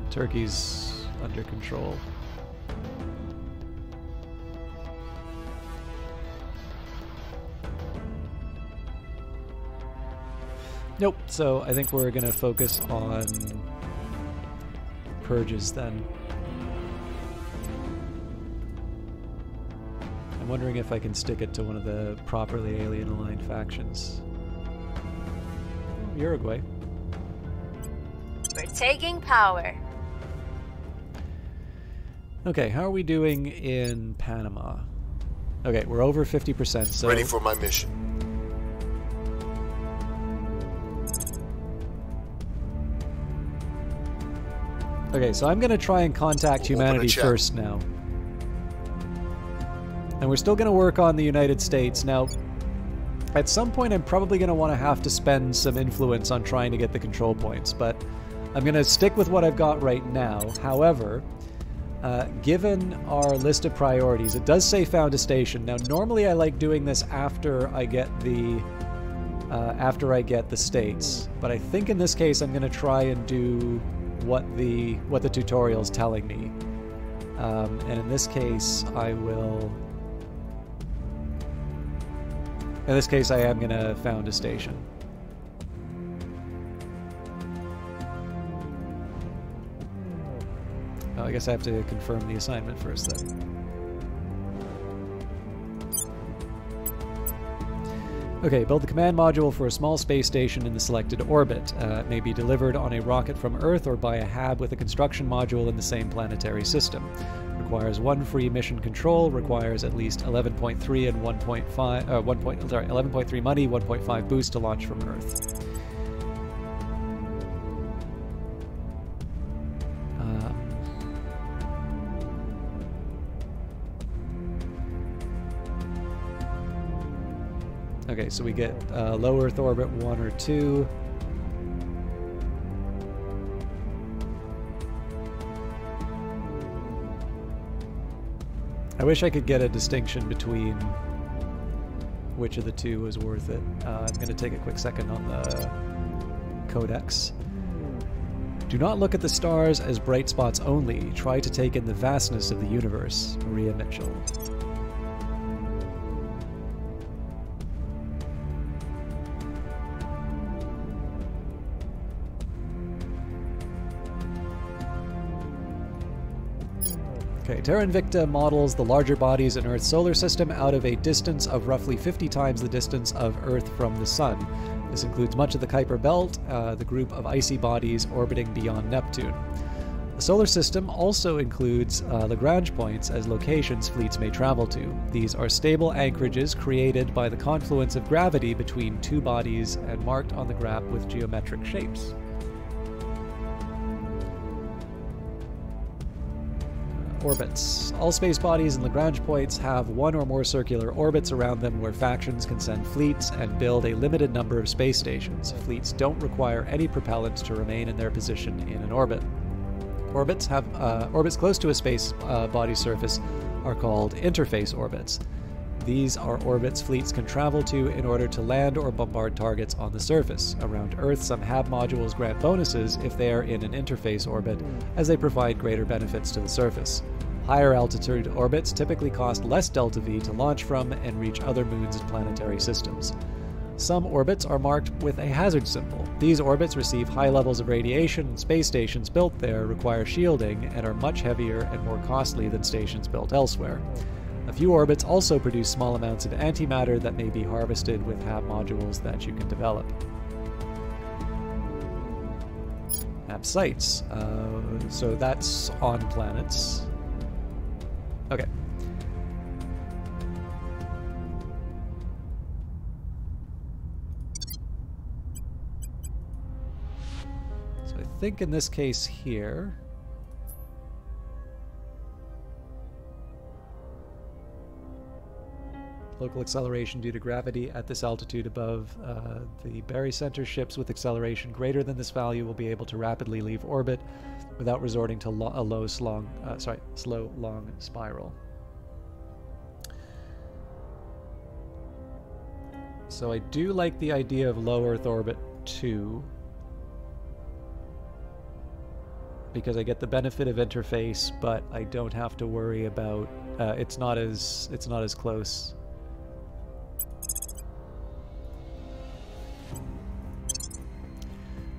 A: Turkey's under control. Nope, so I think we're going to focus on purges then. I'm wondering if I can stick it to one of the properly alien-aligned factions. Uruguay.
E: We're taking power.
A: Okay, how are we doing in Panama? Okay, we're over 50%, so...
B: Ready for my mission.
A: Okay, so I'm going to try and contact humanity first now. And we're still going to work on the United States. Now, at some point I'm probably going to want to have to spend some influence on trying to get the control points, but I'm going to stick with what I've got right now. However, given our list of priorities, it does say found a station. Now, normally I like doing this after I get the states, but I think in this case I'm going to try and do what the tutorial's telling me. And in this case, I will... In this case, I am going to found a station. Oh, I guess I have to confirm the assignment first then. Okay, build the command module for a small space station in the selected orbit. It may be delivered on a rocket from Earth or by a HAB with a construction module in the same planetary system. Requires 1 free mission control, requires at least 11.3 and 11.3 money, 1.5 boost to launch from Earth. Okay, so we get low Earth orbit 1 or 2. I wish I could get a distinction between which of the two was worth it. I'm going to take a quick second on the codex. Do not look at the stars as bright spots only. Try to take in the vastness of the universe. Maria Mitchell. Okay, Terra Invicta models the larger bodies in Earth's solar system out of a distance of roughly 50 times the distance of Earth from the Sun. This includes much of the Kuiper Belt, the group of icy bodies orbiting beyond Neptune. The solar system also includes Lagrange points as locations fleets may travel to. These are stable anchorages created by the confluence of gravity between two bodies and marked on the graph with geometric shapes. Orbits. All space bodies and Lagrange points have one or more circular orbits around them where factions can send fleets and build a limited number of space stations. Fleets don't require any propellant to remain in their position in an orbit. Orbits close to a space body surface are called interface orbits. These are orbits fleets can travel to in order to land or bombard targets on the surface. Around Earth, some HAB modules grant bonuses if they are in an interface orbit, as they provide greater benefits to the surface. Higher altitude orbits typically cost less delta V to launch from and reach other moons and planetary systems. Some orbits are marked with a hazard symbol. These orbits receive high levels of radiation, and space stations built there require shielding and are much heavier and more costly than stations built elsewhere. A few orbits also produce small amounts of antimatter that may be harvested with HAB modules that you can develop. HAB sites. So that's on planets. Okay. So I think in this case here, local acceleration due to gravity at this altitude above the Berry Center. Ships with acceleration greater than this value will be able to rapidly leave orbit without resorting to a slow, long spiral. So I do like the idea of low Earth orbit too, because I get the benefit of interface, but I don't have to worry about it's not as close.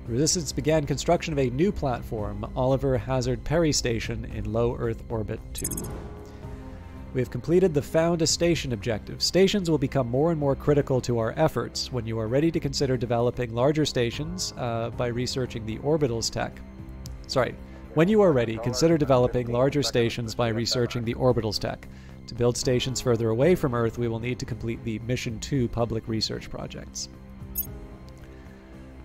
A: Resistance began construction of a new platform, Oliver Hazard Perry Station, in low Earth orbit 2. We have completed the Found a Station objective. Stations will become more and more critical to our efforts. When you are ready to consider developing larger stations by researching the orbitals tech. When you are ready, consider developing larger stations by researching the orbitals tech. To build stations further away from Earth, we will need to complete the Mission 2 public research projects.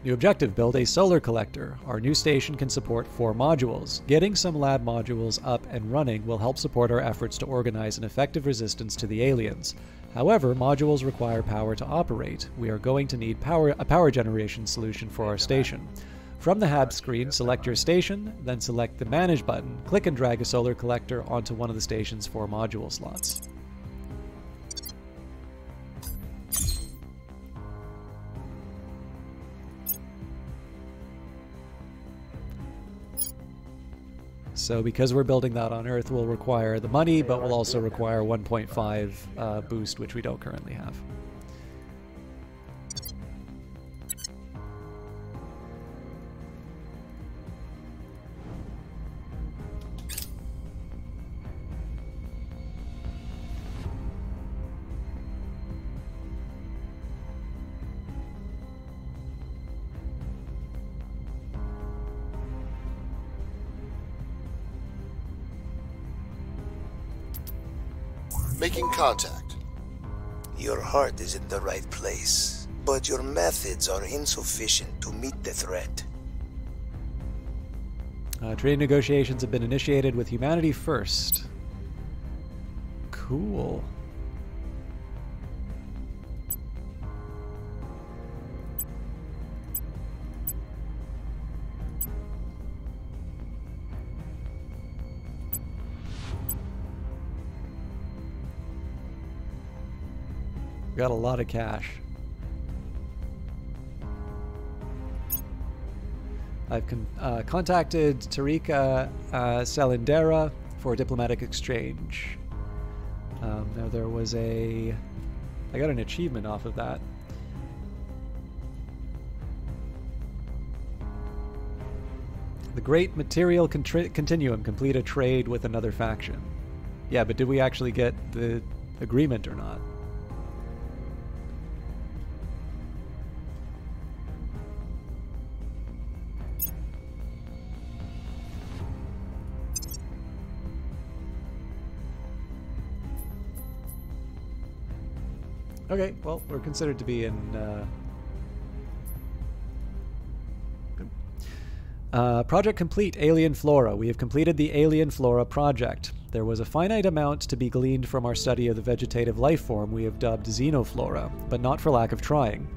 A: New objective, build a solar collector. Our new station can support 4 modules. Getting some lab modules up and running will help support our efforts to organize an effective resistance to the aliens. However, modules require power to operate. We are going to need a power generation solution for our station. From the HAB screen, select your station, then select the Manage button. Click and drag a solar collector onto one of the station's 4 module slots. So because we're building that on Earth, we'll require the money, but we'll also require 1.5 boost, which we don't currently have.
B: Making contact.
H: Your heart is in the right place, but your methods are insufficient to meet the threat.
A: Trade negotiations have been initiated with humanity first. Cool. Got a lot of cash. I've contacted Tarika Salindera for diplomatic exchange. Now there was I got an achievement off of that. The Great Material Continuum, complete a trade with another faction. Yeah, but did we actually get the agreement or not? Okay, well, we're considered to be in... Project complete, Alien Flora. We have completed the Alien Flora project. There was a finite amount to be gleaned from our study of the vegetative life form we have dubbed xenoflora, but not for lack of trying.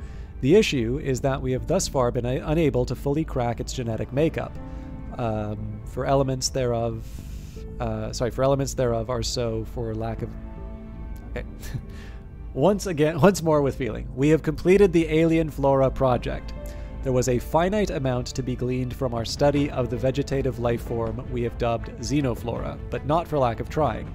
A: The issue is that we have thus far been unable to fully crack its genetic makeup. For elements thereof are so for lack of... Okay. Once more with feeling. We have completed the Alien Flora project. There was a finite amount to be gleaned from our study of the vegetative life form we have dubbed xenoflora, but not for lack of trying.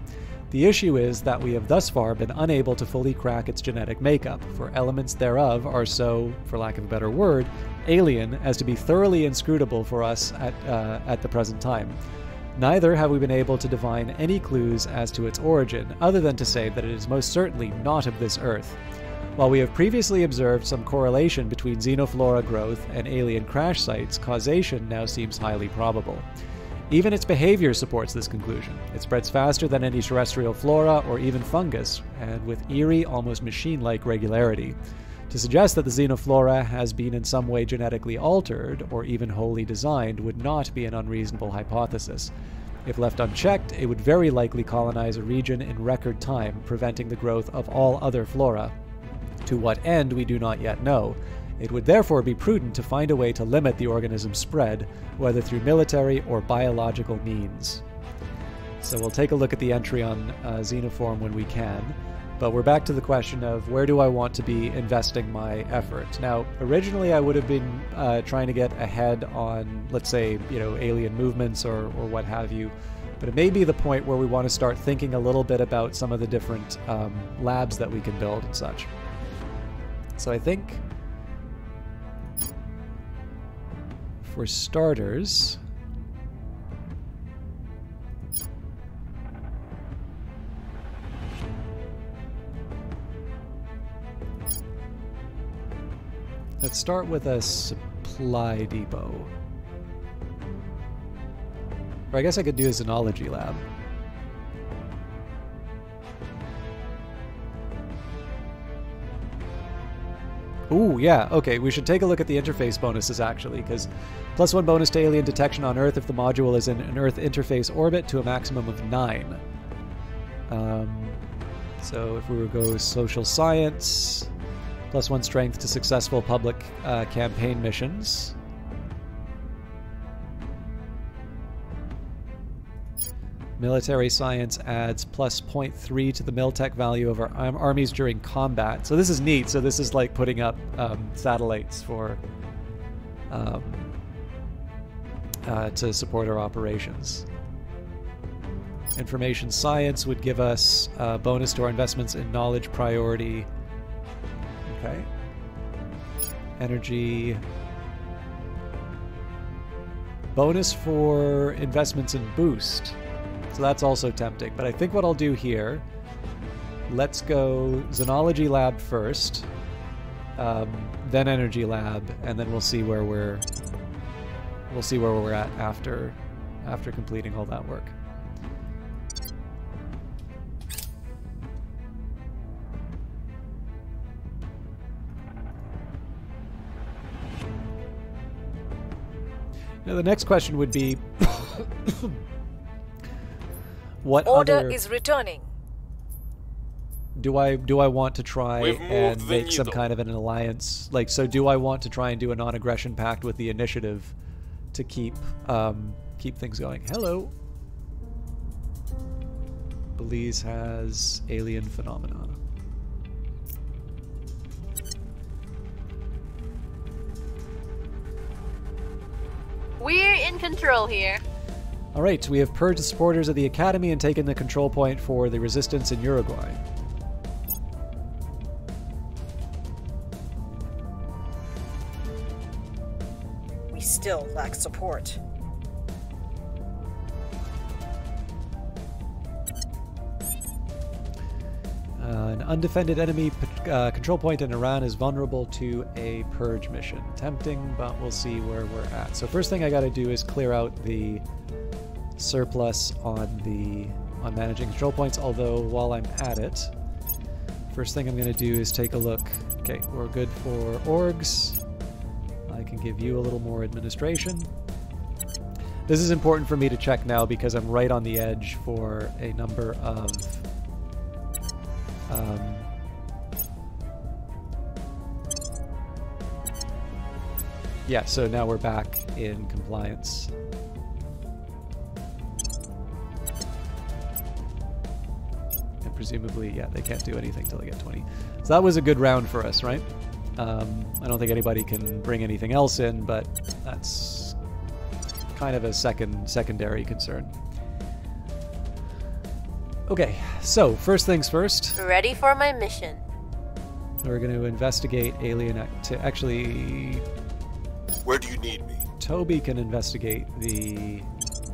A: The issue is that we have thus far been unable to fully crack its genetic makeup, for elements thereof are so, for lack of a better word, alien as to be thoroughly inscrutable for us at the present time. Neither have we been able to divine any clues as to its origin, other than to say that it is most certainly not of this Earth. While we have previously observed some correlation between xenoflora growth and alien crash sites, causation now seems highly probable. Even its behavior supports this conclusion. It spreads faster than any terrestrial flora or even fungus, and with eerie, almost machine-like regularity. To suggest that the xenoflora has been in some way genetically altered, or even wholly designed, would not be an unreasonable hypothesis. If left unchecked, it would very likely colonize a region in record time, preventing the growth of all other flora. To what end, we do not yet know. It would therefore be prudent to find a way to limit the organism's spread, whether through military or biological means. So we'll take a look at the entry on Xenoform when we can, but we're back to the question of where do I want to be investing my effort. Now, originally I would have been trying to get ahead on, let's say, alien movements or what have you, but it may be the point where we want to start thinking a little bit about some of the different labs that we can build and such. So I think, for starters, let's start with a supply depot. Or I guess I could do a xenology lab. Ooh, yeah, okay, we should take a look at the interface bonuses, actually, because +1 bonus to alien detection on Earth if the module is in an Earth interface orbit to a maximum of 9. So if we were to go social science, +1 strength to successful public campaign missions. Military science adds +0.3 to the miltech value of our armies during combat. So this is neat. So this is like putting up satellites for to support our operations. Information science would give us a bonus to our investments in knowledge priority. Okay. Energy. Bonus for investments in boost. So that's also tempting. But I think what I'll do here, let's go Xenology Lab first, then Energy Lab, and then we'll see where we're at after completing all that work. Now the next question would be what
F: Order
A: other
F: is returning.
A: do I want to try and make some kind of an alliance? Like, so do I want to try and do a non-aggression pact with the initiative to keep things going? Hello. Belize has alien phenomena.
E: We're in control here.
A: Alright, we have purged the supporters of the Academy and taken the control point for the resistance in Uruguay.
G: We still lack support.
A: An undefended enemy control point in Iran is vulnerable to a purge mission. Tempting, but we'll see where we're at. So first thing I gotta do is clear out the surplus on managing control points, although while I'm at it, first thing I'm gonna do is take a look. Okay, we're good for orgs. I can give you a little more administration. This is important for me to check now because I'm right on the edge for a number of yeah, so now we're back in compliance. And presumably, yeah, they can't do anything till they get 20. So that was a good round for us, right? I don't think anybody can bring anything else in, but that's kind of a secondary concern. Okay, so first things first.
E: Ready for my mission.
A: We're going to investigate alien activity. Actually,
B: Where do you need me?
A: Toby can investigate the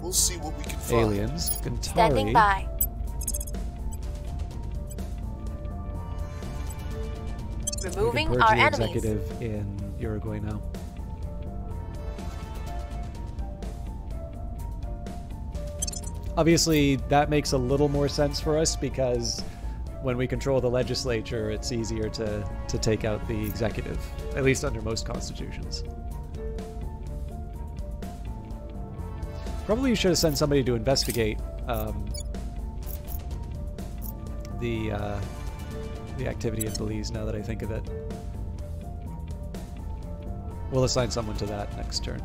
B: We'll see what we can find.
A: aliens.
E: Standing
A: Gantari,
E: by.
A: we can
E: Removing
A: purge
E: our
A: the
E: enemies.
A: executive in Uruguay now. Obviously, that makes a little more sense for us because when we control the legislature, it's easier to take out the executive, at least under most constitutions. Probably you should have sent somebody to investigate the activity in Belize, now that I think of it. We'll assign someone to that next turn.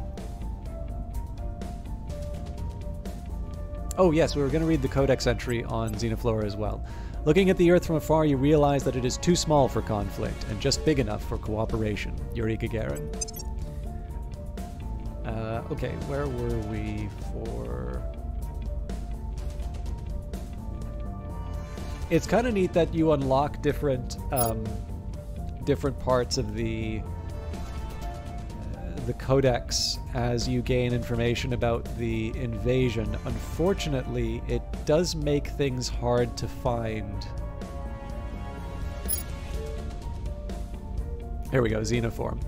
A: Oh yes, we were going to read the codex entry on Xenoflora as well. Looking at the Earth from afar, you realize that it is too small for conflict and just big enough for cooperation. Yuri Gagarin. Okay, where were we for... It's kind of neat that you unlock different parts of the codex as you gain information about the invasion. Unfortunately, it does make things hard to find. Here we go, Xenoform.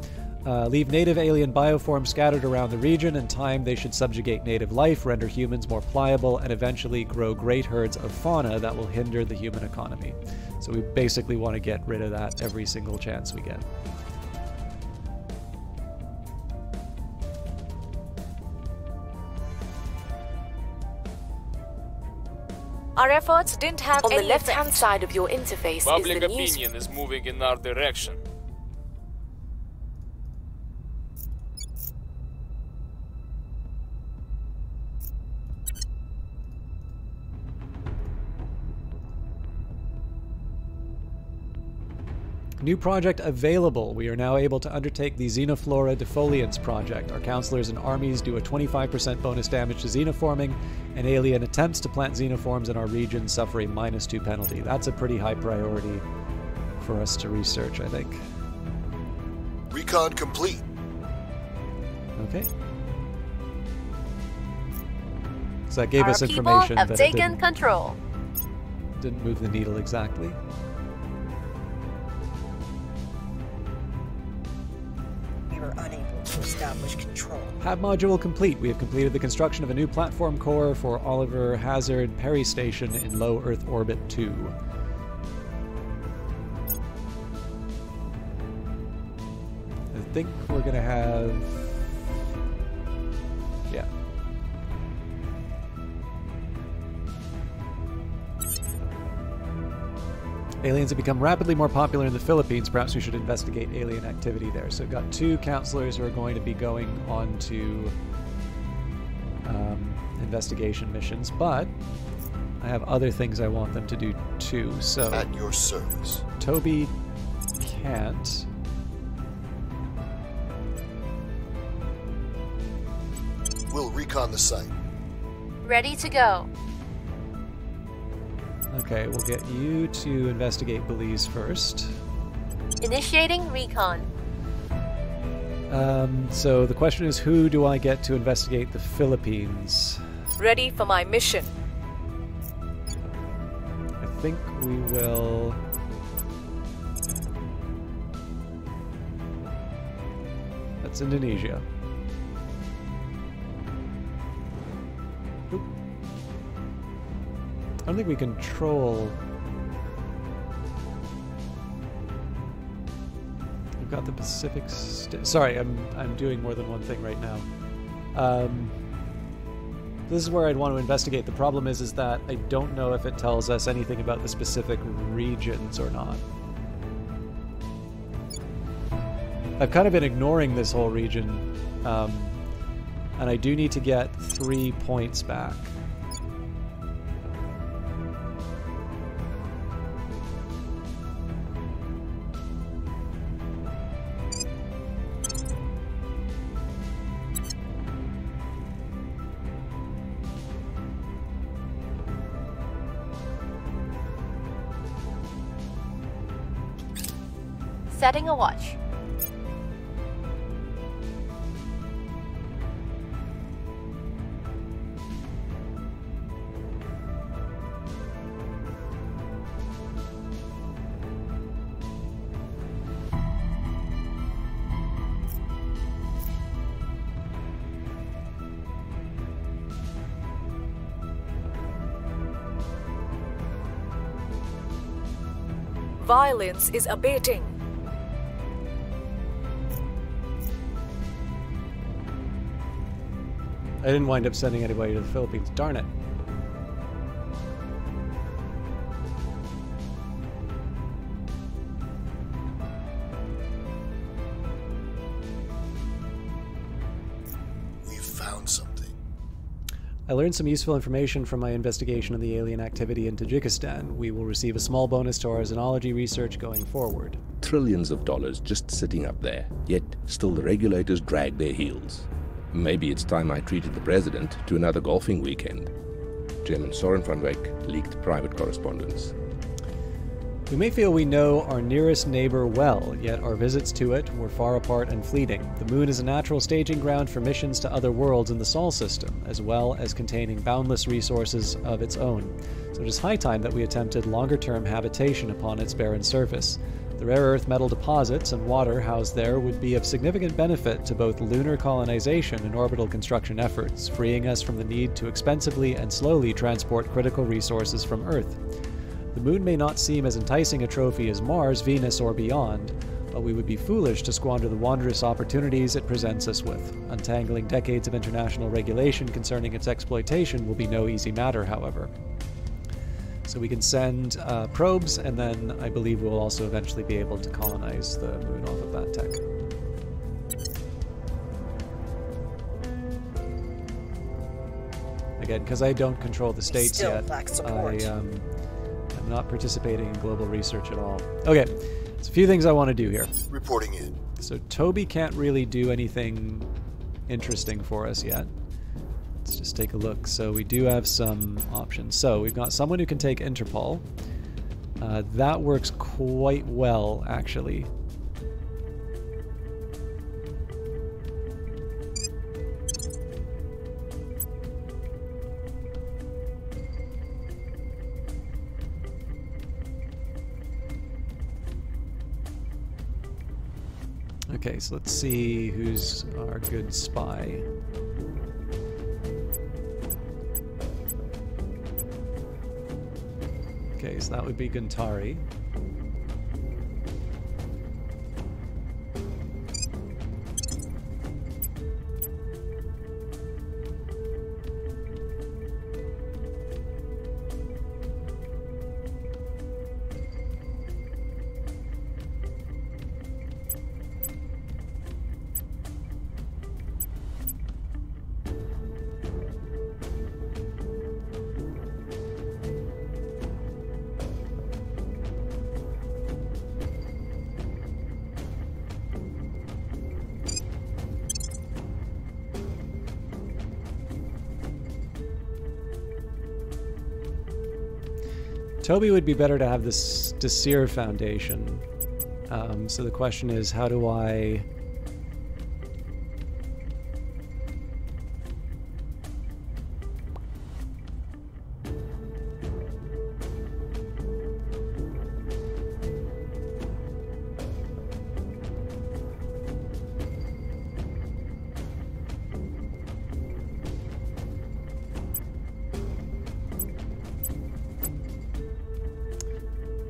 A: Leave native alien bioforms scattered around the region. In time, they should subjugate native life, render humans more pliable, and eventually grow great herds of fauna that will hinder the human economy. So we basically want to get rid of that every single chance we get.
F: Our efforts didn't have
D: On the
F: any
D: left-hand
F: effect.
D: side of your interface
C: Public
D: is the news.
C: opinion is moving in our direction.
A: New project available. We are now able to undertake the Xenoflora defoliants project. Our counselors and armies do a 25% bonus damage to xenoforming, and alien attempts to plant xenoforms in our region suffer a -2 penalty. That's a pretty high priority for us to research, I think.
B: Recon complete.
A: Okay. So that gave
E: Our
A: us
E: people
A: information,
E: have
A: but it
E: taken control.
A: didn't move the needle exactly.
G: We were unable to establish control.
A: Hab module complete. We have completed the construction of a new platform core for Oliver Hazard Perry Station in low Earth orbit 2. I think we're going to have... Yeah. Aliens have become rapidly more popular in the Philippines. Perhaps we should investigate alien activity there. So we've got 2 counselors who are going to be going on to investigation missions, but I have other things I want them to do too. So
B: At your service.
A: Toby can't.
B: We'll recon the site.
E: Ready to go.
A: Okay, we'll get you to investigate Belize first.
E: Initiating recon.
A: So the question is, who do I get to investigate the Philippines?
F: Ready for my mission.
A: I think we will... That's Indonesia. Oop. I don't think we control... We've got the Pacific... Sorry, I'm doing more than one thing right now. This is where I'd want to investigate. The problem is that I don't know if it tells us anything about the specific regions or not. I've kind of been ignoring this whole region, and I do need to get 3 points back.
E: Setting a watch.
F: Violence is abating.
A: I didn't wind up sending anybody to the Philippines. Darn it.
B: We found something.
A: I learned some useful information from my investigation of the alien activity in Tajikistan. We will receive a small bonus to our xenology research going forward.
I: Trillions of dollars just sitting up there, yet still the regulators drag their heels. Maybe it's time I treated the president to another golfing weekend. Chairman Soren van Wyk leaked private correspondence.
A: We may feel we know our nearest neighbor well, yet our visits to it were far apart and fleeting. The moon is a natural staging ground for missions to other worlds in the Sol system, as well as containing boundless resources of its own. So it is high time that we attempted longer-term habitation upon its barren surface. The rare earth metal deposits and water housed there would be of significant benefit to both lunar colonization and orbital construction efforts, freeing us from the need to expensively and slowly transport critical resources from Earth. The moon may not seem as enticing a trophy as Mars, Venus, or beyond, but we would be foolish to squander the wondrous opportunities it presents us with. Untangling decades of international regulation concerning its exploitation will be no easy matter, however. So we can send probes, and then I believe we'll also eventually be able to colonize the moon off of that tech. Again, because I don't control the states
G: Still
A: yet,
G: lack support.
A: I'm not participating in global research at all. Okay, there's a few things I want to do here.
B: Reporting in.
A: So Toby can't really do anything interesting for us yet. Let's just take a look. So we do have some options. So we've got someone who can take Interpol. That works quite well, actually. Okay, so let's see who's our good spy. Okay, so that would be Guntari. Toby would be better to have this Desir Foundation. So the question is, how do I...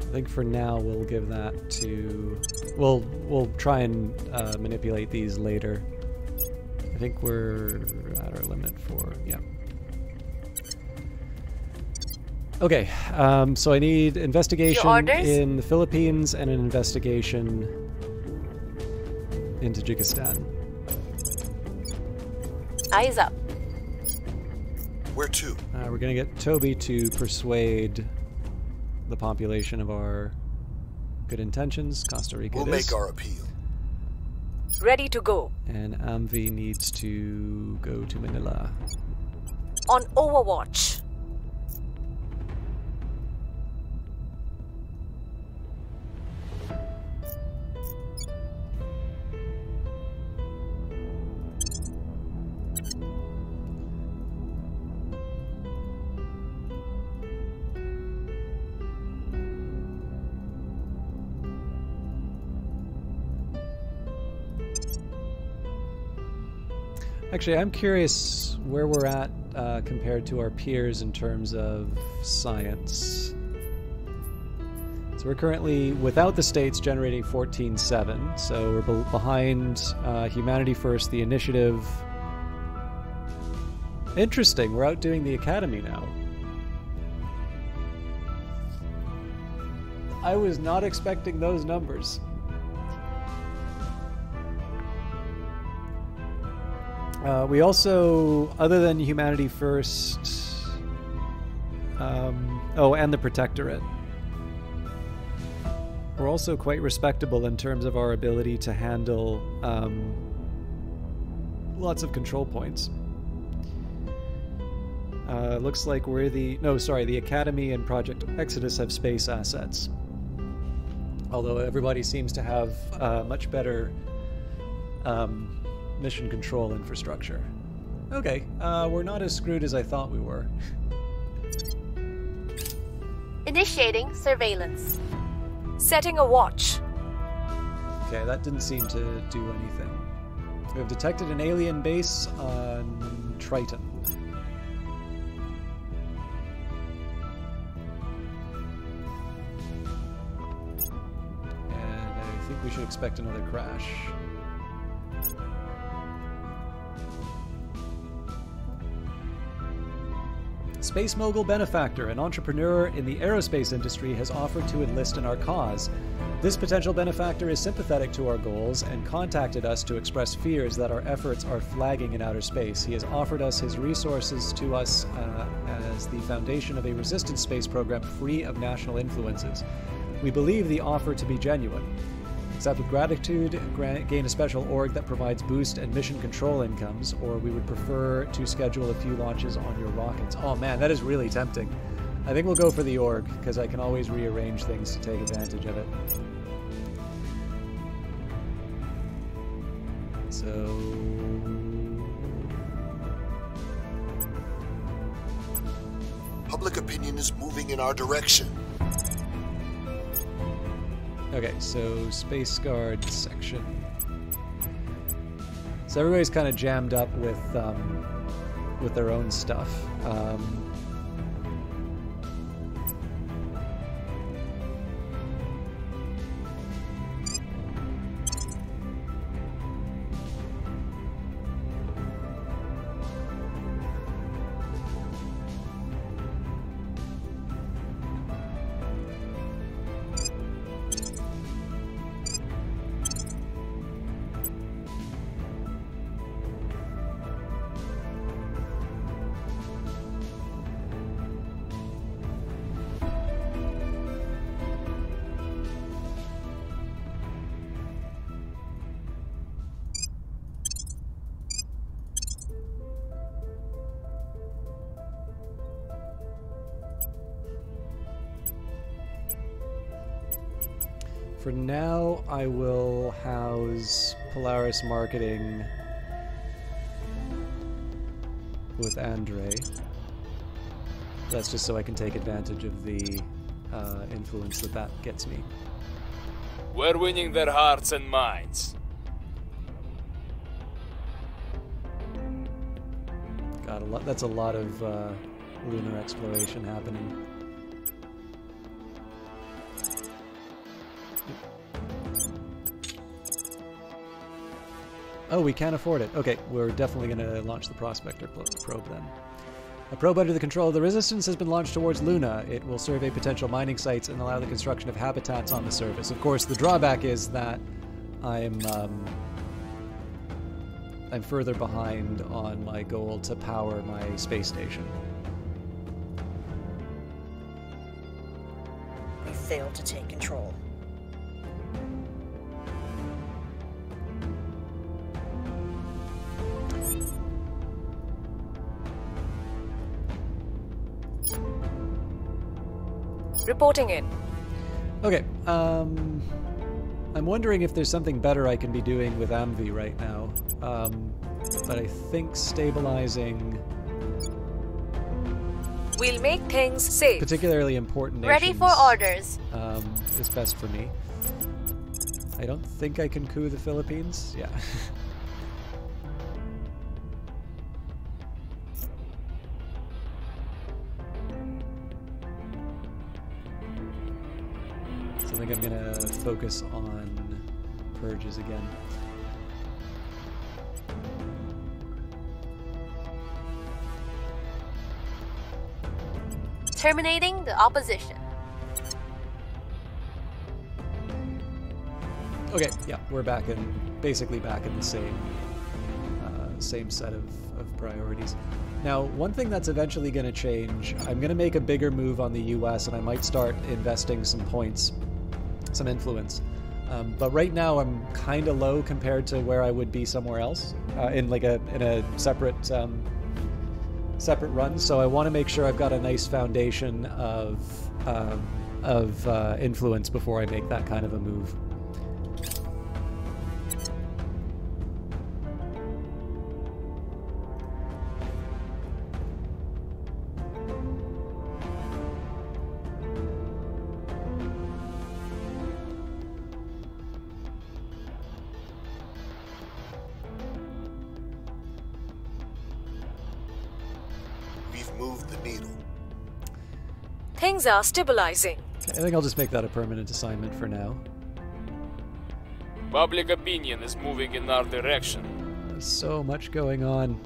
A: I think for now we'll give that to... We'll try and manipulate these later. I think we're at our limit for... yeah. Okay, so I need investigation
E: Your orders?
A: in the Philippines and an investigation in Tajikistan.
E: Eyes up.
B: Where to?
A: We're going to get Toby to persuade the population of our good intentions. Costa Rica
B: We'll
A: it is.
B: make our appeal.
F: Ready to go.
A: And Amvi needs to go to Manila.
F: On Overwatch.
A: Actually, I'm curious where we're at compared to our peers in terms of science. So we're currently, without the states, generating 14.7. So we're behind Humanity First, the Initiative. Interesting, we're outdoing the Academy now. I was not expecting those numbers. We also, other than Humanity First, oh, and the Protectorate, we're also quite respectable in terms of our ability to handle lots of control points. Looks like we're the Academy and Project Exodus have space assets. Although everybody seems to have much better mission control infrastructure. Okay, we're not as screwed as I thought we were.
E: Initiating surveillance.
F: Setting a watch.
A: Okay, that didn't seem to do anything. We have detected an alien base on Triton. And I think we should expect another crash. Space mogul benefactor, an entrepreneur in the aerospace industry, has offered to enlist in our cause. This potential benefactor is sympathetic to our goals and contacted us to express fears that our efforts are flagging in outer space. He has offered us his resources to us as the foundation of a resistance space program free of national influences. We believe the offer to be genuine. Accept with gratitude, gain a special org that provides boost and mission control incomes, or we would prefer to schedule a few launches on your rockets. Oh man, that is really tempting. I think we'll go for the org, because I can always rearrange things to take advantage of it. So...
B: Public opinion is moving in our direction.
A: Okay, so Space Guard section. So everybody's kind of jammed up with their own stuff. For now, I will house Polaris Marketing with Andre. That's just so I can take advantage of the influence that gets me.
C: We're winning their hearts and minds.
A: Got a lot. That's a lot of lunar exploration happening. Oh, we can't afford it. Okay, we're definitely going to launch the Prospector probe then. A probe under the control of the Resistance has been launched towards Luna. It will survey potential mining sites and allow the construction of habitats on the surface. Of course, the drawback is that I'm further behind on my goal to power my space station.
G: We failed to take control.
F: Reporting in.
A: Okay, I'm wondering if there's something better I can be doing with Amvi right now. But I think stabilizing
F: We'll make things safe.
A: particularly important nations
E: Ready for orders.
A: Is best for me. I don't think I can coup the Philippines. Yeah. So I think I'm gonna focus on purges again.
E: Terminating the opposition.
A: Okay, yeah, we're basically back in the same set of priorities. Now, one thing that's eventually going to change, I'm going to make a bigger move on the US, and I might start investing some points, some influence. But right now, I'm kind of low compared to where I would be somewhere else in a separate run. So I want to make sure I've got a nice foundation of influence before I make that kind of a move.
B: We've moved the needle.
F: Things are stabilizing.
A: I think I'll just make that a permanent assignment for now.
C: Public opinion is moving in our direction.
A: There's so much going on.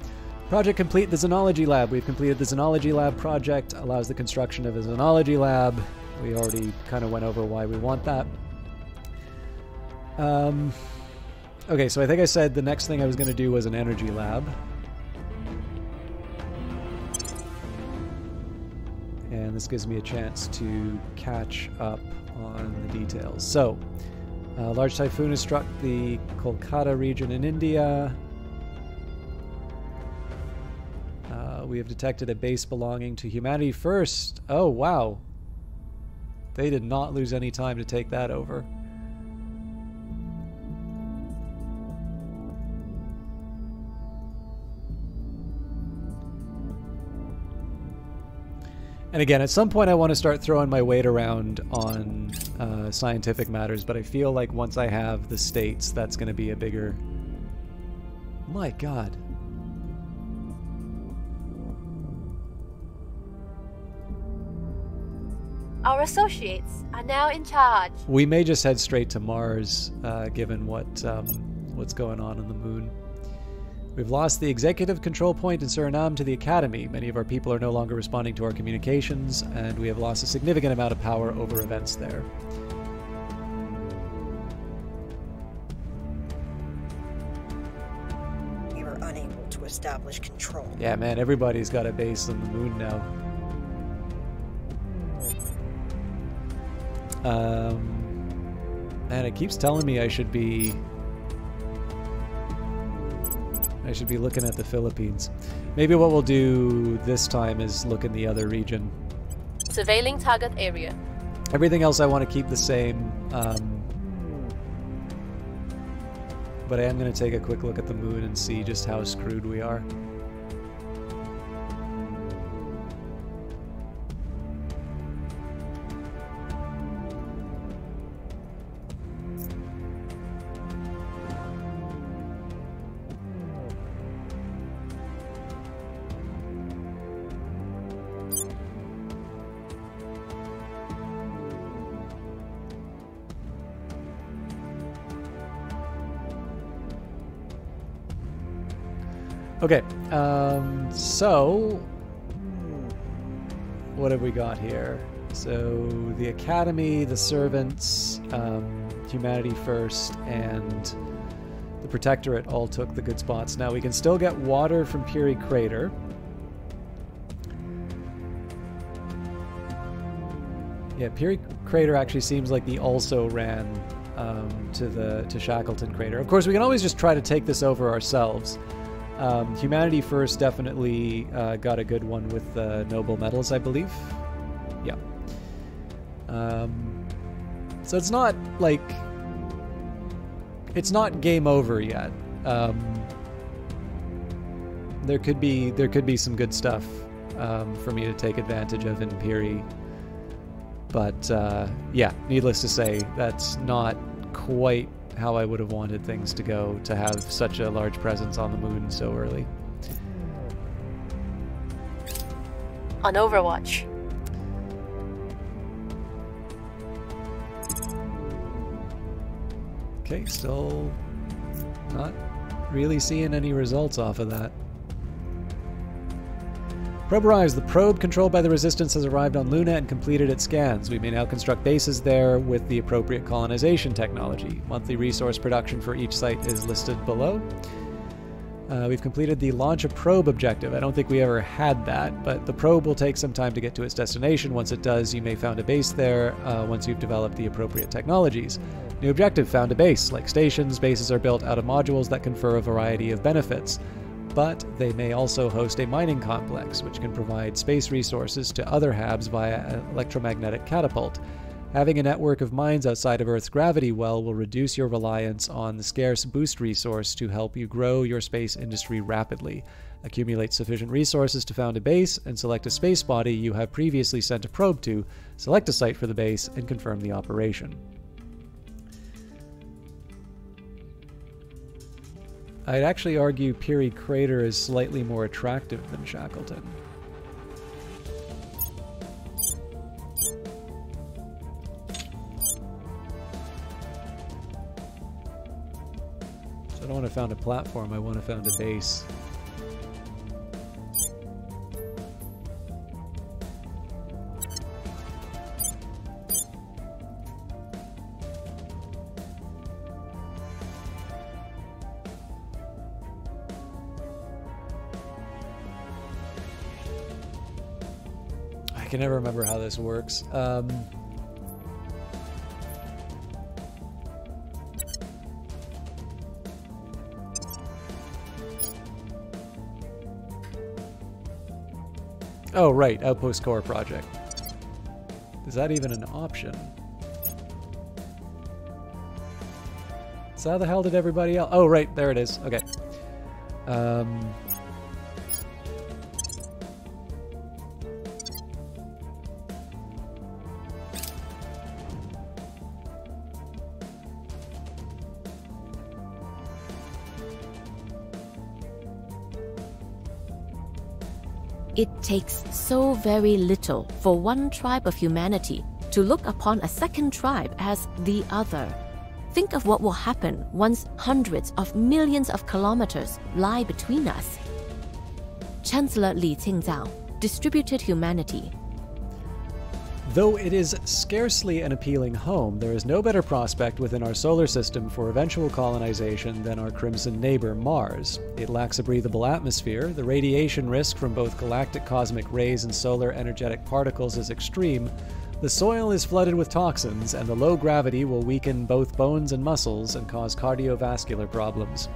A: Project complete the Xenology Lab. We've completed the Xenology Lab project. Allows the construction of a Xenology Lab. We already kind of went over why we want that. Okay, so I think I said the next thing I was going to do was an energy lab. And this gives me a chance to catch up on the details. So, a large typhoon has struck the Kolkata region in India. We have detected a base belonging to Humanity First. Oh, wow. They did not lose any time to take that over. And again, at some point I want to start throwing my weight around on scientific matters, but I feel like once I have the states, that's going to be a bigger... My God.
E: Our associates are now in charge.
A: We may just head straight to Mars, given what's going on the moon. We've lost the executive control point in Suriname to the Academy. Many of our people are no longer responding to our communications, and we have lost a significant amount of power over events there.
G: We were unable to establish control.
A: Yeah, man, everybody's got a base on the moon now. And it keeps telling me I should be looking at the Philippines. Maybe what we'll do this time is look in the other region.
E: Surveilling target area.
A: Everything else I want to keep the same. But I am going to take a quick look at the moon and see just how screwed we are. Okay, so what have we got here? So the Academy, the Servants, Humanity First, and the Protectorate all took the good spots. Now we can still get water from Puri Crater. Yeah, Puri Crater actually seems like the also ran to Shackleton Crater. Of course, we can always just try to take this over ourselves. Humanity First definitely got a good one with the noble metals, I believe. Yeah. So it's not like it's not game over yet. There could be some good stuff for me to take advantage of in Piri. But yeah, needless to say, that's not quite how I would have wanted things to go, to have such a large presence on the moon so early.
F: On Overwatch.
A: Okay, still not really seeing any results off of that. Probe arrives. The probe controlled by the Resistance has arrived on Luna and completed its scans. We may now construct bases there with the appropriate colonization technology. Monthly resource production for each site is listed below. We've completed the launch a probe objective. I don't think we ever had that, but the probe will take some time to get to its destination. Once it does, you may found a base there once you've developed the appropriate technologies. New objective, found a base. Like stations, bases are built out of modules that confer a variety of benefits. But they may also host a mining complex, which can provide space resources to other HABs via electromagnetic catapult. Having a network of mines outside of Earth's gravity well will reduce your reliance on the scarce boost resource to help you grow your space industry rapidly. Accumulate sufficient resources to found a base, and select a space body you have previously sent a probe to, select a site for the base, and confirm the operation. I'd actually argue Piri Crater is slightly more attractive than Shackleton. So I don't want to found a platform, I want to found a base. I can never remember how this works. Oh, right, Outpost Core Project. Is that even an option? So how the hell did everybody else... Oh, right, there it is. Okay.
J: It takes so very little for one tribe of humanity to look upon a second tribe as the other. Think of what will happen once hundreds of millions of kilometers lie between us. Chancellor Li Qingzao, Distributed Humanity.
A: Though it is scarcely an appealing home, there is no better prospect within our solar system for eventual colonization than our crimson neighbor, Mars. It lacks a breathable atmosphere, the radiation risk from both galactic cosmic rays and solar energetic particles is extreme, the soil is flooded with toxins, and the low gravity will weaken both bones and muscles and cause cardiovascular problems.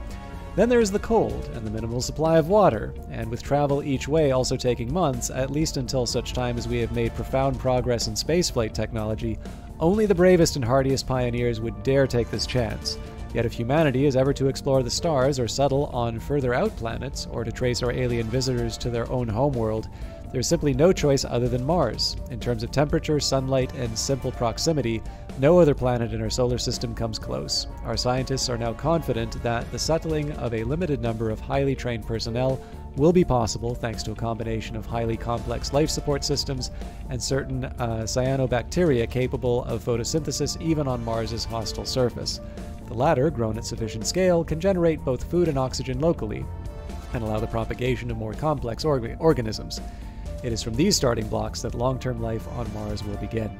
A: Then there is the cold and the minimal supply of water, and with travel each way also taking months, at least until such time as we have made profound progress in spaceflight technology, only the bravest and hardiest pioneers would dare take this chance. Yet if humanity is ever to explore the stars or settle on further out planets, or to trace our alien visitors to their own homeworld, there is simply no choice other than Mars. In terms of temperature, sunlight, and simple proximity, no other planet in our solar system comes close. Our scientists are now confident that the settling of a limited number of highly trained personnel will be possible thanks to a combination of highly complex life support systems and certain cyanobacteria capable of photosynthesis even on Mars's hostile surface. The latter, grown at sufficient scale, can generate both food and oxygen locally and allow the propagation of more complex organisms. It is from these starting blocks that long-term life on Mars will begin.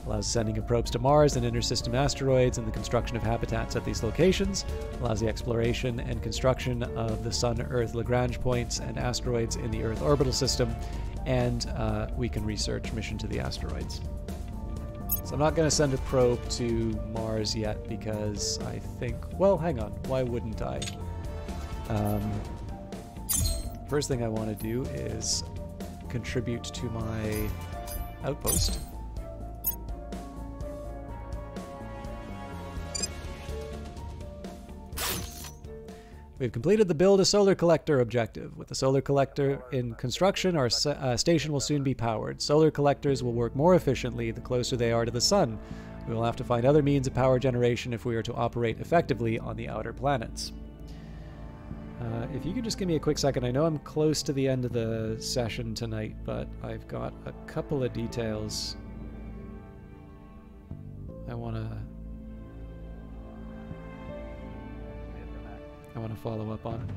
A: Allows sending of probes to Mars and intersystem asteroids and the construction of habitats at these locations. Allows the exploration and construction of the Sun-Earth Lagrange points and asteroids in the Earth orbital system. And we can research mission to the asteroids. So I'm not going to send a probe to Mars yet because I think... Well, hang on. Why wouldn't I? First thing I want to do is contribute to my outpost. We've completed the build a solar collector objective. With the solar collector in construction, our station will soon be powered. Solar collectors will work more efficiently the closer they are to the sun. We will have to find other means of power generation if we are to operate effectively on the outer planets. If you could just give me a quick second. I know I'm close to the end of the session tonight, but I've got a couple of details I want to follow up on.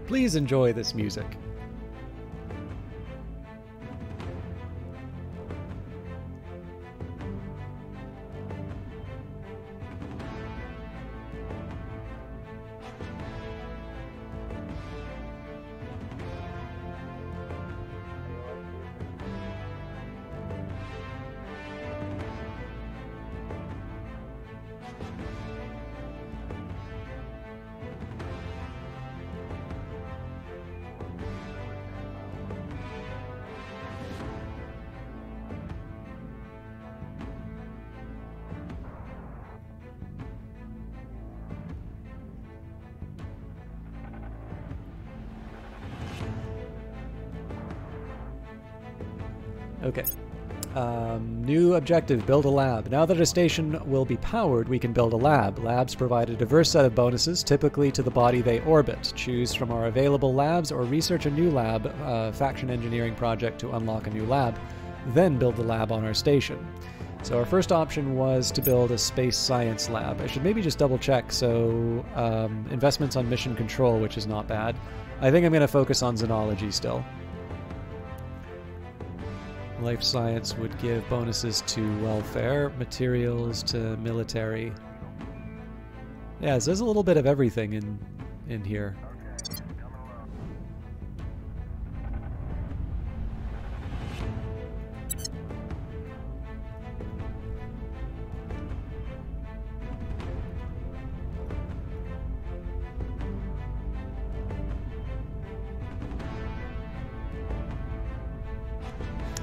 A: Please enjoy this music. Okay. New objective, build a lab. Now that a station will be powered, we can build a lab. Labs provide a diverse set of bonuses, typically to the body they orbit. Choose from our available labs or research a new lab, faction engineering project to unlock a new lab. Then build the lab on our station. So our first option was to build a space science lab. I should maybe just double check. So investments on mission control, which is not bad. I think I'm going to focus on xenology still. Life science would give bonuses to welfare, materials to military. Yeah, so there's a little bit of everything in here.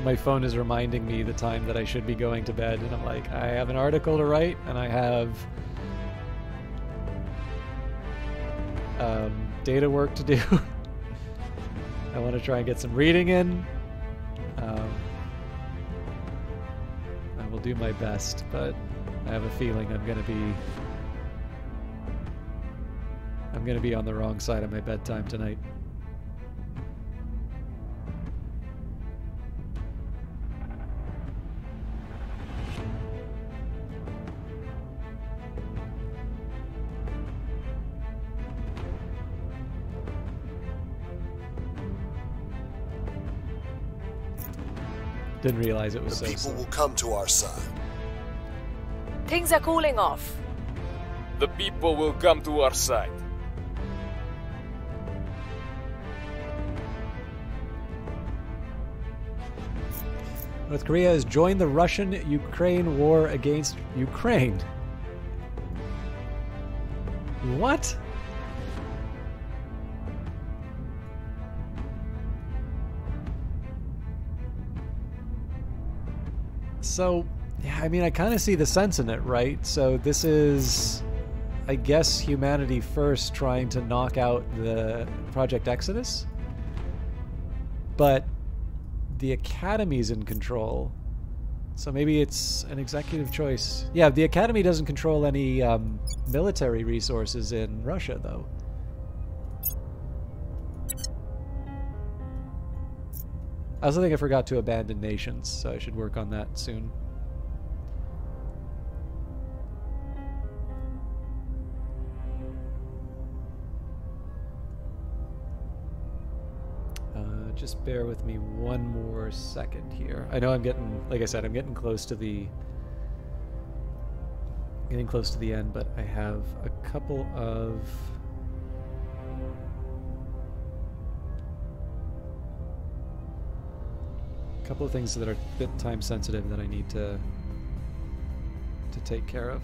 A: My phone is reminding me the time that I should be going to bed, and I'm like, I have an article to write, and I have data work to do. I want to try and get some reading in. I will do my best, but I have a feeling I'm gonna be on the wrong side of my bedtime tonight. Didn't realize it was
B: the
A: so
B: people
A: slow.
B: will come to our side.
E: Things are cooling off.
C: The people will come to our side.
A: North Korea has joined the Russian-Ukraine war against Ukraine. What? So, yeah, I mean, I kind of see the sense in it, right? So this is, I guess, humanity first trying to knock out the Project Exodus. But the Academy's in control. So maybe it's an executive choice. Yeah, the Academy doesn't control any military resources in Russia, though. I also think I forgot to abandon nations, so I should work on that soon. Just bear with me one more second here. I know I'm getting, like I said, I'm getting close to the end, but I have a couple of things that are a bit time sensitive that I need to take care of.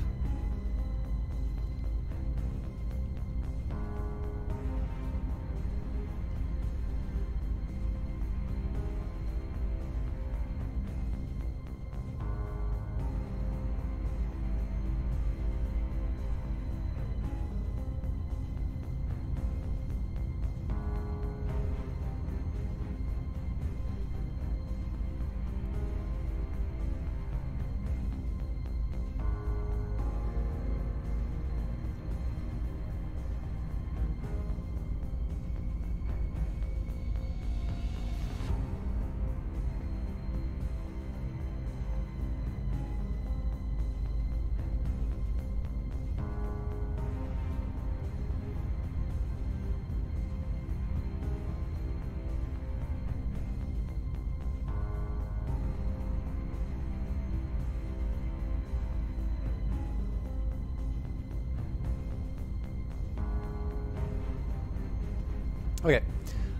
A: Okay,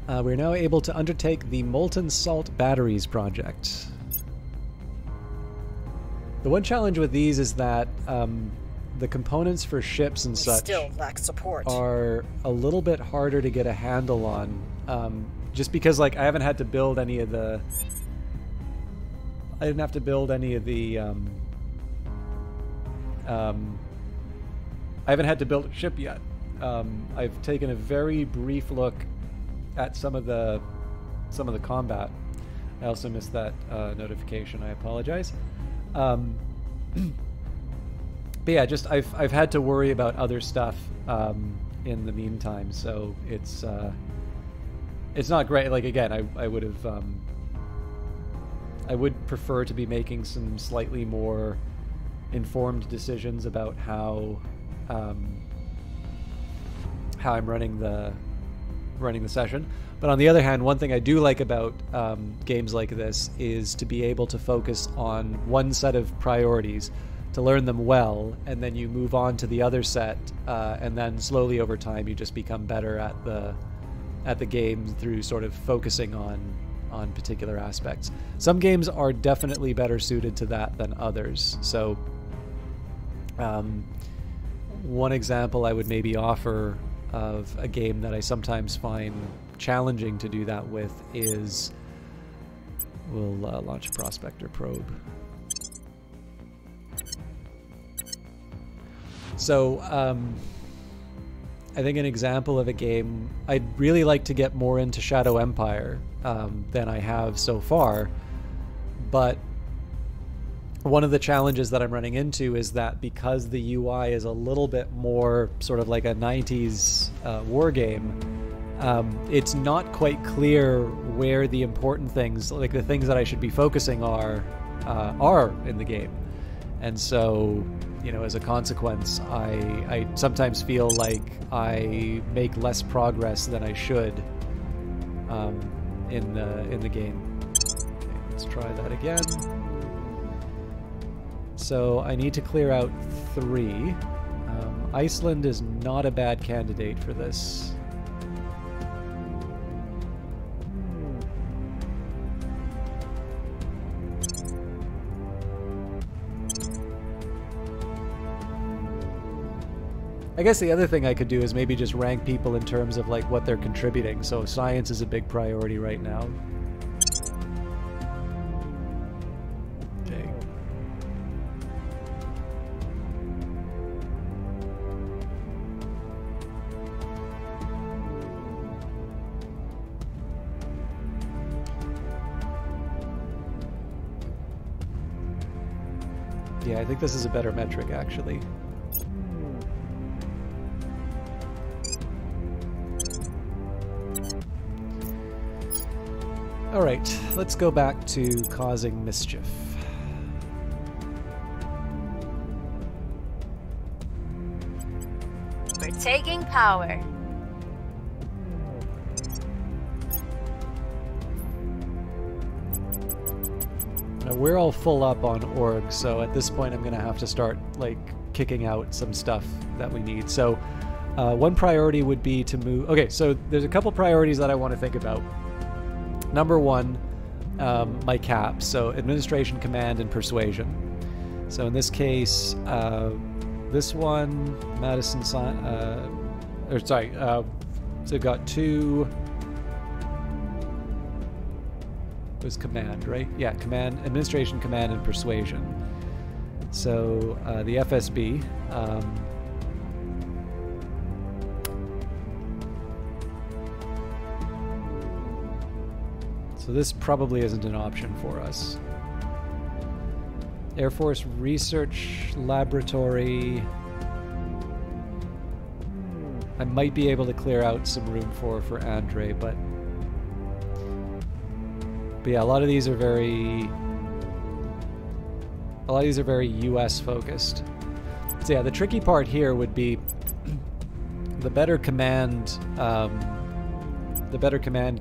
A: we're now able to undertake the Molten Salt Batteries project. The one challenge with these is that the components for ships and such
G: still lack support.
A: Are a little bit harder to get a handle on, just because like I haven't had to build any of the. I didn't have to build any of the. I haven't had to build a ship yet. I've taken a very brief look at some of the combat. I also missed that notification. I apologize. But yeah, just I've had to worry about other stuff in the meantime, so it's not great. Like again, I would have I would prefer to be making some slightly more informed decisions about how I'm running the session. But on the other hand, one thing I do like about games like this is to be able to focus on one set of priorities, to learn them well, and then you move on to the other set, and then slowly over time you just become better at the game through sort of focusing on particular aspects. Some games are definitely better suited to that than others. So one example I would maybe offer of a game that I sometimes find challenging to do that with is, we'll launch a Prospector probe. So I think an example of a game, I'd really like to get more into Shadow Empire than I have so far, but one of the challenges that I'm running into is that because the UI is a little bit more sort of like a 90s war game, it's not quite clear where the important things, like the things that I should be focusing are in the game. And so, you know, as a consequence, I sometimes feel like I make less progress than I should in the game. Okay, let's try that again. So I need to clear out 3. Iceland is not a bad candidate for this. I guess the other thing I could do is maybe just rank people in terms of like what they're contributing. So science is a big priority right now. Okay. Yeah, I think this is a better metric actually. Alright, let's go back to causing mischief.
E: We're taking power.
A: we're all full up on org, so at this point I'm going to have to start, like, kicking out some stuff that we need. So one priority would be to move... Okay, so there's a couple priorities that I want to think about. Number one, my caps. So administration, command, and persuasion. So in this case, this one, Madison... so we've got two... It was command, right? Yeah, command, administration, command, and persuasion. So the FSB... so this probably isn't an option for us. Air Force Research Laboratory... I might be able to clear out some room for Andre, but yeah, a lot of these are very US focused. So yeah, the tricky part here would be the better command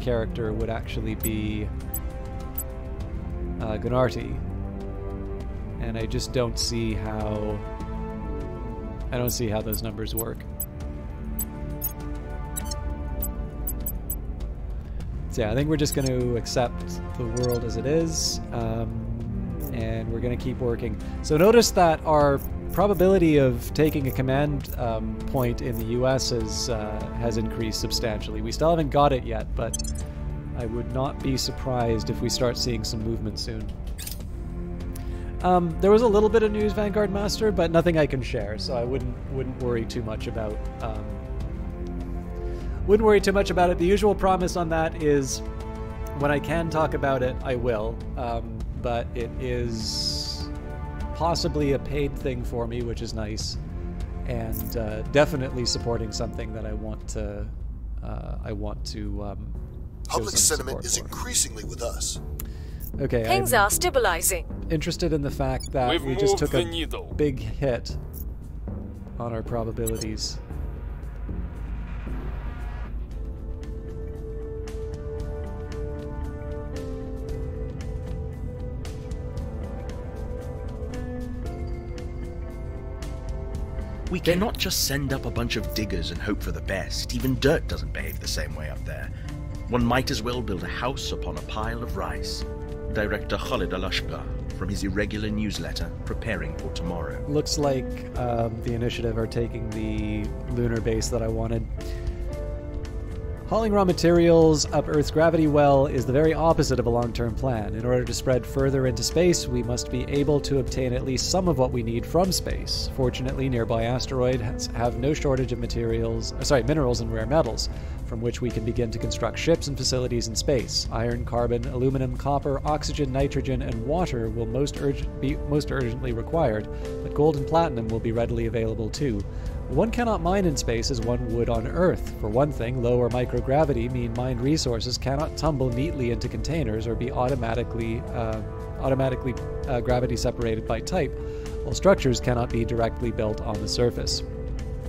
A: character would actually be Gunarti, and I just don't see how those numbers work. So yeah, I think we're just going to accept the world as it is, and we're going to keep working. So notice that our probability of taking a command point in the US has increased substantially. We still haven't got it yet, but I would not be surprised if we start seeing some movement soon. There was a little bit of news, Vanguard Master, but nothing I can share, so I wouldn't worry too much about... Wouldn't worry too much about it. The usual promise on that is when I can talk about it, I will. But it is possibly a paid thing for me, which is nice. And definitely supporting something that I want to
B: Public sentiment is increasingly with us.
A: Okay.
E: Things are stabilizing.
A: Interested in the fact that we just took a big hit on our probabilities.
K: We cannot just send up a bunch of diggers and hope for the best. Even dirt doesn't behave the same way up there. One might as well build a house upon a pile of rice. Director Khalid Alashka, from his irregular newsletter, preparing for tomorrow.
A: Looks like the initiative are taking the lunar base that I wanted. Hauling raw materials up Earth's gravity well is the very opposite of a long-term plan. In order to spread further into space, we must be able to obtain at least some of what we need from space. Fortunately, nearby asteroids have no shortage of minerals and rare metals, from which we can begin to construct ships and facilities in space. Iron, carbon, aluminum, copper, oxygen, nitrogen, and water will be most urgently required, but gold and platinum will be readily available too. One cannot mine in space as one would on Earth. For one thing, low or microgravity mean mined resources cannot tumble neatly into containers or be automatically gravity separated by type, while structures cannot be directly built on the surface.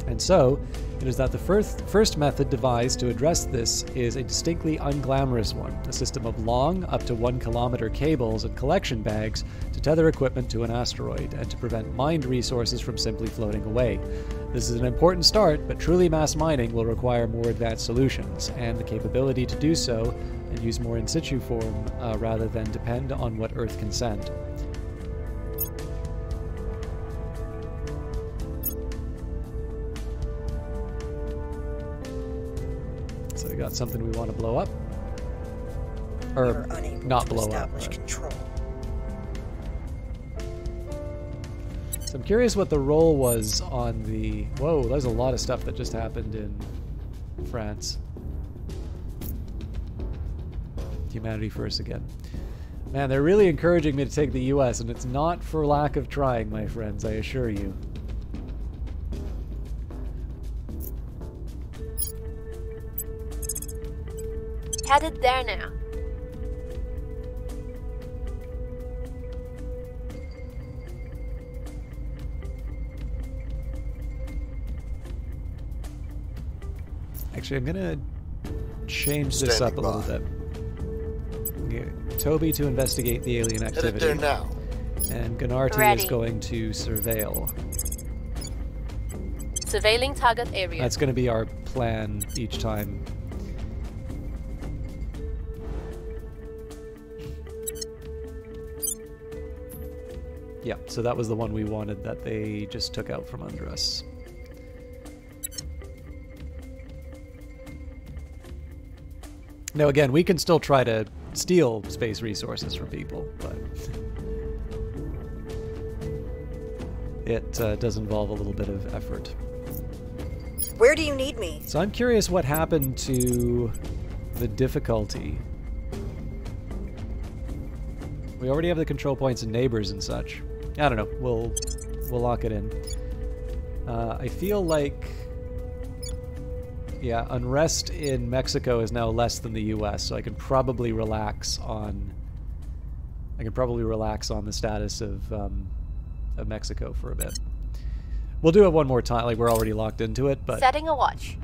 A: And so, it is that the first method devised to address this is a distinctly unglamorous one, a system of long, up to 1 kilometer cables and collection bags to tether equipment to an asteroid and to prevent mined resources from simply floating away. This is an important start, but truly mass mining will require more advanced solutions, and the capability to do so and use more in situ form rather than depend on what Earth can send. So we got something we want to blow up, or not blow up.
G: Control.
A: So I'm curious what the roll was on the... Whoa, there's a lot of stuff that just happened in France. Humanity first again. Man, they're really encouraging me to take the US, and it's not for lack of trying, my friends, I assure you.
E: Headed there now.
A: Actually, I'm gonna change this up a little bit. Toby to investigate the alien activity.
B: Headed there now.
A: And Ganarti is
F: Ready.
A: going to surveil.
F: Surveilling target area.
A: That's going to be our plan each time. Yeah, so that was the one we wanted that they just took out from under us. Now again, we can still try to steal space resources from people, but it does involve a little bit of effort.
G: Where do you need me?
A: So I'm curious what happened to the difficulty. We already have the control points and neighbors and such. I don't know. We'll lock it in. I feel like, yeah, unrest in Mexico is now less than the U.S., so I can probably relax on. I can probably relax on the status of Mexico for a bit. We'll do it one more time. Like, we're already locked into it, but
F: Setting a watch.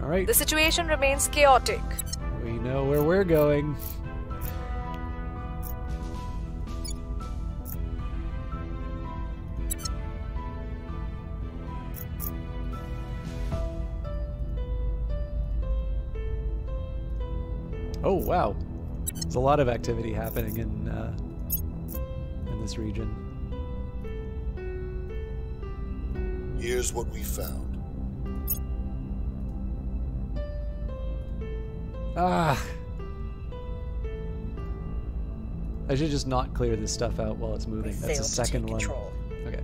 A: all right.
E: The situation remains chaotic.
A: We know where we're going. Oh wow, there's a lot of activity happening in this region.
B: Here's what we found.
A: Ah. I should just not clear this stuff out while it's moving. That's the
G: Failed to
A: second
G: take
A: one.
G: control.
A: Okay.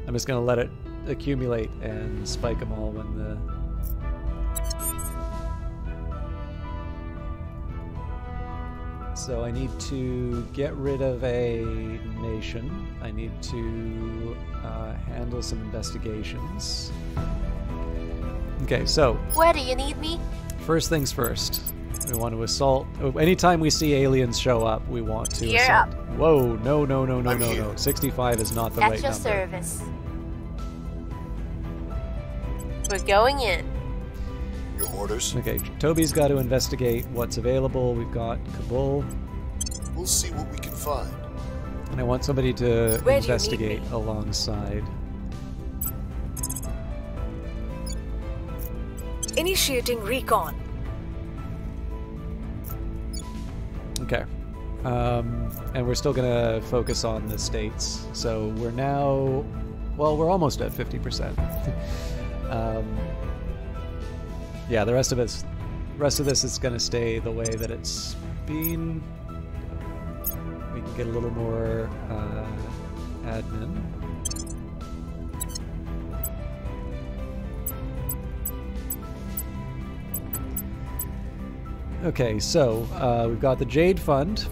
A: I'm just gonna let it accumulate and spike them all when the... So I need to get rid of a nation. I need to handle some investigations. Okay, so...
F: Where do you need me?
A: First things first. We want to assault. Anytime we see aliens show up, we want to
F: Gear
A: assault.
F: up.
A: Whoa, no, no, no, no,
B: I'm
A: no,
B: here.
A: no. 65 is not the
F: At
A: right
F: your
A: number.
F: service. We're going in.
B: Your orders?
A: Okay, Toby's got to investigate what's available. We've got Kabul.
B: We'll see what we can find.
A: And I want somebody to
E: Where do you need
A: investigate
E: me?
A: alongside.
E: Initiating recon.
A: Okay. And we're still going to focus on the states. So we're now... Well, we're almost at 50%. Yeah, the rest of this is going to stay the way that it's been. We can get a little more admin. Okay, so we've got the Jade Fund.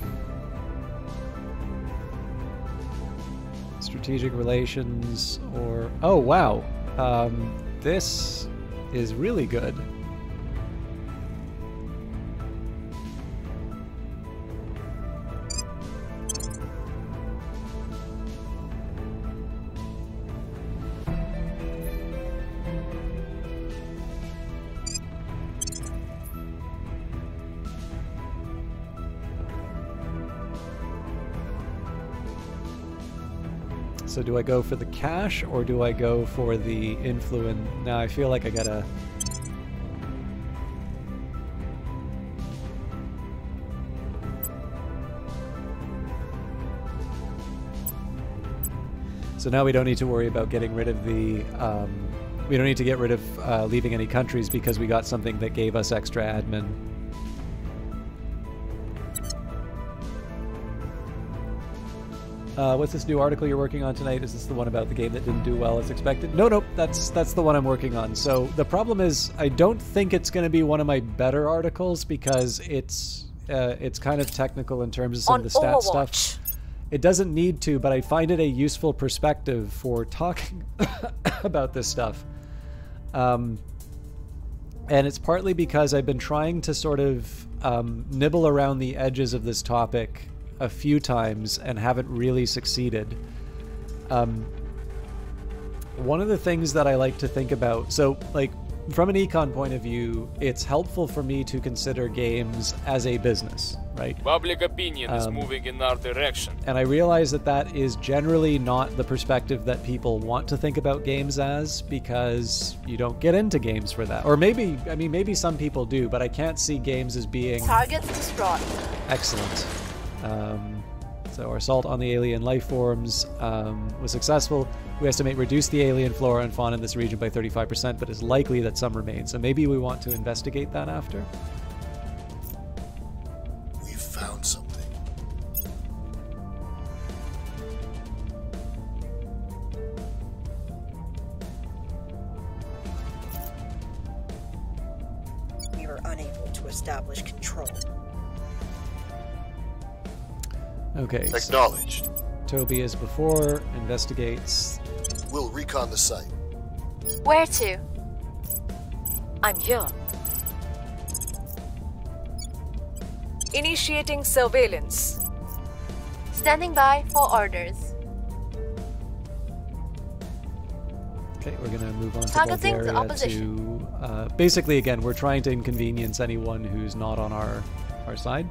A: Strategic relations, or... Oh, wow. This is really good. So do I go for the cash, or do I go for the influence? Now I feel like I gotta... So now we don't need to worry about getting rid of the... we don't need to get rid of leaving any countries because we got something that gave us extra admin. What's this new article you're working on tonight? Is this the one about the game that didn't do well as expected? No, that's the one I'm working on. So the problem is I don't think it's going to be one of my better articles because it's kind of technical in terms of some of the stat stuff. It doesn't need to, but I find it a useful perspective for talking about this stuff. And it's partly because I've been trying to sort of nibble around the edges of this topic a few times and haven't really succeeded. One of the things that I like to think about, so like from an econ point of view, it's helpful for me to consider games as a business, right?
C: Public opinion is moving in our direction.
A: And I realize that that is generally not the perspective that people want to think about games as, because you don't get into games for that. Or maybe, I mean, maybe some people do, but I can't see games as being...
E: Targets destroyed.
A: Excellent. So our assault on the alien life forms was successful. We estimate reduced the alien flora and fauna in this region by 35%, but it's likely that some remain. So maybe we want to investigate that after.
B: We found something.
G: We were unable to establish control.
A: Okay.
B: Acknowledged.
A: So Toby, as before, investigates.
B: We'll recon the site.
E: Where to?
L: I'm here. Initiating surveillance.
E: Standing by for orders.
A: Okay, we're going to move on to
E: Targeting the
A: Bulgaria
E: opposition.
A: to... basically, again, we're trying to inconvenience anyone who's not on our side.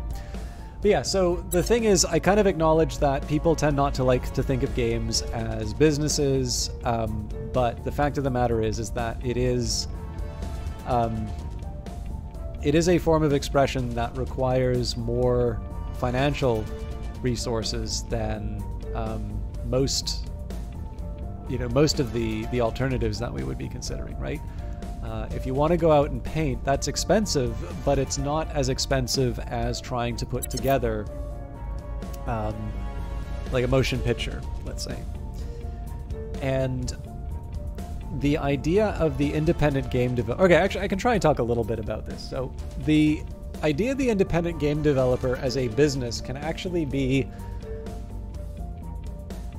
A: But yeah, so the thing is, I kind of acknowledge that people tend not to like to think of games as businesses, but the fact of the matter is that it is a form of expression that requires more financial resources than most of the alternatives that we would be considering, right? If you want to go out and paint, that's expensive, but it's not as expensive as trying to put together like a motion picture, let's say. And the idea of the independent game developer... Okay, actually, I can try and talk a little bit about this. So the idea of the independent game developer as a business can actually be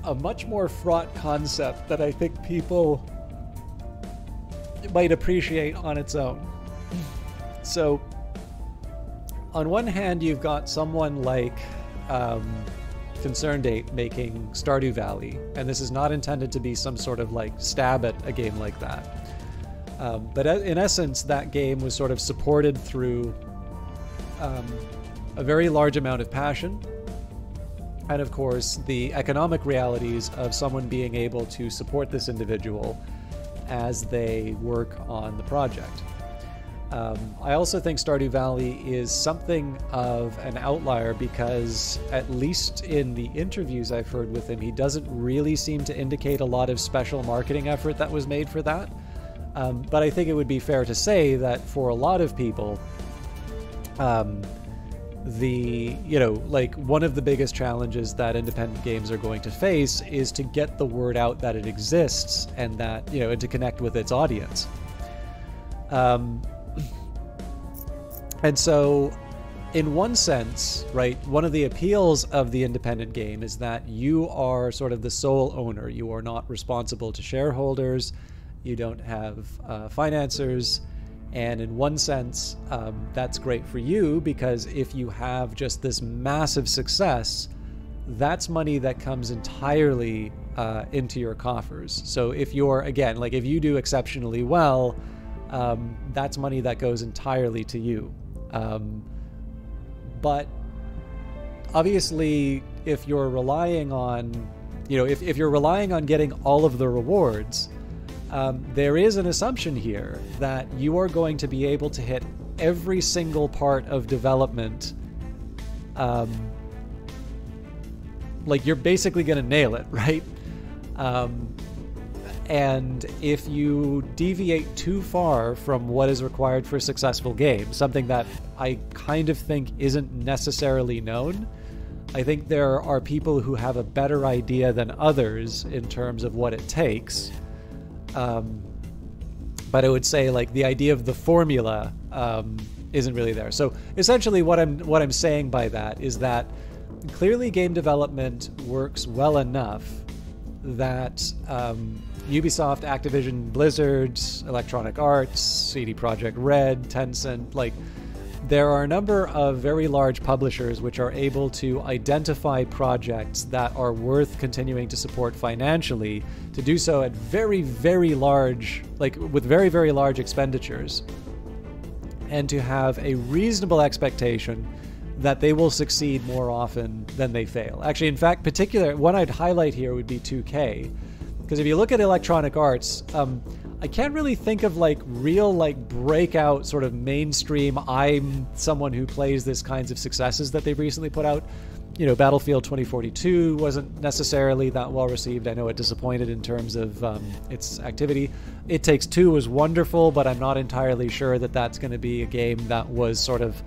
A: a much more fraught concept that I think people might appreciate on its own. So on one hand, you've got someone like ConcernedApe making Stardew Valley, and this is not intended to be some sort of like stab at a game like that. But in essence, that game was sort of supported through a very large amount of passion, and of course the economic realities of someone being able to support this individual as they work on the project. I also think Stardew Valley is something of an outlier because, at least in the interviews I've heard with him, he doesn't really seem to indicate a lot of special marketing effort that was made for that. But I think it would be fair to say that for a lot of people, one of the biggest challenges that independent games are going to face is to get the word out that it exists and that, and to connect with its audience. And so, in one sense, right, one of the appeals of the independent game is that you are sort of the sole owner. You are not responsible to shareholders. You don't have financiers. And in one sense, that's great for you because if you have just this massive success, that's money that comes entirely into your coffers. So if you're, again, like if you do exceptionally well, that's money that goes entirely to you. But obviously, if you're relying on, if you're relying on getting all of the rewards, there is an assumption here that you are going to be able to hit every single part of development. Like you're basically going to nail it, right? And if you deviate too far from what is required for a successful game, something that I kind of think isn't necessarily known, I think there are people who have a better idea than others in terms of what it takes. But I would say like the idea of the formula isn't really there. So essentially what I'm saying by that is that clearly game development works well enough that Ubisoft, Activision, Blizzard, Electronic Arts, CD Projekt Red, Tencent, like there are a number of very large publishers which are able to identify projects that are worth continuing to support financially, to do so at very, very large, like with very, very large expenditures, and to have a reasonable expectation that they will succeed more often than they fail. Actually, in fact, particular one I'd highlight here would be 2K, because if you look at Electronic Arts, I can't really think of like real like breakout sort of mainstream, I'm someone who plays this kinds of successes that they've recently put out. You know, Battlefield 2042 wasn't necessarily that well received. I know it disappointed in terms of its activity. It Takes Two was wonderful, but I'm not entirely sure that that's going to be a game that was sort of,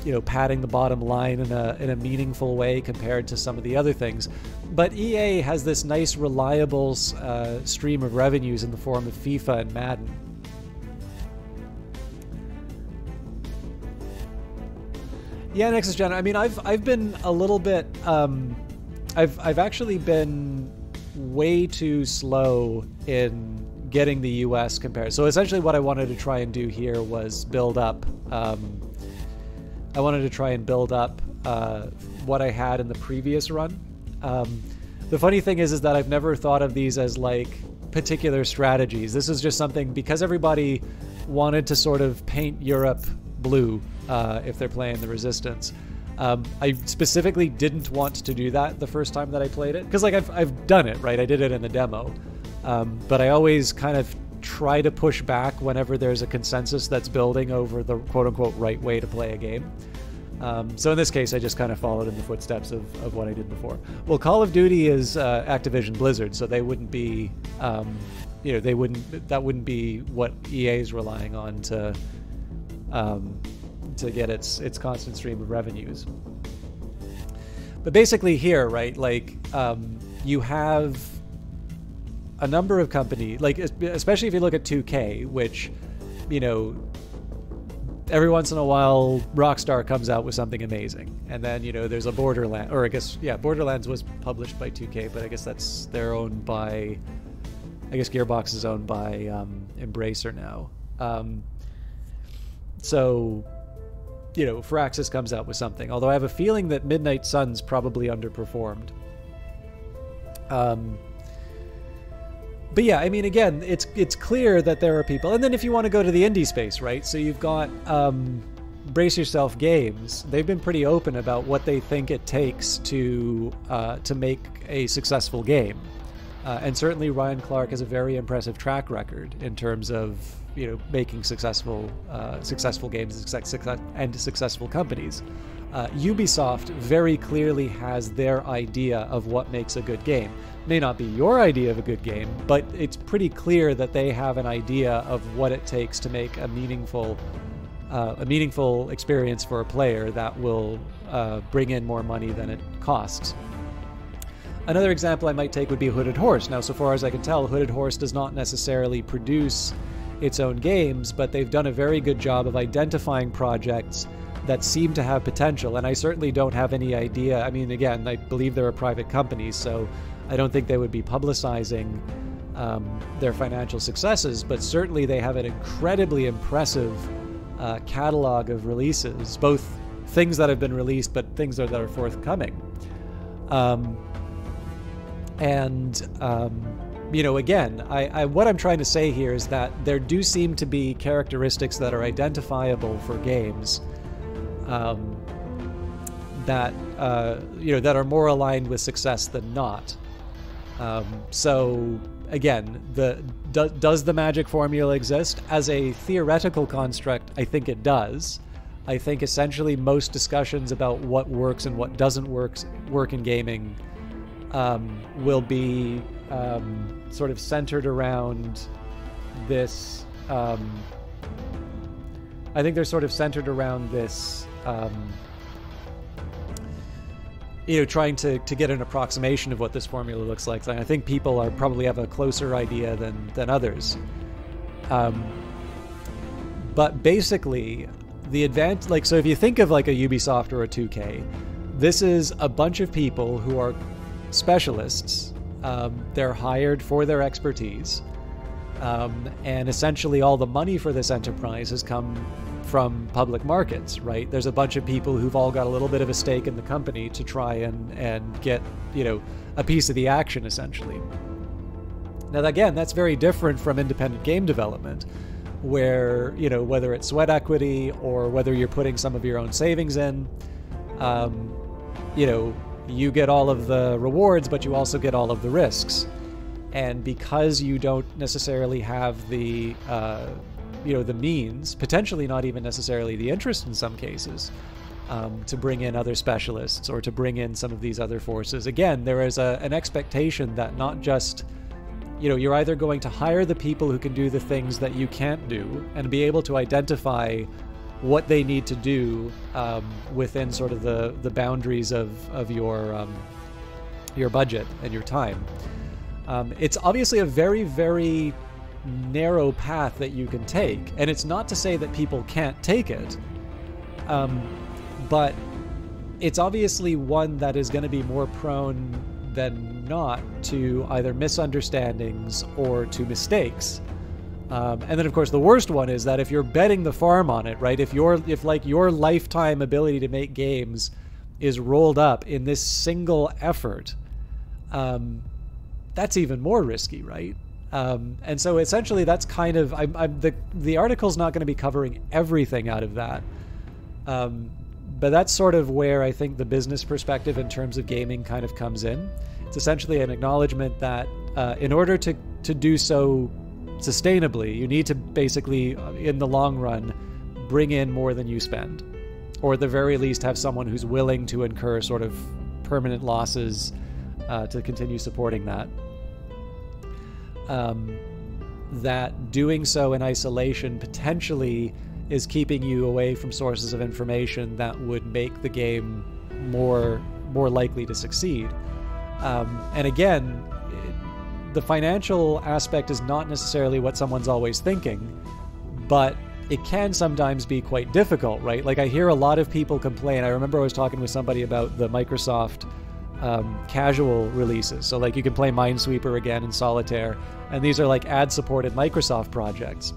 A: you know, padding the bottom line in a meaningful way compared to some of the other things. But EA has this nice, reliable stream of revenues in the form of FIFA and Madden. Yeah, Nexus Gen. I mean, I've been a little bit. I've actually been way too slow in getting the US compared. So essentially, what I wanted to try and do here was build up. I wanted to try and build up what I had in the previous run. The funny thing is that I've never thought of these as like particular strategies. This is just something because everybody wanted to sort of paint Europe blue if they're playing the Resistance. I specifically didn't want to do that the first time that I played it, because like I've done it, right? I did it in the demo, but I always kind of try to push back whenever there's a consensus that's building over the quote-unquote right way to play a game. So in this case, I just kind of followed in the footsteps of what I did before. Well, Call of Duty is Activision Blizzard, so they wouldn't be, you know, that wouldn't be what EA is relying on to get its constant stream of revenues. But basically here, right, like you have a number of companies, like especially if you look at 2K, which, you know, every once in a while Rockstar comes out with something amazing, and then, you know, there's a Borderlands, or I guess, yeah, Borderlands was published by 2K, but I guess they're owned by, I guess Gearbox is owned by Embracer now. So, you know, Firaxis comes out with something, although I have a feeling that Midnight Suns probably underperformed. But yeah, I mean, again, it's clear that there are people, and then if you want to go to the indie space, right? So you've got Brace Yourself Games. They've been pretty open about what they think it takes to make a successful game, and certainly Ryan Clark has a very impressive track record in terms of, you know, making successful games and successful companies. Ubisoft very clearly has their idea of what makes a good game. May not be your idea of a good game, but it's pretty clear that they have an idea of what it takes to make a meaningful experience for a player that will bring in more money than it costs. Another example I might take would be Hooded Horse. Now, so far as I can tell, Hooded Horse does not necessarily produce its own games, but they've done a very good job of identifying projects that seem to have potential, and I certainly don't have any idea. I mean, again, I believe they're a private company, so I don't think they would be publicizing their financial successes, but certainly they have an incredibly impressive catalog of releases, both things that have been released, but things that are forthcoming. You know, again, what I'm trying to say here is that there do seem to be characteristics that are identifiable for games that you know, that are more aligned with success than not. So again, does the magic formula exist? As a theoretical construct, I think it does. I think essentially most discussions about what works and what doesn't work in gaming will be sort of centered around this. I think they're sort of centered around this. You know, trying to get an approximation of what this formula looks like. And I think people probably have a closer idea than others. But basically, the so if you think of like a Ubisoft or a 2K, This is a bunch of people who are specialists. They're hired for their expertise. And essentially all the money for this enterprise has come from public markets, right? There's a bunch of people who've all got a little bit of a stake in the company to try and get, a piece of the action, essentially. Now, again, that's very different from independent game development, where, whether it's sweat equity or whether you're putting some of your own savings in, you get all of the rewards, but you also get all of the risks. And because you don't necessarily have the, the means, potentially not even necessarily the interest in some cases, to bring in other specialists or to bring in some of these other forces. Again, there is an expectation that not just, you're either going to hire the people who can do the things that you can't do and be able to identify what they need to do within sort of the boundaries of your budget and your time. It's obviously a very, very narrow path that you can take, and it's not to say that people can't take it, but it's obviously one that is going to be more prone than not to either misunderstandings or to mistakes. And then, of course, the worst one is that if you're betting the farm on it, right? If your lifetime ability to make games is rolled up in this single effort, that's even more risky, right? And so essentially that's kind of, the article's not going to be covering everything out of that. But that's sort of where I think the business perspective in terms of gaming kind of comes in. It's essentially an acknowledgement that in order to do so sustainably, you need to basically, in the long run, bring in more than you spend. Or at the very least have someone who's willing to incur sort of permanent losses to continue supporting that. That doing so in isolation potentially is keeping you away from sources of information that would make the game more likely to succeed. And again, the financial aspect is not necessarily what someone's always thinking, but it can sometimes be quite difficult, right? Like, I hear a lot of people complain. I remember I was talking with somebody about the Microsoft casual releases. So like you can play Minesweeper again in Solitaire, and these are like ad-supported Microsoft projects.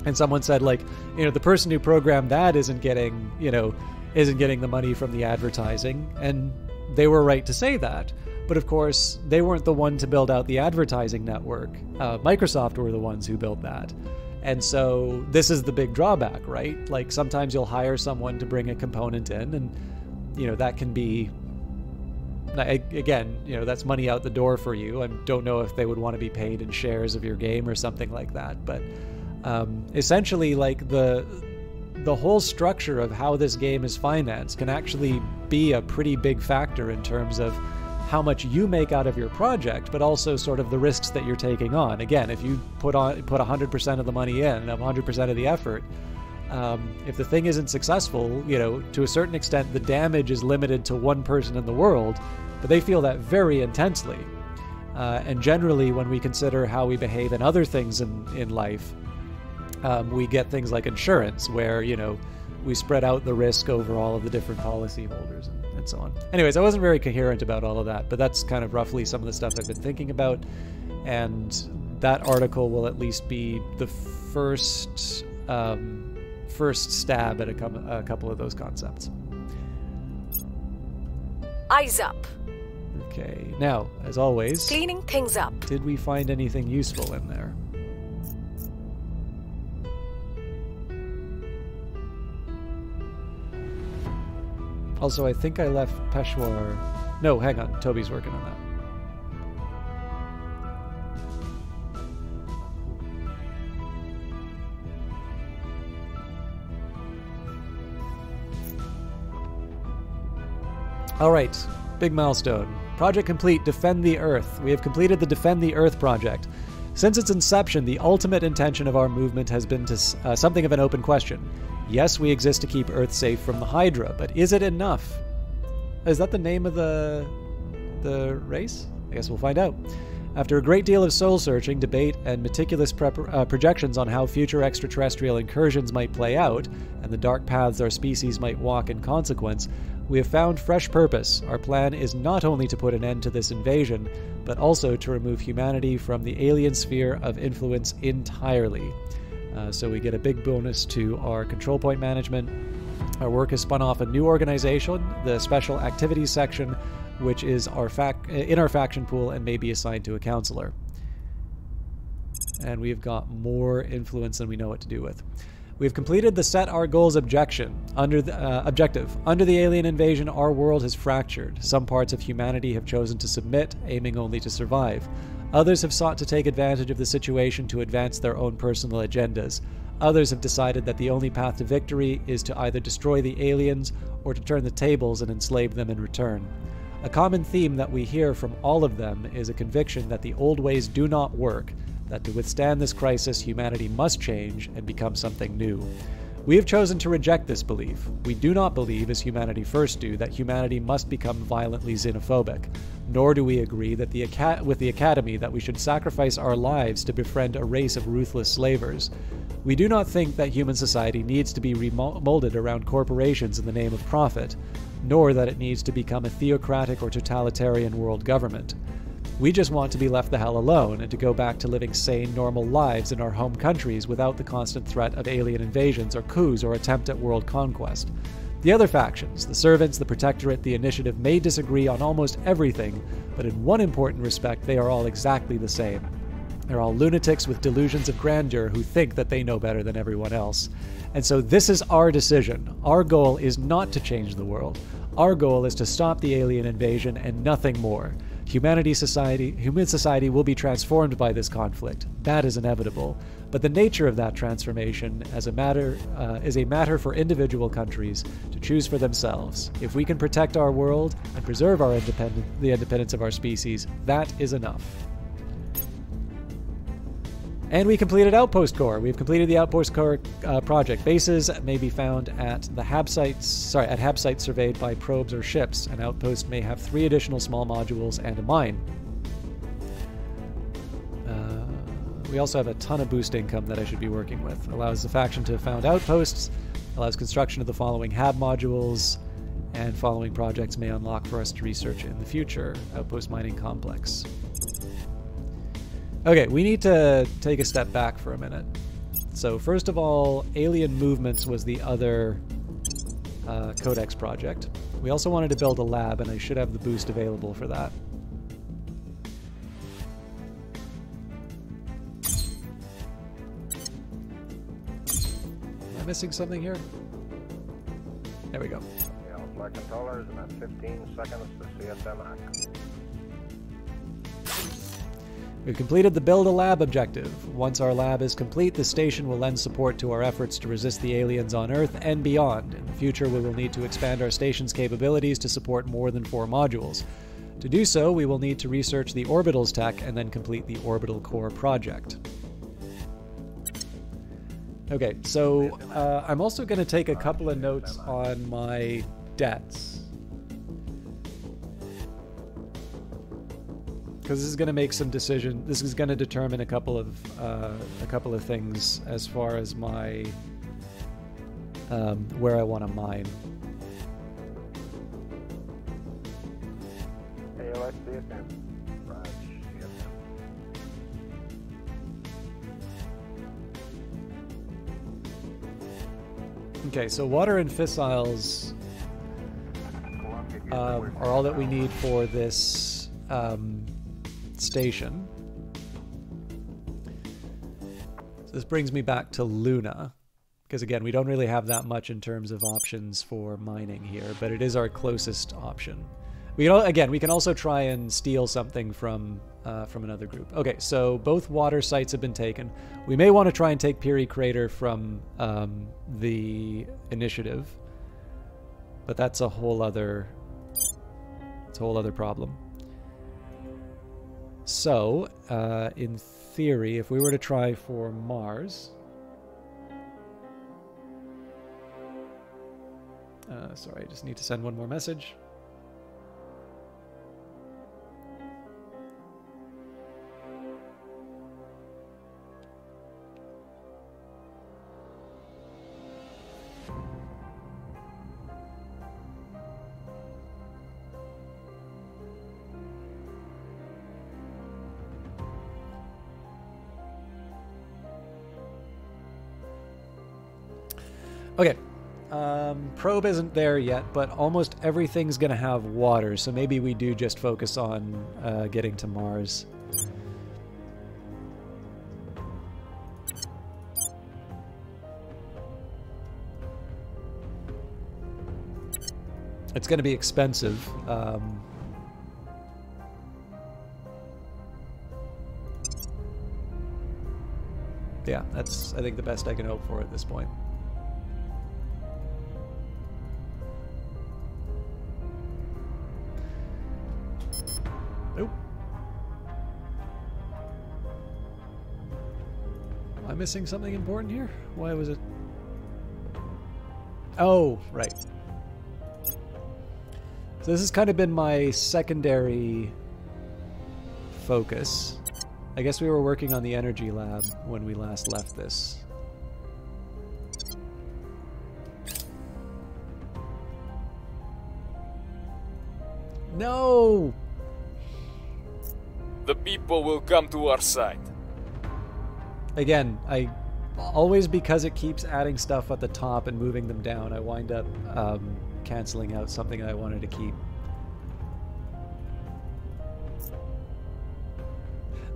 A: And someone said, like, the person who programmed that isn't getting the money from the advertising, and they were right to say that. But of course, they weren't the one to build out the advertising network. Microsoft were the ones who built that. And so this is the big drawback, right? Like, sometimes you'll hire someone to bring a component in, and that can be, again, that's money out the door for you. I don't know if they would want to be paid in shares of your game or something like that, but essentially, like, the whole structure of how this game is financed can actually be a pretty big factor in terms of how much you make out of your project, but also sort of the risks that you're taking on. Again, if you put 100% of the money in, 100% of the effort, if the thing isn't successful, to a certain extent, the damage is limited to one person in the world, but they feel that very intensely. And generally, when we consider how we behave in other things in life, we get things like insurance, where, we spread out the risk over all of the different policyholders and so on. Anyways, I wasn't very coherent about all of that, but that's kind of roughly some of the stuff I've been thinking about. And that article will at least be the first stab at a couple of those concepts.
L: Eyes up.
A: Okay, now, as always,
L: cleaning things up.
A: Did we find anything useful in there? Also, I think I left Peshawar. No, hang on. Toby's working on that. All right, big milestone. Project complete, Defend the Earth. We have completed the Defend the Earth project. Since its inception, the ultimate intention of our movement has been to something of an open question. Yes, we exist to keep Earth safe from the Hydra, but is it enough? Is that the name of the race? I guess we'll find out. After a great deal of soul-searching, debate, and meticulous projections on how future extraterrestrial incursions might play out, and the dark paths our species might walk in consequence, we have found fresh purpose. Our plan is not only to put an end to this invasion, but also to remove humanity from the alien sphere of influence entirely. So we get a big bonus to our control point management. Our work has spun off a new organization, the Special Activities Section, which is in our faction pool and may be assigned to a counselor. And we've got more influence than we know what to do with. We've completed the set our goals objective. Under the alien invasion, our world has fractured. Some parts of humanity have chosen to submit, aiming only to survive. Others have sought to take advantage of the situation to advance their own personal agendas. Others have decided that the only path to victory is to either destroy the aliens or to turn the tables and enslave them in return. A common theme that we hear from all of them is a conviction that the old ways do not work, that to withstand this crisis, humanity must change and become something new. We have chosen to reject this belief. We do not believe, as Humanity First do, that humanity must become violently xenophobic, nor do we agree that with the Academy that we should sacrifice our lives to befriend a race of ruthless slavers. We do not think that human society needs to be remolded around corporations in the name of profit, nor that it needs to become a theocratic or totalitarian world government. We just want to be left the hell alone and to go back to living sane, normal lives in our home countries without the constant threat of alien invasions or coups or attempt at world conquest. The other factions, the Servants, the Protectorate, the Initiative, may disagree on almost everything, but in one important respect they are all exactly the same. They're all lunatics with delusions of grandeur who think that they know better than everyone else. And so this is our decision. Our goal is not to change the world. Our goal is to stop the alien invasion and nothing more. Human society will be transformed by this conflict. That is inevitable. But the nature of that transformation is a matter for individual countries to choose for themselves. If we can protect our world and preserve the independence of our species, that is enough. And we completed Outpost Core. We've completed the Outpost Core project. Bases may be found at the hab sites surveyed by probes or ships. An outpost may have 3 additional small modules and a mine. We also have a ton of boost income that I should be working with. Allows the faction to found outposts, allows construction of the following hab modules, and following projects may unlock for us to research in the future. Outpost mining complex. Okay, we need to take a step back for a minute. So first of all, Alien Movements was the other Codex project. We also wanted to build a lab, and I should have the boost available for that. Am I missing something here? There we go.
M: Flight controllers, about 15 seconds to CSM act.
A: We've completed the Build a Lab objective. Once our lab is complete, the station will lend support to our efforts to resist the aliens on Earth and beyond. In the future, we will need to expand our station's capabilities to support more than 4 modules. To do so, we will need to research the orbitals tech and then complete the orbital core project. Okay, so I'm also going to take a couple of notes on my debts. Because this is going to make some decision. This is going to determine a couple of things as far as my where I want to mine.
M: AOS CSM.
A: Okay, so water and fissiles are all that we need for this station. So this brings me back to Luna, because again, we don't really have that much in terms of options for mining here, but it is our closest option. We can also try and steal something from another group. Okay, so both water sites have been taken. We may want to try and take Piri Crater from the Initiative, but that's a whole other problem. So, in theory, if we were to try for Mars... sorry, I just need to send one more message. Okay. Probe isn't there yet, but almost everything's gonna have water, so maybe we do just focus on getting to Mars. It's gonna be expensive. Yeah, that's, I think, the best I can hope for at this point. Nope. Am I missing something important here? Why was it? Oh, right. So this has kind of been my secondary focus. I guess we were working on the energy lab when we last left this. No!
C: The people will come to our side.
A: Again, always, because it keeps adding stuff at the top and moving them down, I wind up canceling out something I wanted to keep.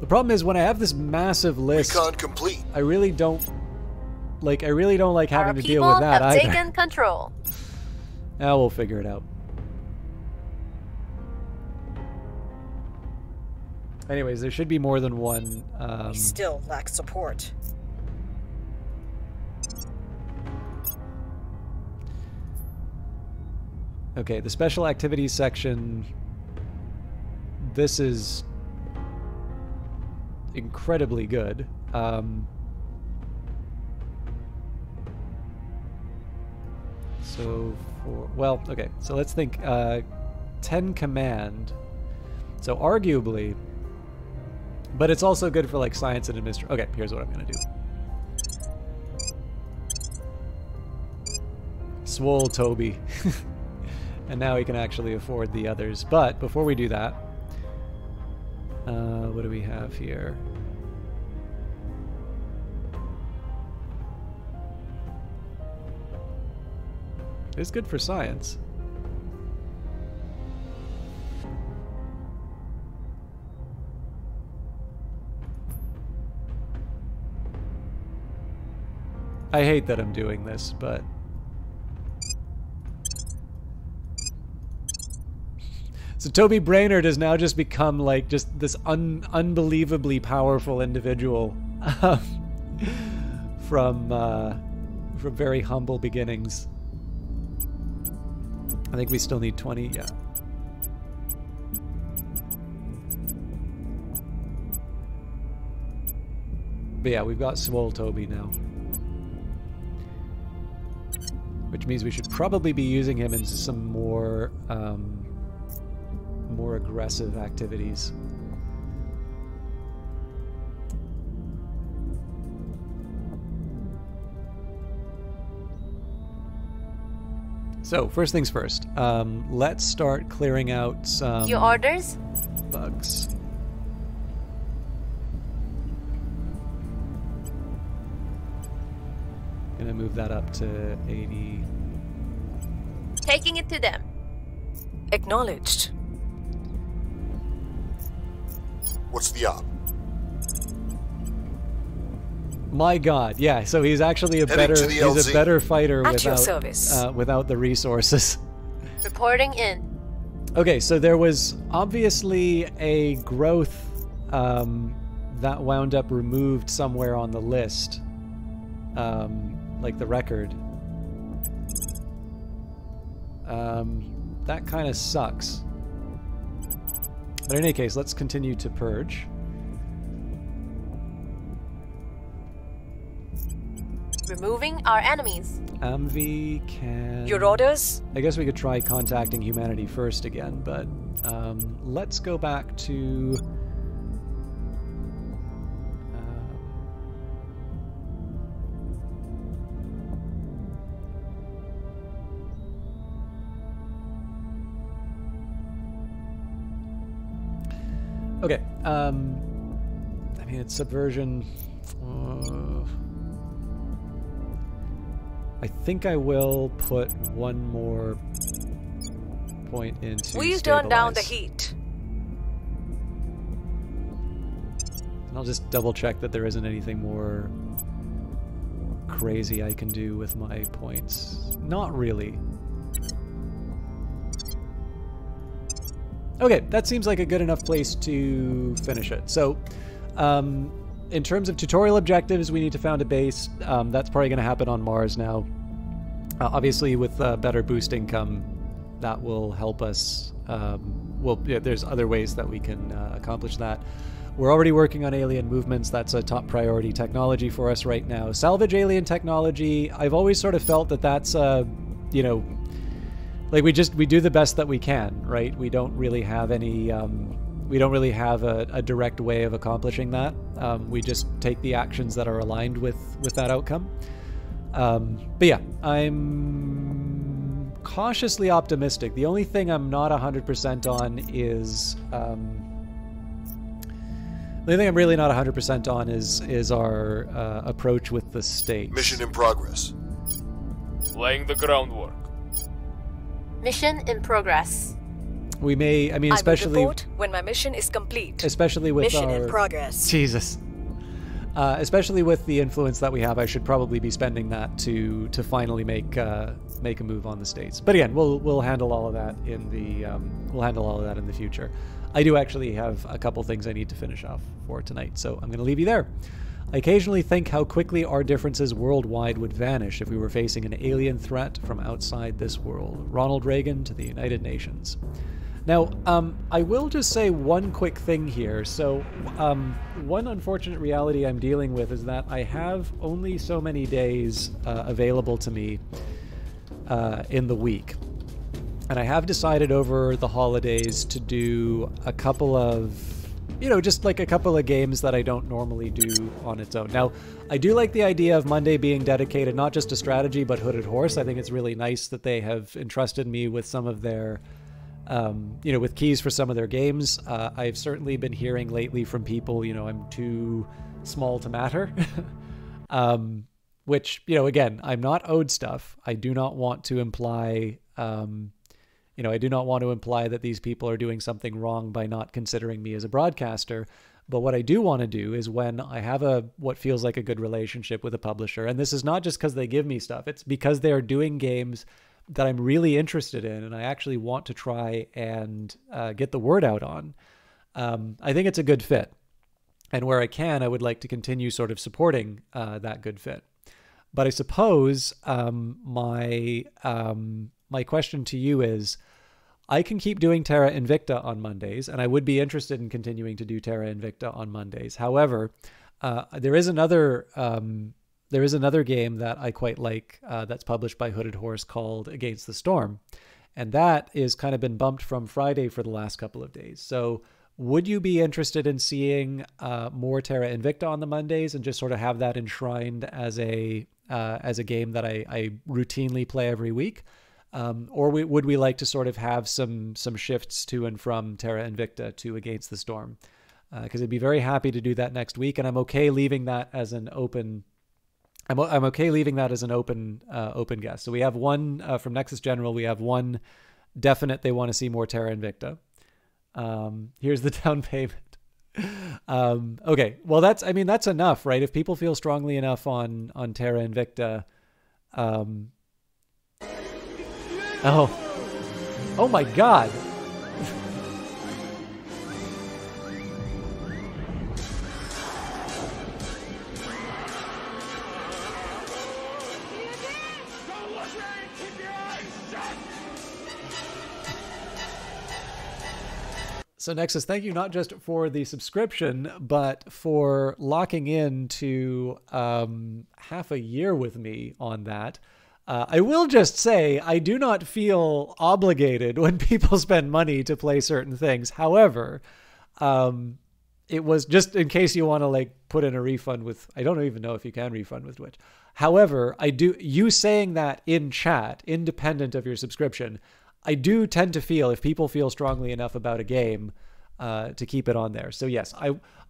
A: The problem is when I have this massive list,
B: recon complete.
A: I really don't like having to deal with that
F: Our
A: either.
F: people have taken control.
A: Now we'll figure it out. Anyways, there should be more than one.
G: We still lack support.
A: Okay, the special activities section. This is incredibly good. So for, well, okay, so let's think 10 command. So arguably, but it's also good for like science and administration. Okay, here's what I'm gonna do. Swole Toby. And now we can actually afford the others. But before we do that, what do we have here? It's good for science. I hate that I'm doing this, but so Toby Brainerd has now just become like just this unbelievably powerful individual from very humble beginnings. I think we still need 20, yeah. But yeah, we've got Swole Toby now. Which means we should probably be using him in some more more aggressive activities. So, first things first, let's start clearing out some
F: Your orders?
A: bugs. Gonna move that up to 80.
F: Taking it to them.
L: Acknowledged.
B: What's the op?
A: My God, yeah. So he's actually a
B: Heading
A: better
B: to the LZ.
A: he's a better fighter
L: At your
A: without
L: service.
A: without the resources.
F: Reporting in.
A: Okay, so there was obviously a growth that wound up removed somewhere on the list, like the record. That kind of sucks. But in any case, let's continue to purge.
F: Removing our enemies.
A: Amvi can...
L: Your orders?
A: I guess we could try contacting humanity first again, but let's go back to... Okay, I mean, it's subversion. I think I will put one more point into
L: We'll
A: stabilize.
L: turn down the heat.
A: And I'll just double check that there isn't anything more crazy I can do with my points. Not really. Okay, that seems like a good enough place to finish it. So, in terms of tutorial objectives, we need to found a base. That's probably going to happen on Mars now. Obviously, with better boost income, that will help us. Well, yeah, there's other ways that we can accomplish that. We're already working on alien movements. That's a top priority technology for us right now. Salvage alien technology, I've always sort of felt that that's, you know, like we do the best that we can, right? We don't really have any, we don't really have a direct way of accomplishing that. We just take the actions that are aligned with that outcome. But yeah, I'm cautiously optimistic. The only thing I'm not 100% on is, the only thing I'm really not 100% on is our approach with the states.
B: Mission in progress.
C: Laying the groundwork.
F: Mission in progress.
A: We may, I mean, especially
L: I will report when my mission is complete.
A: Especially with
G: Mission
A: our
G: in progress.
A: Jesus. Especially with the influence that we have, I should probably be spending that to finally make a move on the states. But again, we'll handle all of that in the future. I do actually have a couple things I need to finish off for tonight, so I'm going to leave you there. I occasionally think how quickly our differences worldwide would vanish if we were facing an alien threat from outside this world. Ronald Reagan to the United Nations. Now, I will just say one quick thing here. So, one unfortunate reality I'm dealing with is that I have only so many days available to me in the week. And I have decided over the holidays to do a couple of, you know, just like a couple of games that I don't normally do on its own. Now, I do like the idea of Monday being dedicated not just to strategy, but Hooded Horse. I think it's really nice that they have entrusted me with some of their, you know, with keys for some of their games. I've certainly been hearing lately from people, you know, I'm too small to matter. Which, you know, again, I'm not owed stuff. I do not want to imply, you know, I do not want to imply that these people are doing something wrong by not considering me as a broadcaster. But what I do want to do is when I have what feels like a good relationship with a publisher, and this is not just because they give me stuff, it's because they are doing games that I'm really interested in and I actually want to try and get the word out on. I think it's a good fit. And where I can, I would like to continue sort of supporting that good fit. But I suppose my question to you is, I can keep doing Terra Invicta on Mondays, and I would be interested in continuing to do Terra Invicta on Mondays. However, there is another game that I quite like that's published by Hooded Horse called Against the Storm, and that is kind of been bumped from Friday for the last couple of days. So would you be interested in seeing more Terra Invicta on the Mondays and just sort of have that enshrined as a game that I routinely play every week? Or would we like to sort of have some shifts to and from Terra Invicta to Against the Storm? Because I'd be very happy to do that next week, and I'm okay leaving that as an open. I'm okay leaving that as an open guess. So we have one from Nexus General. We have one definite they want to see more Terra Invicta. Here's the down payment. Okay, well that's enough, right? If people feel strongly enough on Terra Invicta. Oh my God. So Nexus, thank you not just for the subscription, but for locking in to half a year with me on that. I will just say, I do not feel obligated when people spend money to play certain things. However, it was just in case you want to like put in a refund with, I don't even know if you can refund with Twitch. However, you saying that in chat, independent of your subscription, I do tend to feel if people feel strongly enough about a game, to keep it on there. So yes,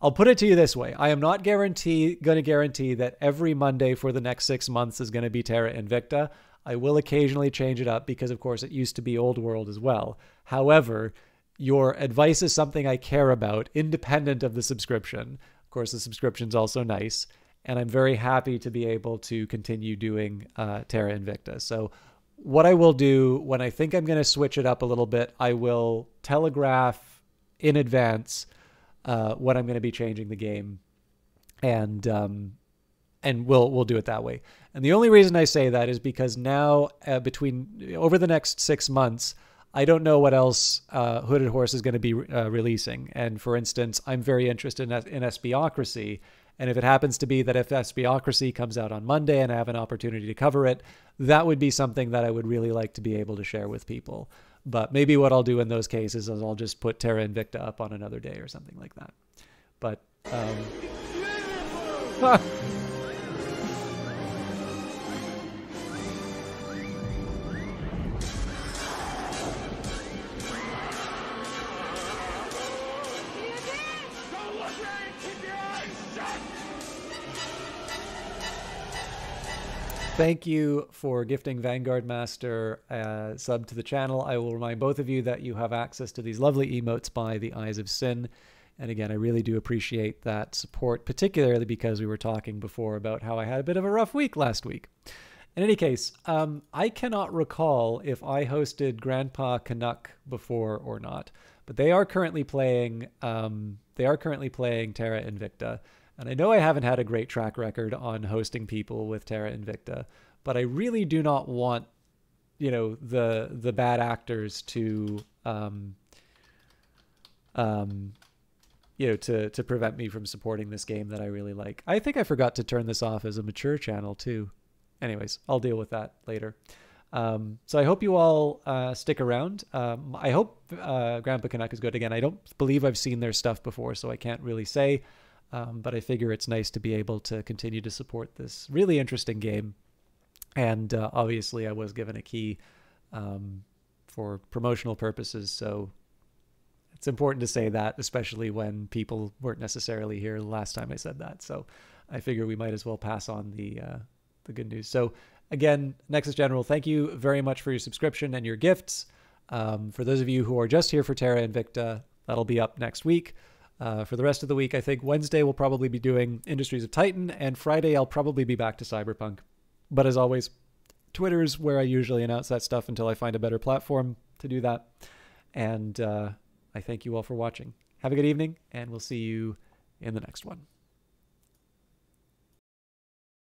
A: I'll put it to you this way. I am not going to guarantee that every Monday for the next 6 months is going to be Terra Invicta. I will occasionally change it up because, of course, it used to be Old World as well. However, your advice is something I care about, independent of the subscription. Of course, the subscription's also nice, and I'm very happy to be able to continue doing Terra Invicta. So what I will do when I think I'm going to switch it up a little bit, I will telegraph in advance when I'm going to be changing the game, and we'll do it that way. And the only reason I say that is because now over the next 6 months, I don't know what else Hooded Horse is going to be releasing. And for instance, I'm very interested in SBocracy. And if it happens to be that if SBocracy comes out on Monday and I have an opportunity to cover it, that would be something that I would really like to be able to share with people. But maybe what I'll do in those cases is I'll just put Terra Invicta up on another day or something like that. But thank you for gifting Vanguard Master sub to the channel. I will remind both of you that you have access to these lovely emotes by the Eyes of Sin. And again, I really do appreciate that support, particularly because we were talking before about how I had a bit of a rough week last week. In any case, I cannot recall if I hosted Grandpa Canuck before or not, but they are currently playing Terra Invicta. And I know I haven't had a great track record on hosting people with Terra Invicta, but I really do not want, the bad actors to, to prevent me from supporting this game that I really like. I think I forgot to turn this off as a mature channel too. Anyways, I'll deal with that later. So I hope you all stick around. I hope Grandpa Canuck is good. Again, I don't believe I've seen their stuff before, so I can't really say. But I figure it's nice to be able to continue to support this really interesting game. And obviously I was given a key for promotional purposes, so it's important to say that, especially when people weren't necessarily here the last time I said that. So I figure we might as well pass on the good news. So again, Nexus General, thank you very much for your subscription and your gifts. For those of you who are just here for Terra Invicta, that'll be up next week. For the rest of the week, I think Wednesday we'll probably be doing Industries of Titan, and Friday I'll probably be back to Cyberpunk. But as always, Twitter is where I usually announce that stuff until I find a better platform to do that. And I thank you all for watching. Have a good evening, and we'll see you in the next one.